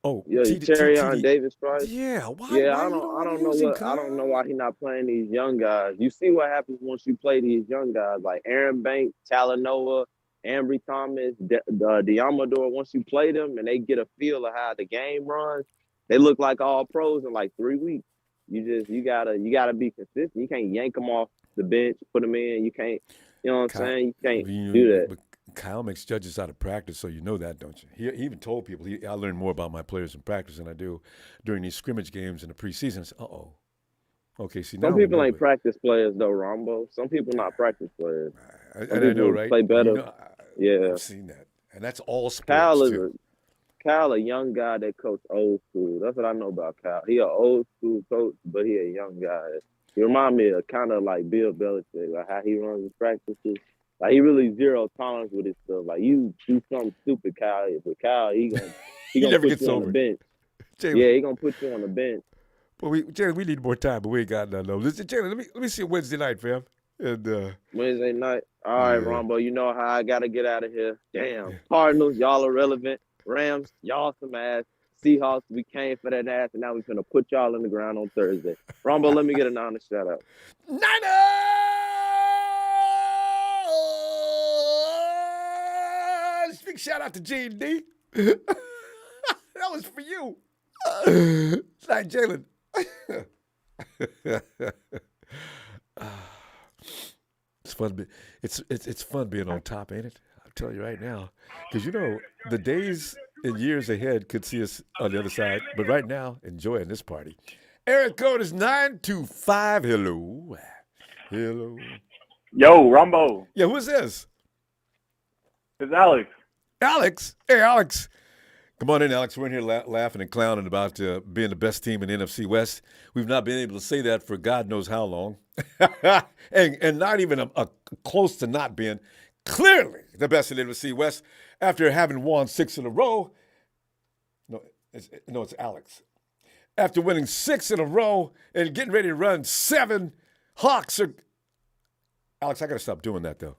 Oh, Yeah, TD, Terrion Davis Price. Yeah, why? Yeah, Why I you don't know use him, I don't know why he's not playing these young guys. You see what happens once you play these young guys like Aaron Banks, Talanoa, Ambry Thomas, Diamador. Once you play them and they get a feel of how the game runs, they look like all pros in like 3 weeks. You gotta be consistent. You can't yank them off the bench, put them in. You can't, you know what I'm saying? You can't do that. But Kyle makes judges out of practice, so you know that, don't you? He even told people, I learn more about my players in practice than I do during these scrimmage games in the preseason. Okay, see, now some people ain't practice players though, Ronbo. Some people not practice players. I know, right? Play better. Yeah, I've seen that, and that's all sports Kyle a young guy that coached old school. That's what I know about Kyle. He an old school coach, but he a young guy. He remind me of kind of like Bill Belichick, like how he runs his practices. Like he really zero tolerance with his stuff. Like you do something stupid, Kyle, but Kyle he gonna put you on the bench. Yeah, he gonna put you on the bench. But Jalen, we need more time, but we ain't got none though. Listen, Jalen, let me see you Wednesday night, fam. And Wednesday night. All right, Ronbo, you know how I gotta get out of here. Damn. Cardinals, y'all are relevant. Rams, y'all some ass. Seahawks, we came for that ass, and now we're gonna put y'all in the ground on Thursday. Ronbo, let me get an honest shout out. Niners! Big shout out to G&D. That was for you. Tonight, Jalen. It's fun. It's fun being on top, ain't it? I'll tell you right now, because the days and years ahead could see us on the other side. But right now, enjoying this party. Area code is 925. Hello. Yo, Ronbo. Yeah, who's this? It's Alex. Alex. Hey, Alex. Come on in, Alex. We're in here laughing and clowning about being the best team in the NFC West. We've not been able to say that for God knows how long. and not even a close to not being clearly the best in the NFC West after having won 6 in a row. No, it's Alex. After winning 6 in a row and getting ready to run 7, Hawks are... Alex, I got to stop doing that, though,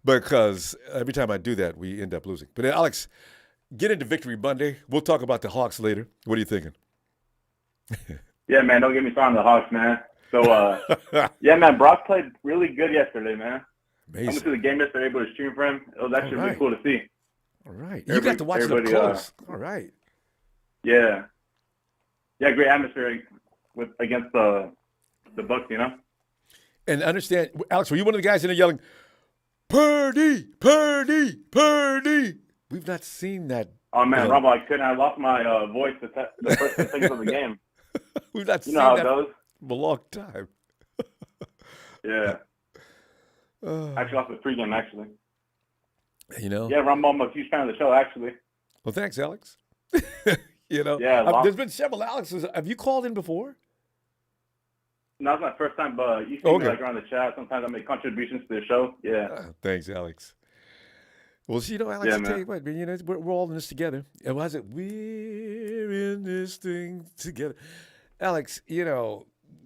because every time I do that, we end up losing. But Alex... Get into Victory Monday. We'll talk about the Hawks later. What are you thinking? Yeah, man, don't get me started on the Hawks, man. So, yeah, man, Brock played really good yesterday, man. Amazing. I went to the game yesterday, able to stream for him. It was actually really cool to see. All right. You got to watch it up close. All right. Yeah. Yeah, great atmosphere against the Bucs, And understand, Alex, were you one of the guys in there yelling, Purdy, Purdy, Purdy? We've not seen that. Oh, man, Rob, I couldn't. I lost my voice the first 10 seconds of the game. We've not seen how that it goes. for a long time. Yeah. Actually, lost the pregame, actually. Yeah, Rob, I'm a huge fan of the show, actually. Well, thanks, Alex. Yeah, there's been several Alexes. Have you called in before? No, it's my first time, but you see me around the chat. Sometimes I make contributions to the show. Yeah. Thanks, Alex. Well, Alex, I tell you what, we're all in this together. And why is it? We're in this thing together. Alex,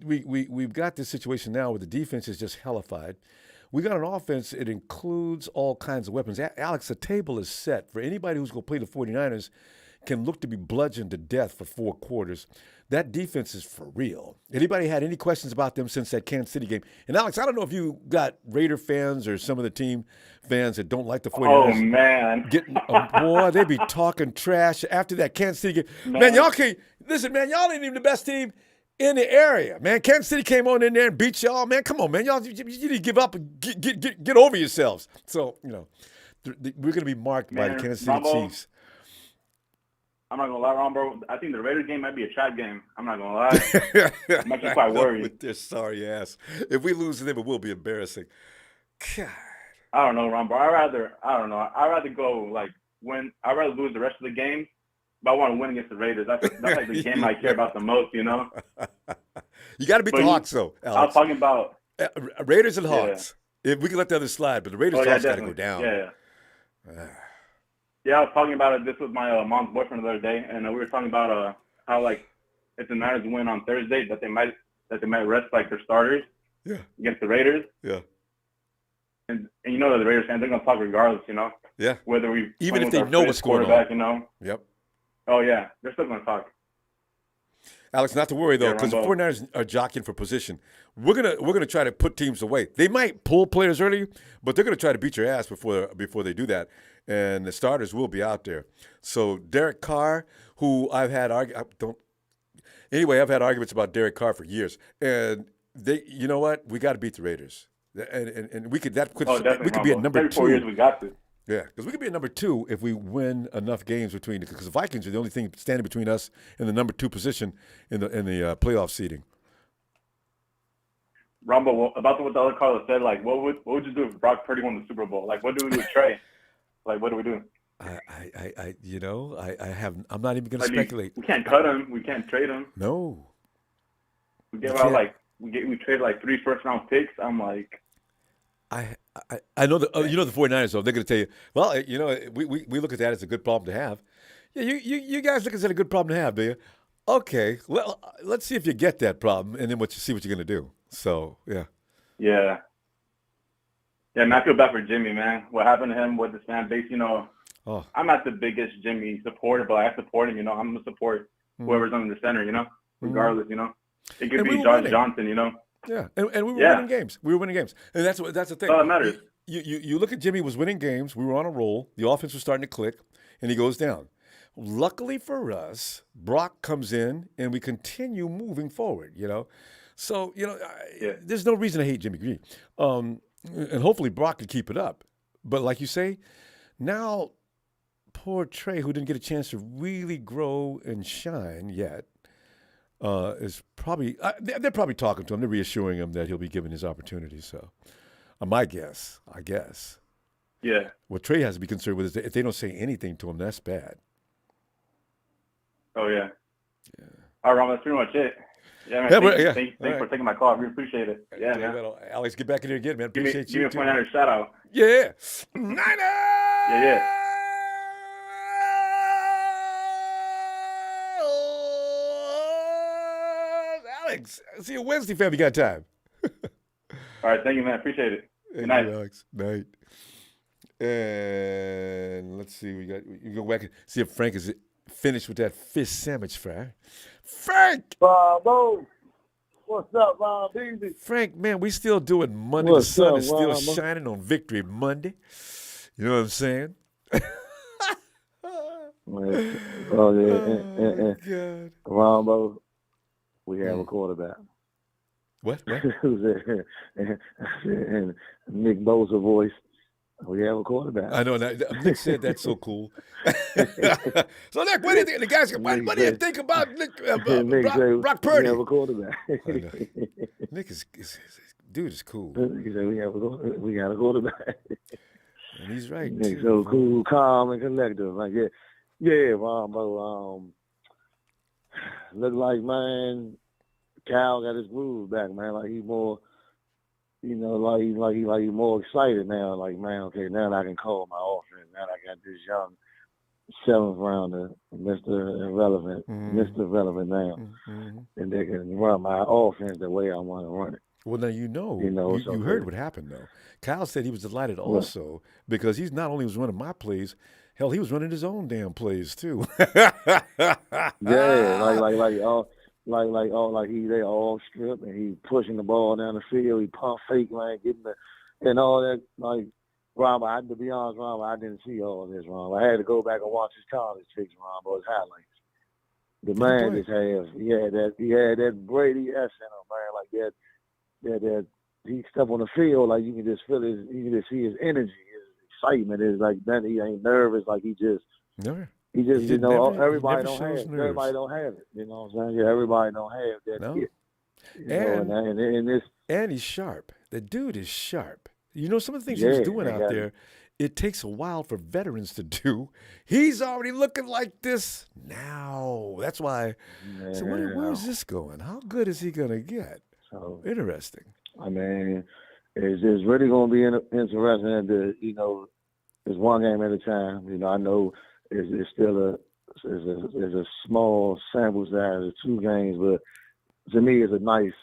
we've got this situation now where the defense is just hellified. We got an offense. It includes all kinds of weapons. Alex, the table is set for anybody who's going to play the 49ers can look to be bludgeoned to death for 4 quarters. That defense is for real. Anybody had any questions about them since that Kansas City game? And, Alex, I don't know if you got Raider fans or some of the team fans that don't like the 49ers. Oh, man. Boy, they be talking trash after that Kansas City game. Man, y'all can't – listen, man, y'all ain't even the best team in the area, man. Kansas City came on in there and beat y'all. Man, come on, man. Y'all, you need to give up and get over yourselves. So, we're going to be marked by the Kansas City Chiefs. I'm not going to lie, Ronbo. I think the Raiders game might be a trap game. I'm not going to lie. I'm actually quite worried. With their sorry ass. If we lose to them, it will be embarrassing. God. I don't know, Ronbo. I'd rather go, I'd rather lose the rest of the game, but I want to win against the Raiders. That's like the game I care about the most, You got to beat the Hawks, though, Alex. I was talking about Raiders and Hawks. If we can let the others slide, but the Raiders and Hawks got to go down. Yeah. Yeah, I was talking about it. This was my mom's boyfriend the other day, and we were talking about how if the Niners win on Thursday, that they might rest their starters against the Raiders. Yeah. And that the Raiders fans, they're gonna talk regardless, Yeah. Whether we even if they know what's going on. Yep. Oh yeah, they're still gonna talk. Alex, not to worry though, Yeah, because the Ronbo. 49ers are jockeying for position. We're gonna try to put teams away. They might pull players early, but they're gonna try to beat your ass before they do that. And the starters will be out there. So Derek Carr, who I've had I've had arguments about Derek Carr for years, and you know what? We got to beat the Raiders, and we could Oh, definitely, we could be at Ronbo. number Every 4 2. years we got to. Yeah, because we could be at number 2 if we win enough games because the Vikings are the only thing standing between us and the number 2 position in the playoff seeding. Ronbo, about what the other caller said, like, what would you do if Brock Purdy won the Super Bowl? Like, what do we do with Trey? Like, what do we do? I'm not even going to speculate. We can't cut him. We can't trade him. No. We give out we trade like 3 first-round picks. I'm like, I know the 49ers though, they're going to tell you, well, we look at that as a good problem to have. Yeah, you guys look at that as a good problem to have, do you? Okay, well, let's see if you get that problem, and then see what you're going to do. So yeah. Yeah, man, I feel bad for Jimmy, man. What happened to him with this fan base, I'm not the biggest Jimmy supporter, but I support him, I'm going to support whoever's under the center, regardless, It could be Josh Johnson, Yeah, and we were winning games. We were winning games, and that's the thing. Oh, it matters. You look at Jimmy was winning games. We were on a roll. The offense was starting to click, and he goes down. Luckily for us, Brock comes in, and we continue moving forward. So there's no reason to hate Jimmy Green, and hopefully Brock can keep it up. But like you say, now poor Trey, who didn't get a chance to really grow and shine yet, is probably they're probably talking to him. They're reassuring him that he'll be given his opportunity. So, my guess, I guess. Yeah. What Trey has to be concerned with is that if they don't say anything to him, that's bad. Oh yeah. All right, Ron, that's pretty much it. Yeah, man. Thanks for taking my call. I really appreciate it. Yeah, man. Alex, get back in here again, man. Appreciate give you. Give me a 49ers shout out. Yeah. Niners. Yeah. Alex, see you Wednesday, fam. You got time. All right, thank you, man. Appreciate it. Good night. Alex. Night. And let's see, you go back and see if Frank is finished with that fish sandwich fry. Frank! Bravo! What's up, Ron Beasley? Frank, man, we still doing Monday. The sun is still shining on Victory Monday. You know what I'm saying? God. Ronbo, we have a quarterback. What? And Nick Bosa voice. We have a quarterback. I know. Nick said that's so cool. So, Nick, what do you think? The guys, what do you think about Brock Purdy? We have a quarterback. Nick dude is cool. He said we got a quarterback. And he's right. Nick's so cool, calm, and collective. Like Ronbo. Look like, man, Cal got his groove back, man. Like he's more. Like he's more excited now. Like, man, okay, now I can call my offense. Now I got this young 7th rounder, Mr. Irrelevant, Mr. Relevant now, and they can run my offense the way I want to run it. Well, now you heard what happened though. Kyle said he was delighted also because he's not only was running my plays, hell, he was running his own damn plays too. Like he they all strip and he pushing the ball down the field, he pump fake, man, getting and all that. Like, Ronbo, to be honest, Ronbo, I didn't see all of this, Ronbo. I had to go back and watch his college picks, Ronbo, his highlights. The man just he had that Brady S in him, man, like that he step on the field, like you can just feel you can just see his energy, his excitement is like that. He ain't nervous, like he just never. Everybody don't have it. Everybody don't have it. You know what I'm saying? Yeah, everybody don't have that. No. And he's sharp. The dude is sharp. Some of the things he's doing out there, it takes a while for veterans to do. He's already looking like this now. That's why. So where is this going? How good is he going to get? So interesting. I mean, it's really going to be interesting. It's one game at a time. I know. It's still a small sample size of 2 games, but to me it's a nice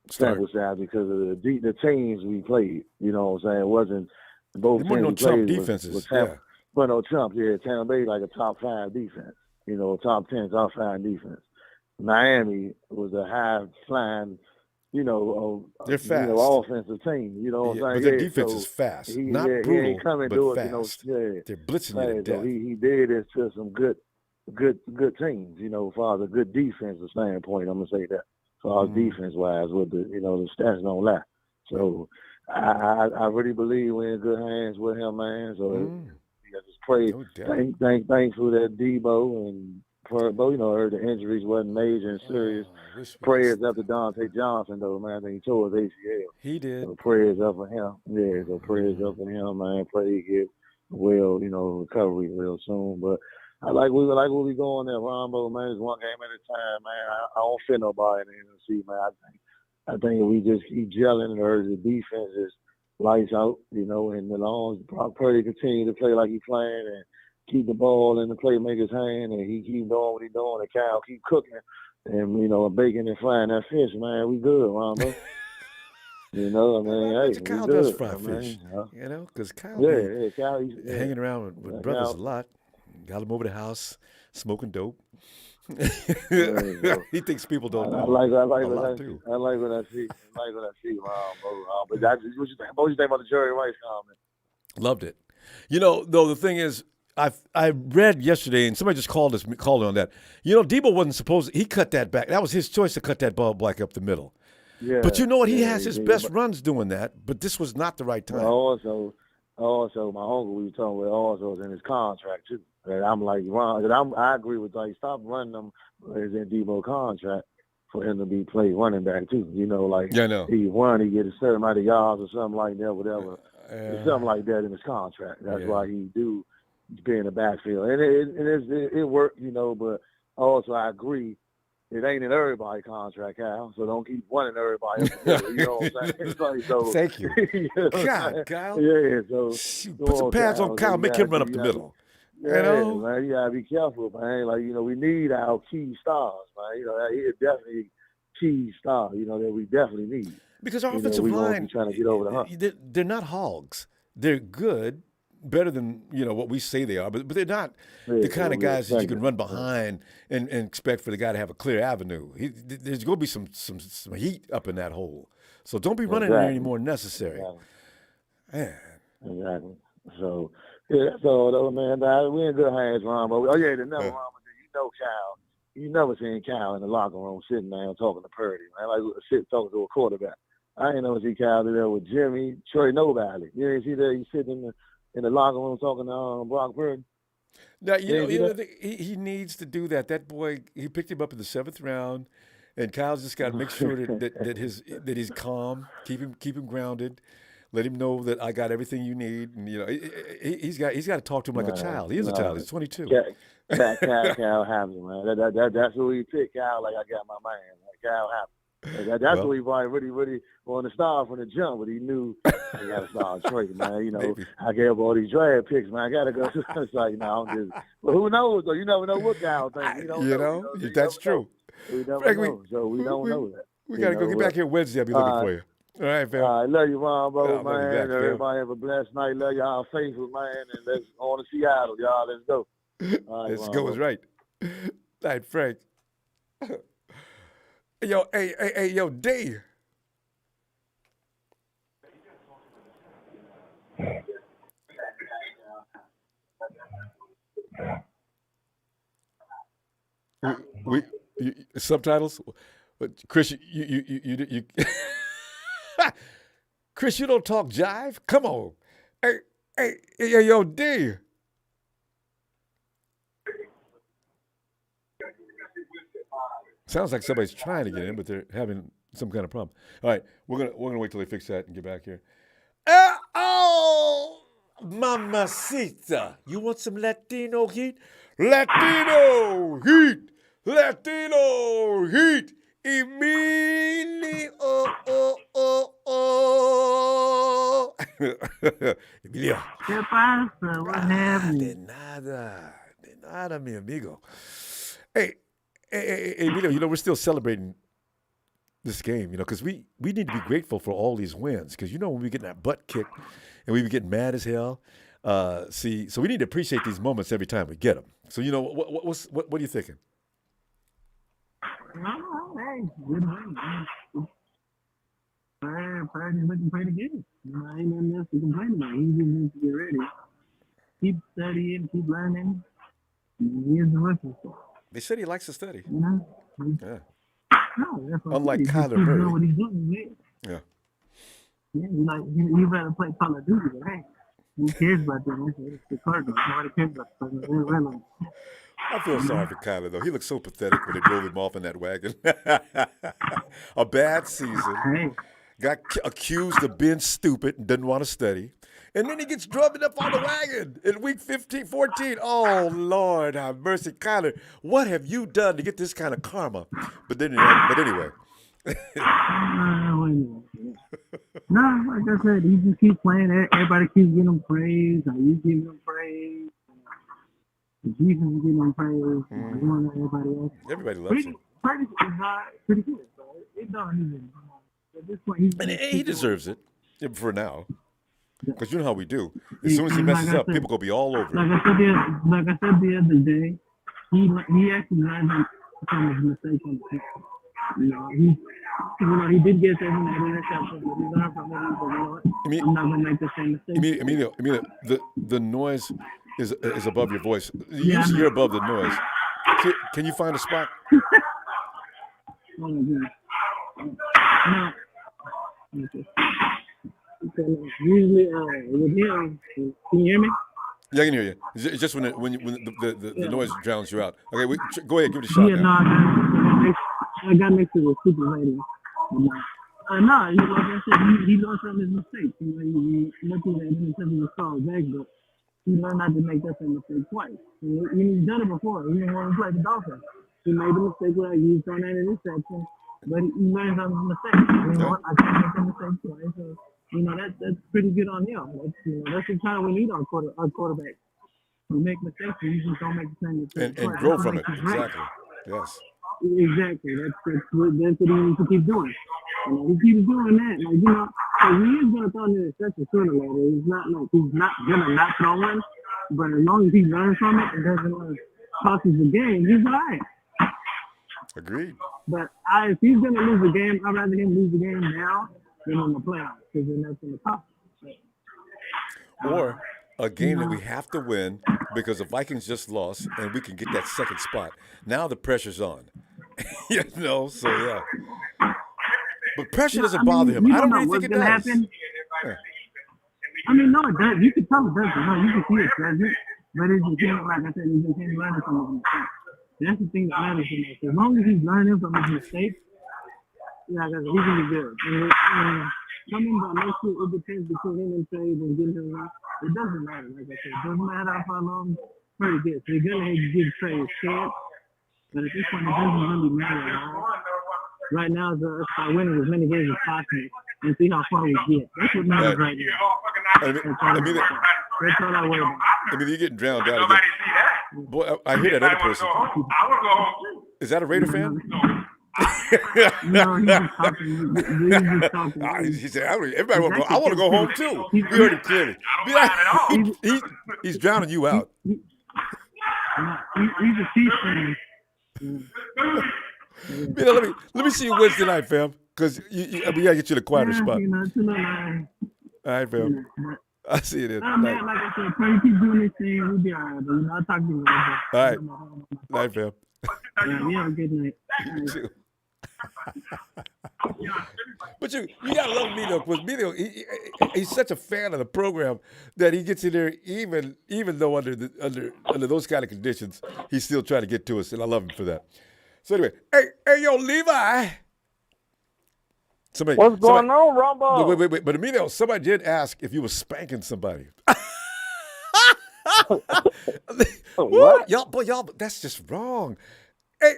sample size because of the teams we played. You know what I'm saying? It wasn't both teams we played defenses. But no Trump, Tampa Bay like a top 5 defense. top 10, top 5 defense. Miami was a high-flying, They're fast. Offensive team. You know what I'm saying? But their defense is fast, not brutal, he ain't coming but to fast. it. They're blitzing you to So death. he did it to some good teams. As far as a good defensive standpoint, I'm gonna say that. As far as defense-wise, with the stats don't lie. So I really believe we're in good hands with him, man. So I just pray, thankful that Debo and Purdy, heard the injuries wasn't major and serious. Prayers up to Dante Johnson, though, man. I think he tore his ACL. He did. So prayers up for him. Yeah, so prayers up for him, man. Pray he get recovery real soon. But I like what we going there, Ronbo, man. It's one game at a time, man. I don't fit nobody in the NFC, man. I think if we just keep gelling and the defense is lights out, and as long as Brock Purdy continue to play like he's playing and keep the ball in the playmaker's hand and he keep doing what he's doing and Cal keep cooking and baking and frying that fish, man, we good, Ronbo. Hey, Kyle we does good, fry man. fish, because Kyle Kyle, hanging around with brothers Kyle. a lot. Got him over the house smoking dope. Yeah, He thinks people don't know. I like a what lot I too. see. I like what I see. Ronbo. But what you think about the Jerry Rice comment? Loved it. Though the thing is, I read yesterday, and somebody just called on that. Debo wasn't supposed. He cut that back. That was his choice to cut that ball back up the middle. Yeah. But you know what? He has his did. best runs doing that. But this was not the right time. Also, my uncle we were talking with also is in his contract too. And I'm like, Ron, I agree with stop running them as in Debo contract for him to be played running back too. Yeah, I know. He get a certain amount of yards or something like that, whatever. There's something like that in his contract. That's why he do be in the backfield, and it worked, But also I agree, it ain't in everybody's contract, Kyle. So don't keep running everybody. You know what I'm saying? It's like, so, Thank you. God, Kyle. Yeah, so put some pads on Kyle. Make him run up the middle. Yeah, man, you gotta be careful, man. Like, we need our key stars, man. He's definitely key star, that we definitely need. Because our offensive we line, won't be trying to get over the hump. They're not hogs. They're good, better than what we say they are, but they're not the kind of guys that you can run behind and expect for the guy to have a clear avenue. There's going to be some heat up in that hole. So don't be running there any more than necessary. Man. Exactly. So, yeah, that's all, though, man. We're in good hands, Ronbo. Oh, yeah, Ronbo, Kyle. You never seen Kyle in the locker room sitting there talking to Purdy, man, like talking to a quarterback. I ain't never see Kyle there with Jimmy, Troy, nobody. You didn't see that? He's sitting in the locker room talking to Brock Purdy. Now, he needs to do that. That boy, he picked him up in the 7th round, and Kyle's just got to make sure that he's calm, keep him grounded, let him know that I got everything you need, and he's got to talk to him like a child. He is a child. He's 22. Kyle happy, man. That's who he picked. Kyle, like I got my man. Like Kyle happy. That's who he probably really wanted to start from the jump, but he knew I got to start trading, man. Maybe. I gave up all these draft picks, man. I got to go. It's like, no, I'm just. But who knows, though? You never know what Kyle thinks. That's true. We never know. So we don't know that. We got to go get back here Wednesday. I'll be looking for you. All right, fam. All right, love you, Ronbo, man. Back, everybody have a blessed night. Love y'all faithful, man. And let's on to Seattle, y'all. Let's go. All right, let's go is right. All right, Frank. Yo, yo, D. Subtitles, Chris. You Chris, you don't talk jive. Come on, hey, yo, D. Sounds like somebody's trying to get in, but they're having some kind of problem. All right, we're gonna wait till they fix that and get back here. Oh, mamacita, you want some Latino heat? Latino heat, Latino heat. Emilio, Emilio. ¿Qué pasa? What happened? De nada, mi amigo. Hey, Emilio, we're still celebrating this game, because we need to be grateful for all these wins. Because, when we get that butt kicked and we be getting mad as hell, See, so we need to appreciate these moments every time we get them. So, what are you thinking? Hey, good win. Purdy's looking pretty good. Ain't nothing else to complain about. He just needs to get ready. Keep studying, keep learning. Here's the rookie. They said he likes to study. Yeah. No, that's what Unlike he's Kyler doing Murray. what he's doing, man. Yeah. Yeah, you rather play Call of Duty, but hey, who cares about them? It's the Cardinals. Nobody cares about the Cardinals. They're relevant. I feel sorry for Kyler, though. He looked so pathetic when they drove him off in that wagon. A bad season. Got accused of being stupid and didn't want to study. And then he gets drumming up on the wagon in week 14. Oh, Lord, have mercy. Kyler, what have you done to get this kind of karma? But anyway. No, like I said, he just keeps playing. Everybody keeps giving him praise. You give him praise. Jesus is giving him praise. Everybody else. Everybody loves him. Purdy is pretty good. So it don't even. At this point, he deserves it for now. Because you know how we do. As soon as he messes up, people going to be all over like it. I said the other day, he actually learned from his mistakes on the field. He did get seven that interception, but he learned from it. But I'm not going to make the same mistake. Emilio, the noise is above your voice. Usually you're above the noise. Can you find a spot? No. Usually with him, can you hear me? Yeah, I can hear you. It's just when the noise drowns you out. Okay, go ahead, give it a shot. Yeah, I got next to the super lady. No, like I said, he learned from his mistakes. He looking at him because he was called back, but he learned not to make that same mistake twice. He's done it before. Even when he played the Dolphins, he made the mistake where he was throwing that interception, but he learned from his mistakes. You know what? I can't make that mistake twice. So, that's pretty good on him. That's the kind we need our quarterback. We make mistakes, we just don't make the same mistake. And grow from it. Exactly. Yes. Exactly. That's what he needs to keep doing. He keeps doing that. So he is going to throw an interception sooner or later. It's not like he's not going to not throw one, but as long as he learns from it and doesn't cost us the game, he's all right. Agreed. But if he's going to lose the game, I'd rather him lose the game now than in the playoffs, because then that's going to cost us. Or a game that we have to win because the Vikings just lost and we can get that second spot. Now the pressure's on. So yeah. But pressure doesn't bother him. I don't really think it does. Happen. Yeah. No, it does. You can tell it doesn't. No, you can see it doesn't. But it's just, like I said, he's just learning from his mistakes. That's the thing that matters to me. As long as he's learning from his mistakes, he can be good. Coming by next year, it depends between him and trades and getting him out. It doesn't matter, like I said. It doesn't matter how far long Purdy gets. They're going to give trades chance. But at this point, it doesn't really matter at all. Right now, it's about winning as many games as possible and see how far we get. That's what matters right now. That's all I worry about. You're getting drowned out again. Boy, I hear that other person. Is that a Raider fan? No, he's just talking. He said, everybody want to go. I want to go home, too. We heard it clearly. He's drowning you out. He's a Chiefs fan. Let me see you Wednesday night, fam. Because we got to get you the quieter spot. All right, fam. I see you then. Man, like I said, Purdy keep doing this thing. We'll be all right. But I'll talk to you later. All right. Night, fam. Yeah, have a good night. You too. But you gotta love Emilio, because Emilio, he's such a fan of the program that he gets in there even though under those kind of conditions, he's still trying to get to us, and I love him for that. So anyway, hey yo, Levi. What's going on, Ronbo? Wait. But Emilio, somebody did ask if you were spanking somebody. What? Y'all, that's just wrong. Hey,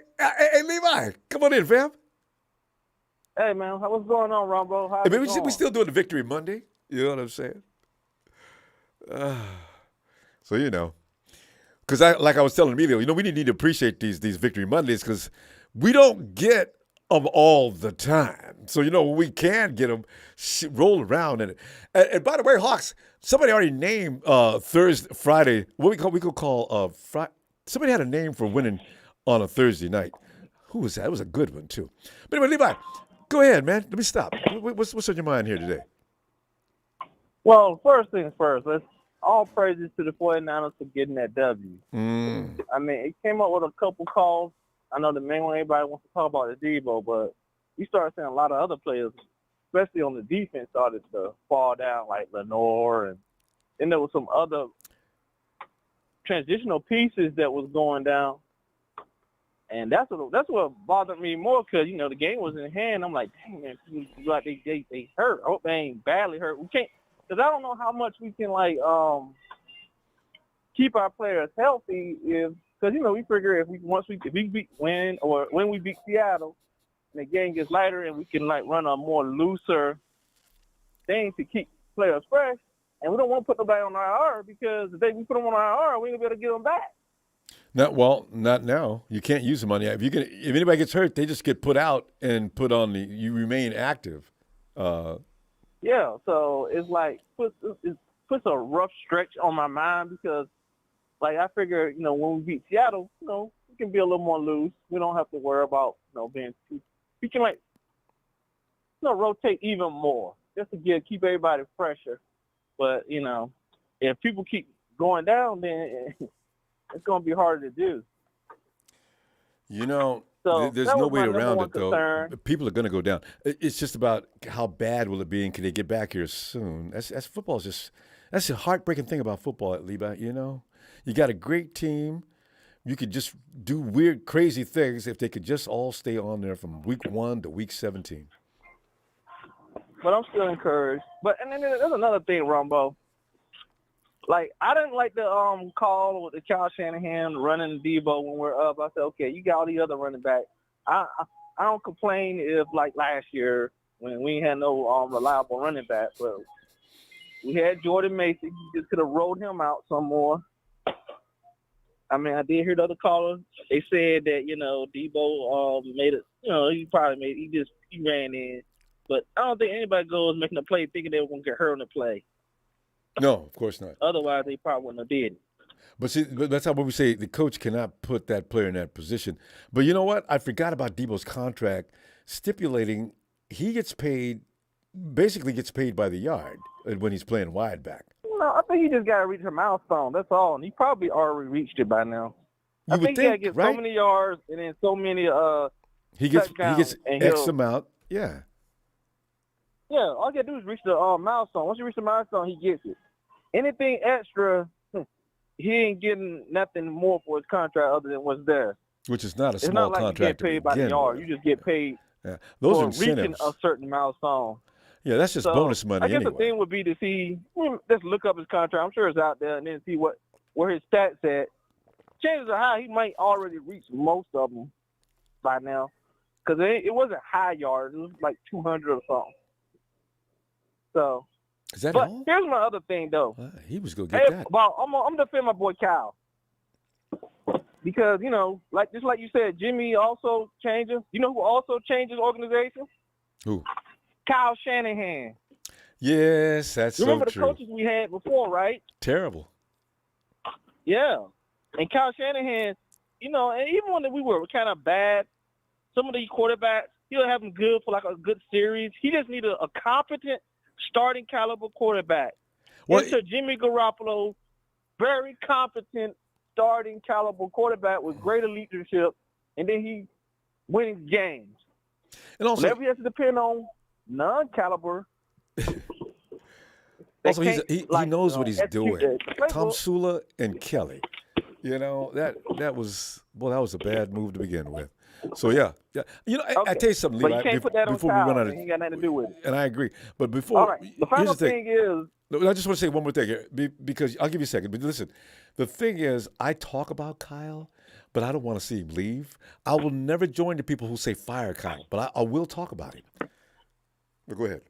Levi, come on in, fam. Hey, man, what's going on, Ronbo? We still doing the Victory Monday. You know what I'm saying? So, because like I was telling Emilio, we need to appreciate these Victory Mondays, because we don't get of all the time. So, we can get them roll around in it. And by the way, Hawks, somebody already named Friday, what we could call somebody had a name for winning on a Thursday night. Who was that? It was a good one, too. But anyway, Levi, go ahead, man. Let me stop. What's on your mind here today? Well, first things first, let's all praises to the 49ers for getting that W. I mean, it came up with a couple calls. I know the main one everybody wants to talk about is Debo, but you start seeing a lot of other players, especially on the defense, started to fall down, like Lenore, and then there was some other transitional pieces that was going down. And that's what bothered me more because, the game was in hand. I'm like, dang, man, like they hurt. I hope they ain't badly hurt. We can't, because I don't know how much we can, keep our players healthy because, we figure when we beat Seattle and the game gets lighter and we can, run a more looser thing to keep players fresh. And we don't want to put nobody on IR because if we put them on IR, we ain't going to be able to get them back. Not now. You can't use them on the. If anybody gets hurt, they just get put out and put on you remain active. Yeah, so it's it puts a rough stretch on my mind because, I figure, when we beat Seattle, we can be a little more loose. We don't have to worry about, being too. We can rotate even more just to keep everybody fresher. But if people keep going down, then it's going to be harder to do. So there's no way around it, concern. though. People are going to go down. It's just about how bad will it be, and can they get back here soon? That's football. That's the heartbreaking thing about football, Levi. You got a great team. You could just do weird, crazy things if they could just all stay on there from week 1 to week 17. But I'm still encouraged. And then there's another thing, Ronbo. I didn't like the call with the Kyle Shanahan running Debo when we're up. I said, okay, you got all the other running backs. I don't complain if, last year, when we had no reliable running back, but we had Jordan Mason. You just could have rolled him out some more. I mean, I did hear the other caller. They said that, Debo made it, he ran in. But I don't think anybody goes making a play thinking they were going to get hurt on the play. No, of course not. Otherwise, they probably wouldn't have did it. But see, that's how we say the coach cannot put that player in that position. But you know what? I forgot about Debo's contract stipulating he basically gets paid by the yard when he's playing wide back. No, I think he just got to reach a milestone. That's all. And he probably already reached it by now. I think he got to get so many yards and then so many he gets X amount. Yeah. Yeah, all you got to do is reach the milestone. Once you reach the milestone, he gets it. Anything extra, he ain't getting nothing more for his contract other than what's there. Which is not a it's small not like contract. You get paid by the yard. You just get paid Those for are incentives. reaching a certain milestone. Yeah, that's just bonus money I guess anyway. the thing would be to see, just look up his contract. I'm sure it's out there, and then see where his stats at. Chances are high he might already reach most of them by now, because it wasn't high yards. It was like 200 or something. So, is that but all? Here's my other thing, though. He was going to get that. Well, I'm defending my boy Kyle. Because, just like you said, Jimmy also changes. You know who also changes organization? Who? Kyle Shanahan. Yes, that's so true. Remember the coaches we had before, right? Terrible. Yeah. And Kyle Shanahan, and even when we were kind of bad, some of these quarterbacks, he'll have them good for like a good series. He just needed a competent starting caliber quarterback. Enter Jimmy Garoppolo, very competent starting caliber quarterback with greater leadership, and then he winning games. And also, whenever he has to depend on non-caliber. Also, he knows what he's doing. Tom Sula and Kelly. That was a bad move to begin with. So yeah. I tell you something, Levi. But you can't put that on before Kyle, we run out of, he ain't got nothing to do with it. And I agree. But before, all right. The final thing is, I just want to say one more thing here, because I'll give you a second. But listen, the thing is, I talk about Kyle, but I don't want to see him leave. I will never join the people who say fire Kyle, but I will talk about him. But go ahead.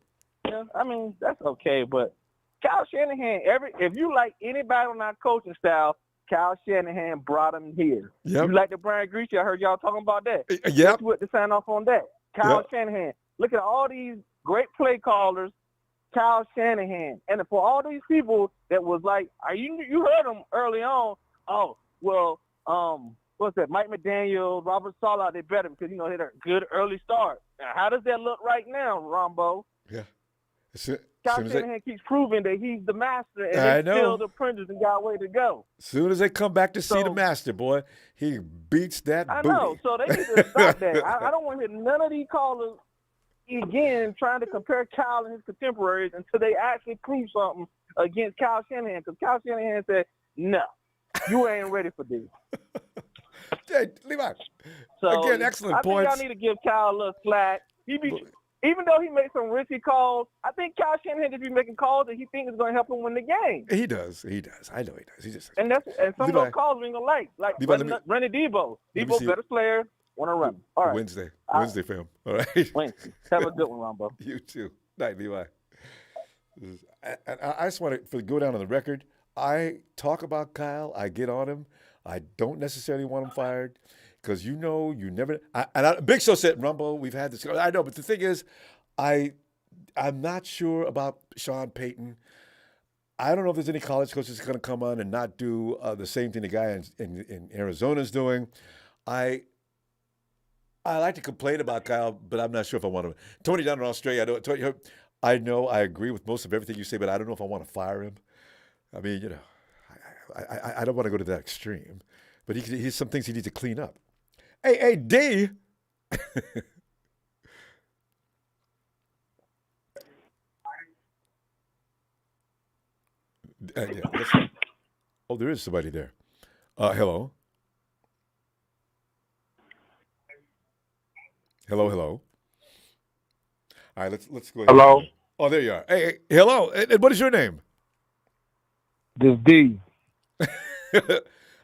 Yeah, I mean, that's okay. But Kyle Shanahan, if you like anybody on our coaching style, Kyle Shanahan brought him here. Yep. You like the Brian Greasy? I heard y'all talking about that. Yep. You had to sign off on that. Kyle Shanahan. Look at all these great play callers, Kyle Shanahan. And for all these people that was like, you heard them early on, oh, well, what's that, Mike McDaniel, Robert Saleh, they're better because, they had a good early start. Now, how does that look right now, Ronbo? Yeah. Kyle Shanahan keeps proving that he's the master, and I they're know. still the apprentice and got a way to go. As soon as they come back to see the master, boy, he beats that I booty. know, so they need to stop that. I don't want to hear none of these callers again trying to compare Kyle and his contemporaries until they actually prove something against Kyle Shanahan, because Kyle Shanahan said, no, you ain't ready for this. Hey, Levi, So again, excellent I points. think y'all need to give Kyle a little slack. Even though he made some risky calls, I think Kyle Shanahan just be making calls that he thinks is going to help him win the game. He does. I know he does. He just. And some of those calls we ain't gonna like Levi, running Debo. let me Debo see better player, want to run. All right. Wednesday, fam. All right. Wednesday. Have a good one, Ronbo. You too. Night, Levi. I just want to go down on the record. I talk about Kyle. I get on him. I don't necessarily want him fired because you never. Big Show said, Rumble, we've had this. I know, but the thing is, I'm not sure about Sean Payton. I don't know if there's any college coaches going to come on and not do the same thing the guy in Arizona is doing. I like to complain about Kyle, but I'm not sure if I want to. Tony down in Australia, I know I agree with most of everything you say, but I don't know if I want to fire him. I mean, I don't want to go to that extreme, but he's some things he needs to clean up. Hey, D. Oh, there is somebody there. Hello. Hello. All right, let's go ahead. Hello. Oh, there you are. Hey, hello. And what is your name? This D.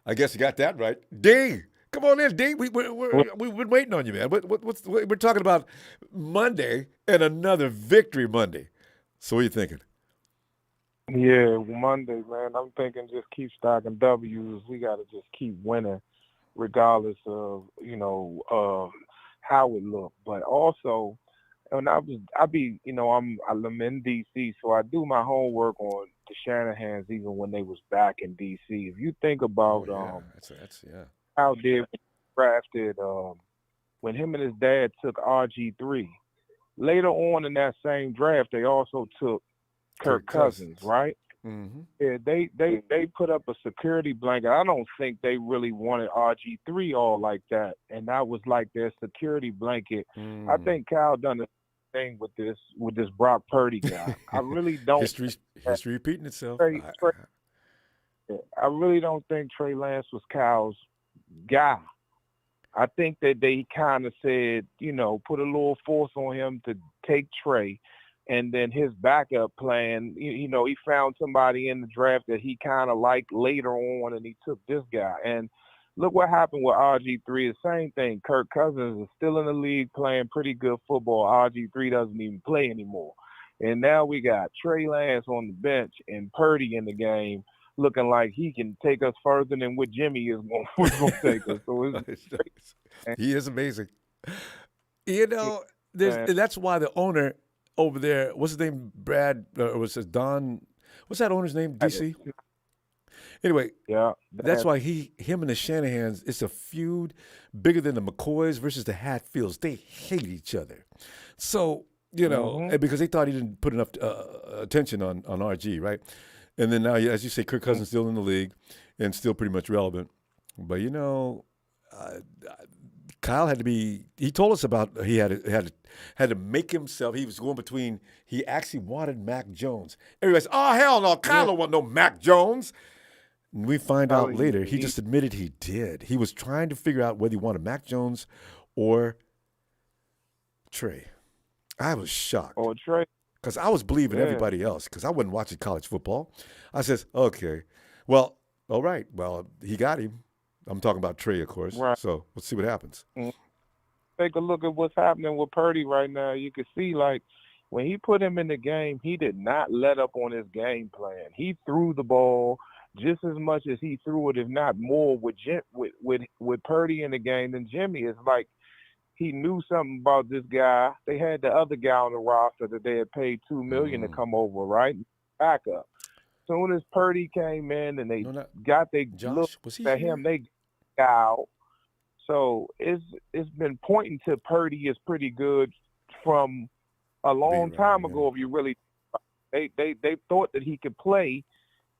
I guess you got that right. D. Come on in, D. We've been waiting on you, man. We're talking about Monday and another victory Monday. So what are you thinking? Yeah, Monday, man. I'm thinking just keep stacking W's. We got to just keep winning, regardless of how it looked. But also, I'm in DC, so I do my homework on the Shanahans even when they was back in DC. If you think about how they drafted when him and his dad took RG3. Later on in that same draft, they also took Kirk Cousins, right? Mm-hmm. Yeah, they put up a security blanket. I don't think they really wanted RG3 all like that, and that was like their security blanket. I think Kyle done the thing with this Brock Purdy guy. I really don't. History repeating itself. I really don't think Trey Lance was Kyle's guy. I think that they kind of said, put a little force on him to take Trey. And then his backup plan, he found somebody in the draft that he kind of liked later on, and he took this guy. And look what happened with RG3. The same thing. Kirk Cousins is still in the league playing pretty good football. RG3 doesn't even play anymore. And now we got Trey Lance on the bench and Purdy in the game, looking like he can take us further than what Jimmy is going to take us. So he is amazing. That's why the owner over there, what's his name? Brad, or was it Don? What's that owner's name? DC? Anyway, yeah, that's why him and the Shanahans, it's a feud bigger than the McCoys versus the Hatfields. They hate each other. So, and because they thought he didn't put enough attention on RG, right? And then now, as you say, Kirk Cousins still in the league and still pretty much relevant. But, Kyle had to be. He told us about he had to make himself. He was going between. He actually wanted Mac Jones. Everybody said, "Oh hell no, Kyle don't want no Mac Jones." And we find out later he just admitted he did. He was trying to figure out whether he wanted Mac Jones or Trey. I was shocked. Or Trey, because I was believing everybody else because I wasn't watching college football. I says, "Okay, well, all right. Well, he got him." I'm talking about Trey, of course. Right. So let's see what happens. Take a look at what's happening with Purdy right now. You can see, like, when he put him in the game, he did not let up on his game plan. He threw the ball just as much as he threw it, if not more, with Purdy in the game than Jimmy. It's like he knew something about this guy. They had the other guy on the roster that they had paid $2 million to come over, right? Backup. Soon as Purdy came in and they got their look at him, they got out. So it's been pointing to Purdy is pretty good from a long time ago. If you really, they thought that he could play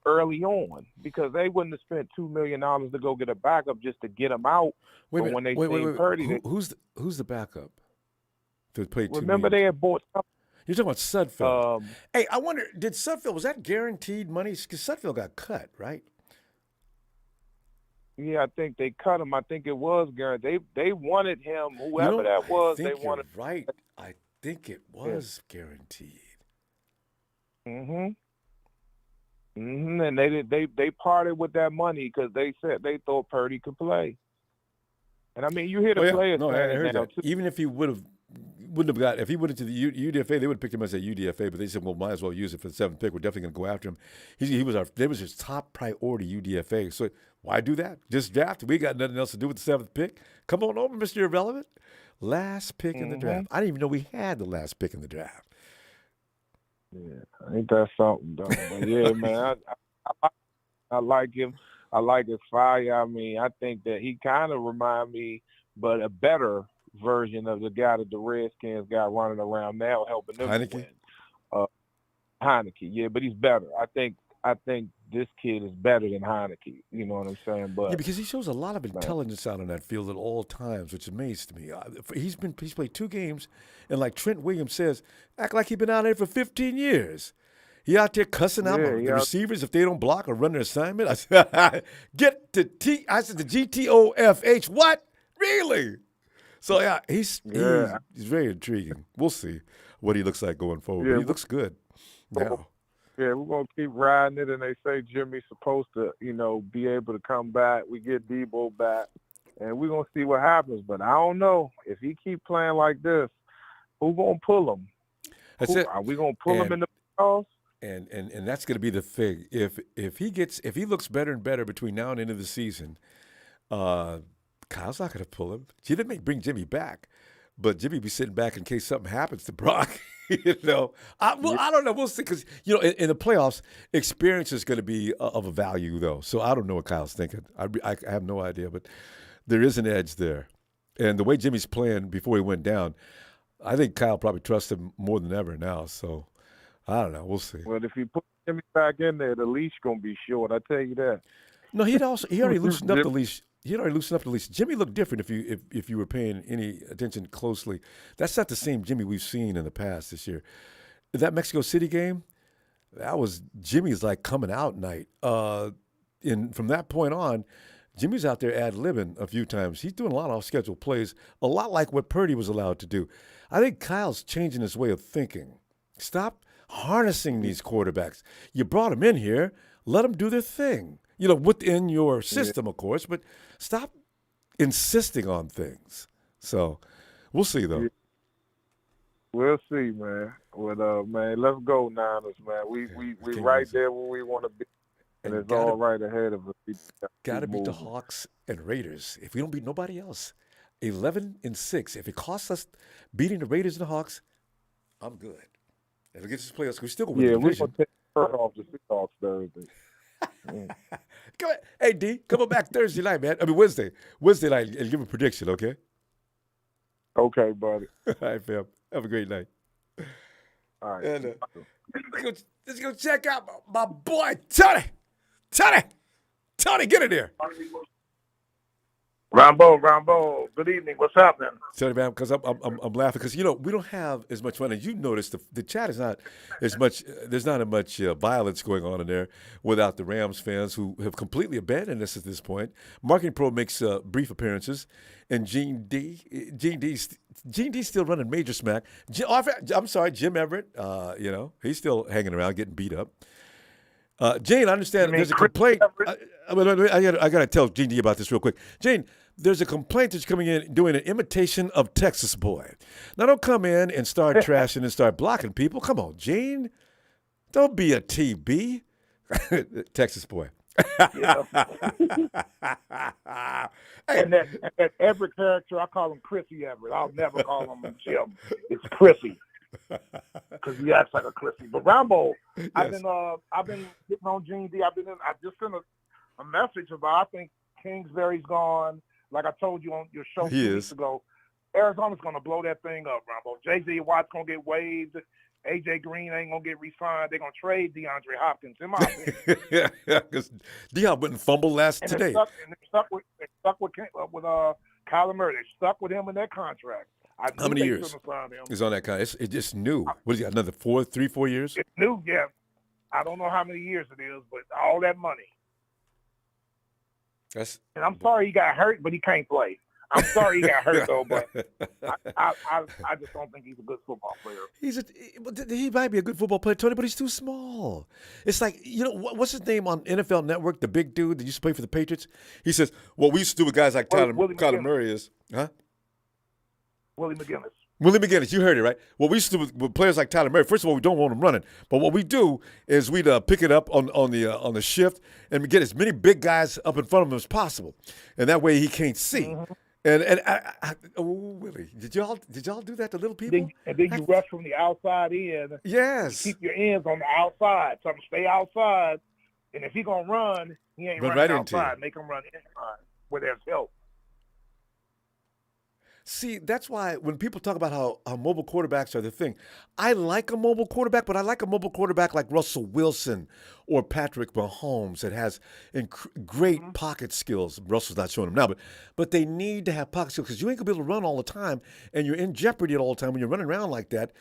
early on because they wouldn't have spent $2 million to go get a backup just to get him out. Wait, when they seen Purdy, who's the backup to play? Remember they had bought. You're talking about Sudfeld. Hey, I wonder, did Sudfeld, was that guaranteed money? Because Sudfeld got cut, right? Yeah, I think they cut him. I think it was guaranteed. They wanted him, whoever that was. They wanted. Right. I think it was guaranteed. And they parted with that money because they said they thought Purdy could play. And I mean, you hear the players. No, I heard that. Even if he wouldn't have got, if he went into the UDFA, they would have picked him as a UDFA, but they said, well, might as well use it for the 7th pick. We're definitely going to go after him. They was his top priority UDFA. So why do that? Just draft. We got nothing else to do with the 7th pick. Come on over, Mr. Irrelevant. Last pick in the draft. I didn't even know we had the last pick in the draft. Yeah, ain't that something, though? But yeah, man, I like him. I like his fire. I mean, I think that he kind of remind me, but a better version of the guy that the Redskins got running around now, helping them win. Heineke, yeah, but he's better. I think this kid is better than Heineke. You know what I'm saying? But yeah, because he shows a lot of intelligence out on that field at all times, which amazed me. He's played 2 games, and like Trent Williams says, act like he's been out there for 15 years. He out there cussing out the receivers if they don't block or run their assignment. I said, get to T. I said the GTOFH. What? Really? So yeah, he's very intriguing. We'll see what he looks like going forward. Yeah, he looks good now. Yeah, we're gonna keep riding it, and they say Jimmy's supposed to, be able to come back. We get Debo back, and we're gonna see what happens. But I don't know if he keep playing like this. Who gonna pull him? That's it. Are we gonna pull him in the playoffs? And that's going to be the thing. If he looks better and better between now and the end of the season, Kyle's not going to pull him. She didn't bring Jimmy back, but Jimmy be sitting back in case something happens to Brock. I don't know. We'll see because in the playoffs, experience is going to be of a value though. So I don't know what Kyle's thinking. I have no idea, but there is an edge there, and the way Jimmy's playing before he went down, I think Kyle probably trusts him more than ever now. So. I don't know. We'll see. Well, if you put Jimmy back in there, the leash gonna be short. I tell you that. No, he already loosened up the leash. He had already loosened up the leash. Jimmy looked different if you were paying any attention closely. That's not the same Jimmy we've seen in the past this year. That Mexico City game, that was Jimmy's like coming out night. And from that point on, Jimmy's out there ad-libbing a few times. He's doing a lot of off-schedule plays, a lot like what Purdy was allowed to do. I think Kyle's changing his way of thinking. Stop harnessing these quarterbacks. You brought them in here. Let them do their thing. Within your system, of course, but stop insisting on things. So we'll see, though. We'll see, man. Well, man, let's go, Niners, man. We right there where we want to be, and it's all right ahead of us. Got to beat the Hawks and Raiders. If we don't beat nobody else, 11-6. If it costs us beating the Raiders and the Hawks, I'm good. If it gets us playoffs, we still going to win the division. We're going to take the hurt off the Seahawks Thursday. Come on. Hey, D, come on back Thursday night, man. I mean, Wednesday night, and give a prediction, okay? Okay, buddy. All right, fam. Have a great night. All right. And, let's go check out my boy, Tony. Tony, get in there. Ronbo, good evening. What's happening? Tony, man, because I'm laughing because we don't have as much fun. And you notice the chat is not as much. There's not as much violence going on in there without the Rams fans who have completely abandoned us at this point. Marketing Pro makes brief appearances, and Gene D's still running Major Smack. I'm sorry, Jim Everett. He's still hanging around, getting beat up. Jane, I understand there's a complaint. I got to tell Gene D about this real quick. Jane, there's a complaint that's coming in doing an imitation of Texas Boy. Now, don't come in and start trashing and start blocking people. Come on, Jane. Don't be a TB. Texas Boy. Yeah. and that Everett character, I call him Chrissy Everett. I'll never call him Jim. It's Chrissy because he acts like a Chrissy. But Ronbo, Yes. I've been getting on Gene D. I just sent a message about. I think Kingsbury's gone. Like I told you on your show He 2 is. weeks ago, Arizona's going to blow that thing up, Ronbo. J.J. Watt's going to get waived. A.J. Green ain't going to get re-signed. They're going to trade DeAndre Hopkins, in my opinion. Yeah, because Dion wouldn't fumble last And today. they're stuck with Kyler Murray. They're stuck with him in that contract. How many years shouldn't have signed him. is on that contract? It's just new. What is he got? Another 4 years? It's new, yeah. I don't know how many years it is, but all that money. And I'm sorry he got hurt, but he can't play. I'm sorry he got hurt though, but I just don't think he's a good football player. He might be a good football player, Tony, but he's too small. It's like, what's his name on NFL Network, the big dude that used to play for the Patriots? He says, what we used to do with guys like Kyler Murray is, Willie McGinnis. Willie McGinnis, you heard it, right? What we used to do with players like Tyler Murray, first of all, we don't want them running. But what we do is we'd pick it up on the shift and get as many big guys up in front of him as possible. And that way he can't see. Mm-hmm. And Willie, did y'all do that to little people? And then you rush from the outside in. Yes. You keep your ends on the outside. Tell him stay outside. And if he's going to run, he ain't Run running right into you. outside. Make him run inside where there's help. See, that's why when people talk about how mobile quarterbacks are the thing, I like a mobile quarterback, but I like a mobile quarterback like Russell Wilson or Patrick Mahomes that has great pocket skills. Russell's not showing them now, but they need to have pocket skills because you ain't going to be able to run all the time, and you're in jeopardy all the time when you're running around like that.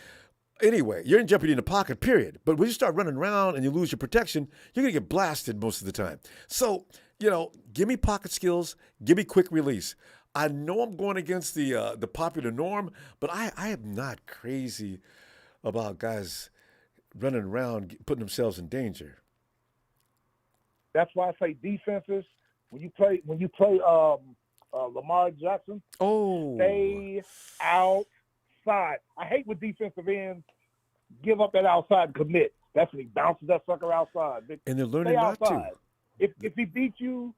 Anyway, you're in jeopardy in the pocket, period. But when you start running around and you lose your protection, you're going to get blasted most of the time. So, give me pocket skills, give me quick release. I know I'm going against the popular norm, but I am not crazy about guys running around putting themselves in danger. That's why I say defenses. When you play Lamar Jackson, stay outside. I hate when defensive ends give up that outside and commit. That's when he bounces that sucker outside. And they're learning stay not outside. to. If he beats you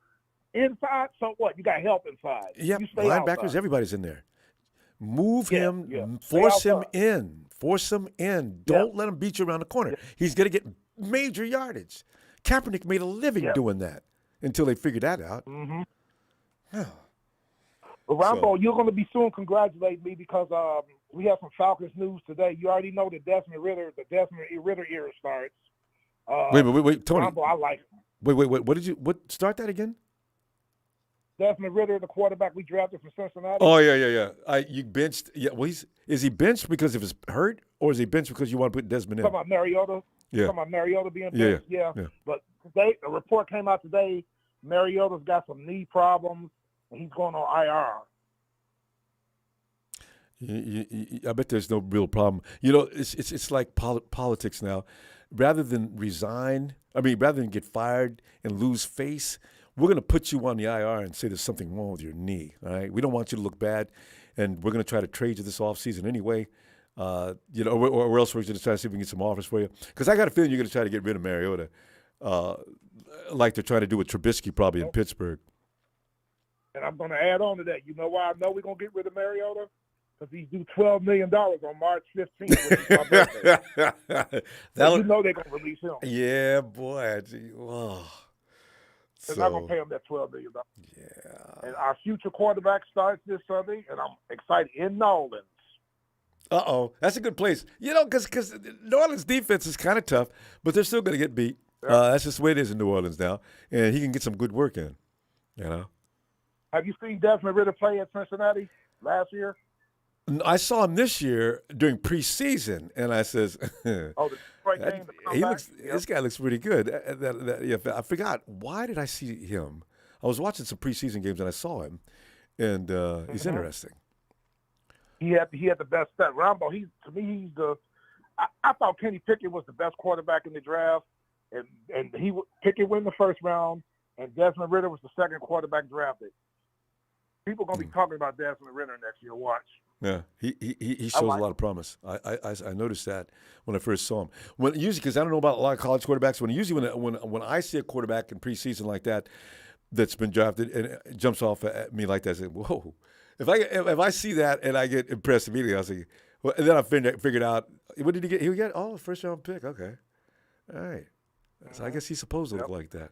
inside, so what? You got help inside. Yeah, You stay linebackers, outside. everybody's in there. Move him, yeah. force Stay him outside. in. Force him in. Don't let him beat you around the corner. He's going to get major yardage. Kaepernick made a living doing that until they figured that out. Mm-hmm. But Ronbo, you're going to be soon congratulating me because we have some Falcons news today. You already know the Desmond Ritter era starts. Wait, Tony. Ronbo, I like him. What? Start that again? Desmond Ritter, the quarterback we drafted from Cincinnati. Oh, yeah. You benched. Yeah, well, is he benched because of his hurt, or is he benched because you want to put Desmond in? Talking about Mariota. Yeah. Talking about Mariota being benched. Yeah. But today, a report came out today. Mariota's got some knee problems, and he's going on IR. I bet there's no real problem. It's like politics now. Rather than get fired and lose face, we're going to put you on the IR and say there's something wrong with your knee. All right, we don't want you to look bad, and we're going to try to trade you this offseason anyway. Or else we're going to try to see if we can get some offers for you. Because I got a feeling you're going to try to get rid of Mariota, like they're trying to do with Trubisky probably in Pittsburgh. And I'm going to add on to that. You know why I know we're going to get rid of Mariota? Because he's due $12 million on March 15th, which is my birthday. You know they're going to release him. Yeah, boy. They're not going to pay him that $12 million. Yeah. And our future quarterback starts this Sunday, and I'm excited, in New Orleans. Uh-oh. That's a good place. Because New Orleans defense is kind of tough, but they're still going to get beat. That's just the way it is in New Orleans now. And he can get some good work in, Have you seen Desmond Ritter play at Cincinnati last year? I saw him this year during preseason, and I says, the Detroit game to come back? This guy looks pretty good. I forgot, why did I see him? I was watching some preseason games, and I saw him, and he's interesting. He had the best stat. Ronbo, I thought Kenny Pickett was the best quarterback in the draft, and Pickett won the first round, and Desmond Ritter was the second quarterback drafted. People are going to be talking about Desmond Ritter next year. Watch. Yeah, he shows a lot of promise. I noticed that when I first saw him. Usually because I don't know about a lot of college quarterbacks. When I see a quarterback in preseason like that that's been drafted and it jumps off at me like that, I say, whoa. If I see that and I get impressed immediately, I say, well, and then I figured out what did he get? He got first round pick. Okay, all right. So I guess he's supposed to look like that.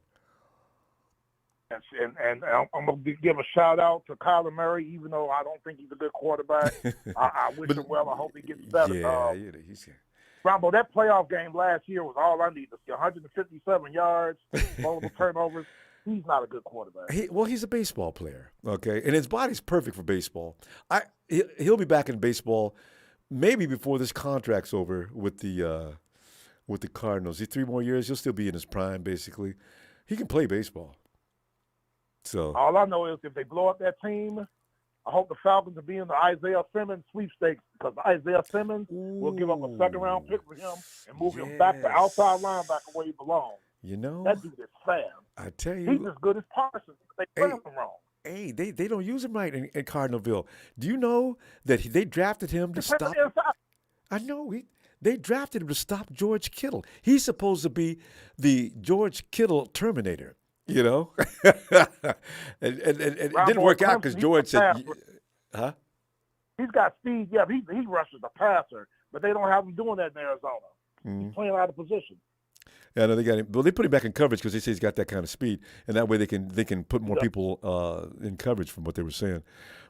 And I'm going to give a shout-out to Kyler Murray, even though I don't think he's a good quarterback. I wish him well. I hope he gets better. Yeah, Ronbo, that playoff game last year was all I needed. 157 yards, multiple turnovers. He's not a good quarterback. He's a baseball player, okay? And his body's perfect for baseball. He'll be back in baseball maybe before this contract's over with the Cardinals. 3 more years, he'll still be in his prime, basically. He can play baseball. So all I know is if they blow up that team, I hope the Falcons will be in the Isaiah Simmons sweepstakes because Isaiah Simmons will give up a second-round pick for him and move him back to outside linebacker where he belongs. You know, that dude is fast. I tell you, he's as good as Parsons. They play him wrong. Hey, they don't use him right in Cardinalville. Do you know that they drafted him to stop? I know they drafted him to stop George Kittle. He's supposed to be the George Kittle Terminator. You know, and it didn't work out because George said, "Huh?" He's got speed. Yeah, he rushes the passer, but they don't have him doing that in Arizona. He's playing out of position. Yeah, no, they got him. Well, they put him back in coverage because they say he's got that kind of speed, and that way they can put more people in coverage from what they were saying.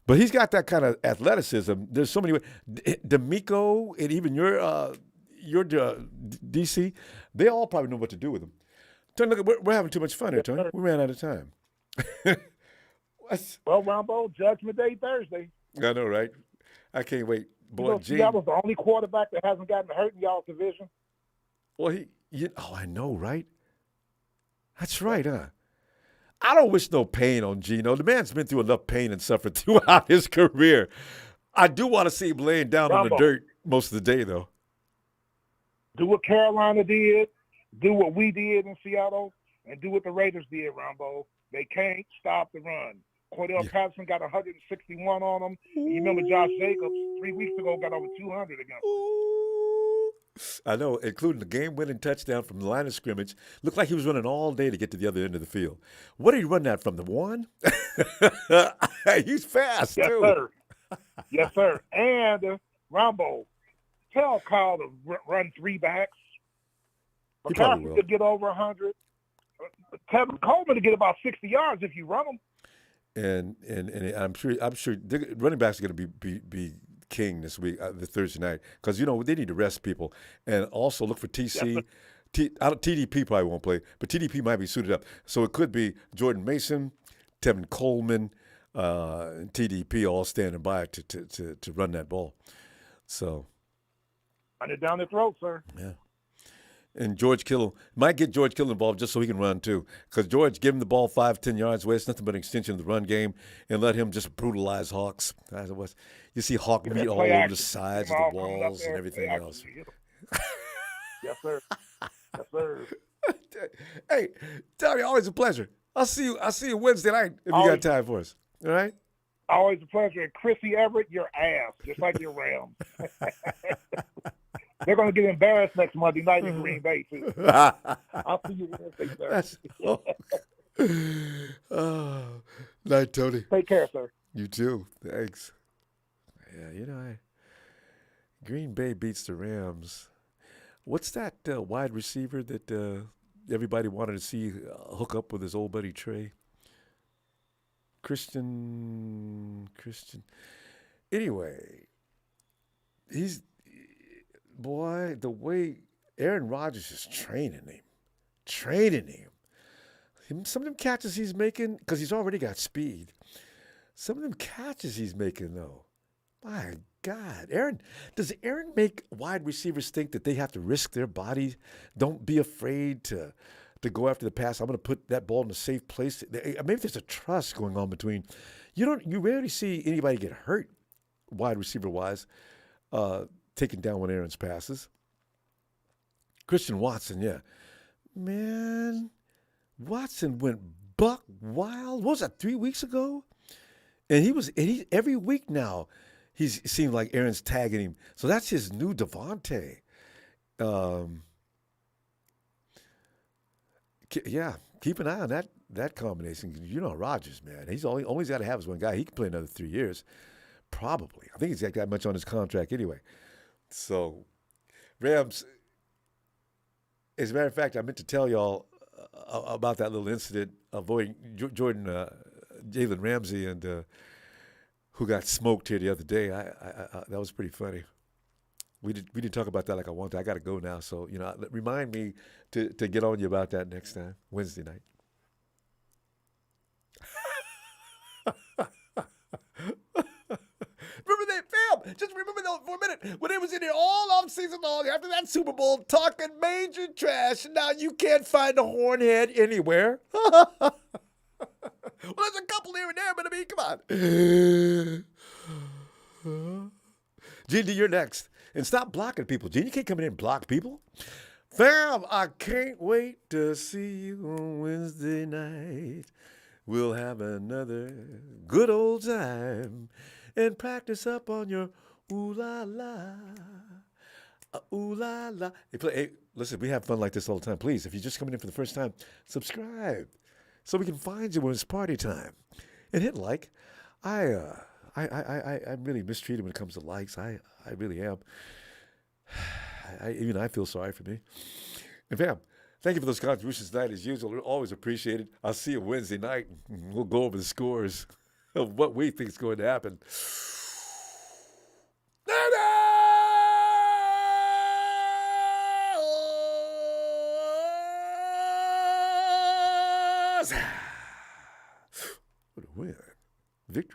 But he's got that kind of athleticism. There's so many ways. D'Amico and even your DC, they all probably know what to do with him. Tony, look, we're having too much fun here, Tony. We ran out of time. Well, Ronbo, Judgment Day Thursday. I know, right? I can't wait. Boy, Seattle's the only quarterback that hasn't gotten hurt in y'all's division. Well, I know, right? That's right, huh? I don't wish no pain on Geno. The man's been through enough pain and suffering throughout his career. I do want to see him laying down on the dirt most of the day, though. Do what Carolina did. Do what we did in Seattle, and do what the Raiders did, Ronbo. They can't stop the run. Cordell Patterson got 161 on them. You remember Josh Jacobs 3 weeks ago got over 200 against them. I know, including the game-winning touchdown from the line of scrimmage. Looked like he was running all day to get to the other end of the field. What did he run that from, the one? He's fast, too. Sir. Yes, sir. And, Ronbo, tell Kyle to run 3 backs. McCaffrey could get over 100. Tevin Coleman to get about 60 yards if you run them. And I'm sure running backs are going to be king this week, the Thursday night, because they need to rest people, and also look for TC. TDP probably won't play, but TDP might be suited up, so it could be Jordan Mason, Tevin Coleman, and TDP all standing by to run that ball. So run it down the throat, sir. Yeah. And George Kittle might get George Kittle involved just so he can run too. Because George, give him the ball 5-10 yards away. It's nothing but an extension of the run game, and let him just brutalize Hawks. You see Hawk meat all over the sides of the walls and everything else. Yes, sir. Yes, sir. Hey, Tommy, always a pleasure. I'll see you Wednesday night if you got time for us. All right. Always a pleasure. And Chrissy Everett, your ass, just like your Rams. They're going to get embarrassed next Monday night in Green Bay, too. I'll see you Wednesday, sir. Night, Tony. Take care, sir. You too. Thanks. Yeah, Green Bay beats the Rams. What's that wide receiver that everybody wanted to see hook up with his old buddy Trey? Christian. Anyway, the way Aaron Rodgers is training him. Some of them catches he's making, because he's already got speed. Some of them catches he's making, though. My God. Does Aaron make wide receivers think that they have to risk their bodies? Don't be afraid to go after the pass. I'm going to put that ball in a safe place. Maybe there's a trust going on between. You rarely see anybody get hurt, wide receiver-wise, taking down one of Aaron's passes. Christian Watson, yeah. Man, Watson went buck wild. What was that, 3 weeks ago? And he every week now, He seemed like Aaron's tagging him. So that's his new Devontae. Yeah, keep an eye on that combination. You know Rodgers, man. He's only got to have is one guy. He can play another 3 years, probably. I think he's got that much on his contract anyway. So, Rams. As a matter of fact, I meant to tell y'all about that little incident avoiding Jalen Ramsey and who got smoked here the other day. I that was pretty funny. We didn't talk about that like I wanted to. I got to go now, so remind me to get on you about that next time, Wednesday night. Remember that, fam? Just remember that for a minute. When they was in here all off season long after that Super Bowl talking major trash, now you can't find a hornhead anywhere. Well, there's a couple here and there, but I mean, come on. Gene, you're next. And stop blocking people. Gene, you can't come in here and block people. Fam, I can't wait to see you on Wednesday night. We'll have another good old time and practice up on your ooh la la, ooh la la. Hey, listen, we have fun like this all the time. Please, if you're just coming in for the first time, subscribe so we can find you when it's party time, and hit like. I'm really mistreated when it comes to likes. I really am. Even I feel sorry for me. And fam, thank you for those contributions tonight as usual. They're always appreciated. I'll see you Wednesday night. We'll go over the scores of what we think is going to happen. What a win. Victory.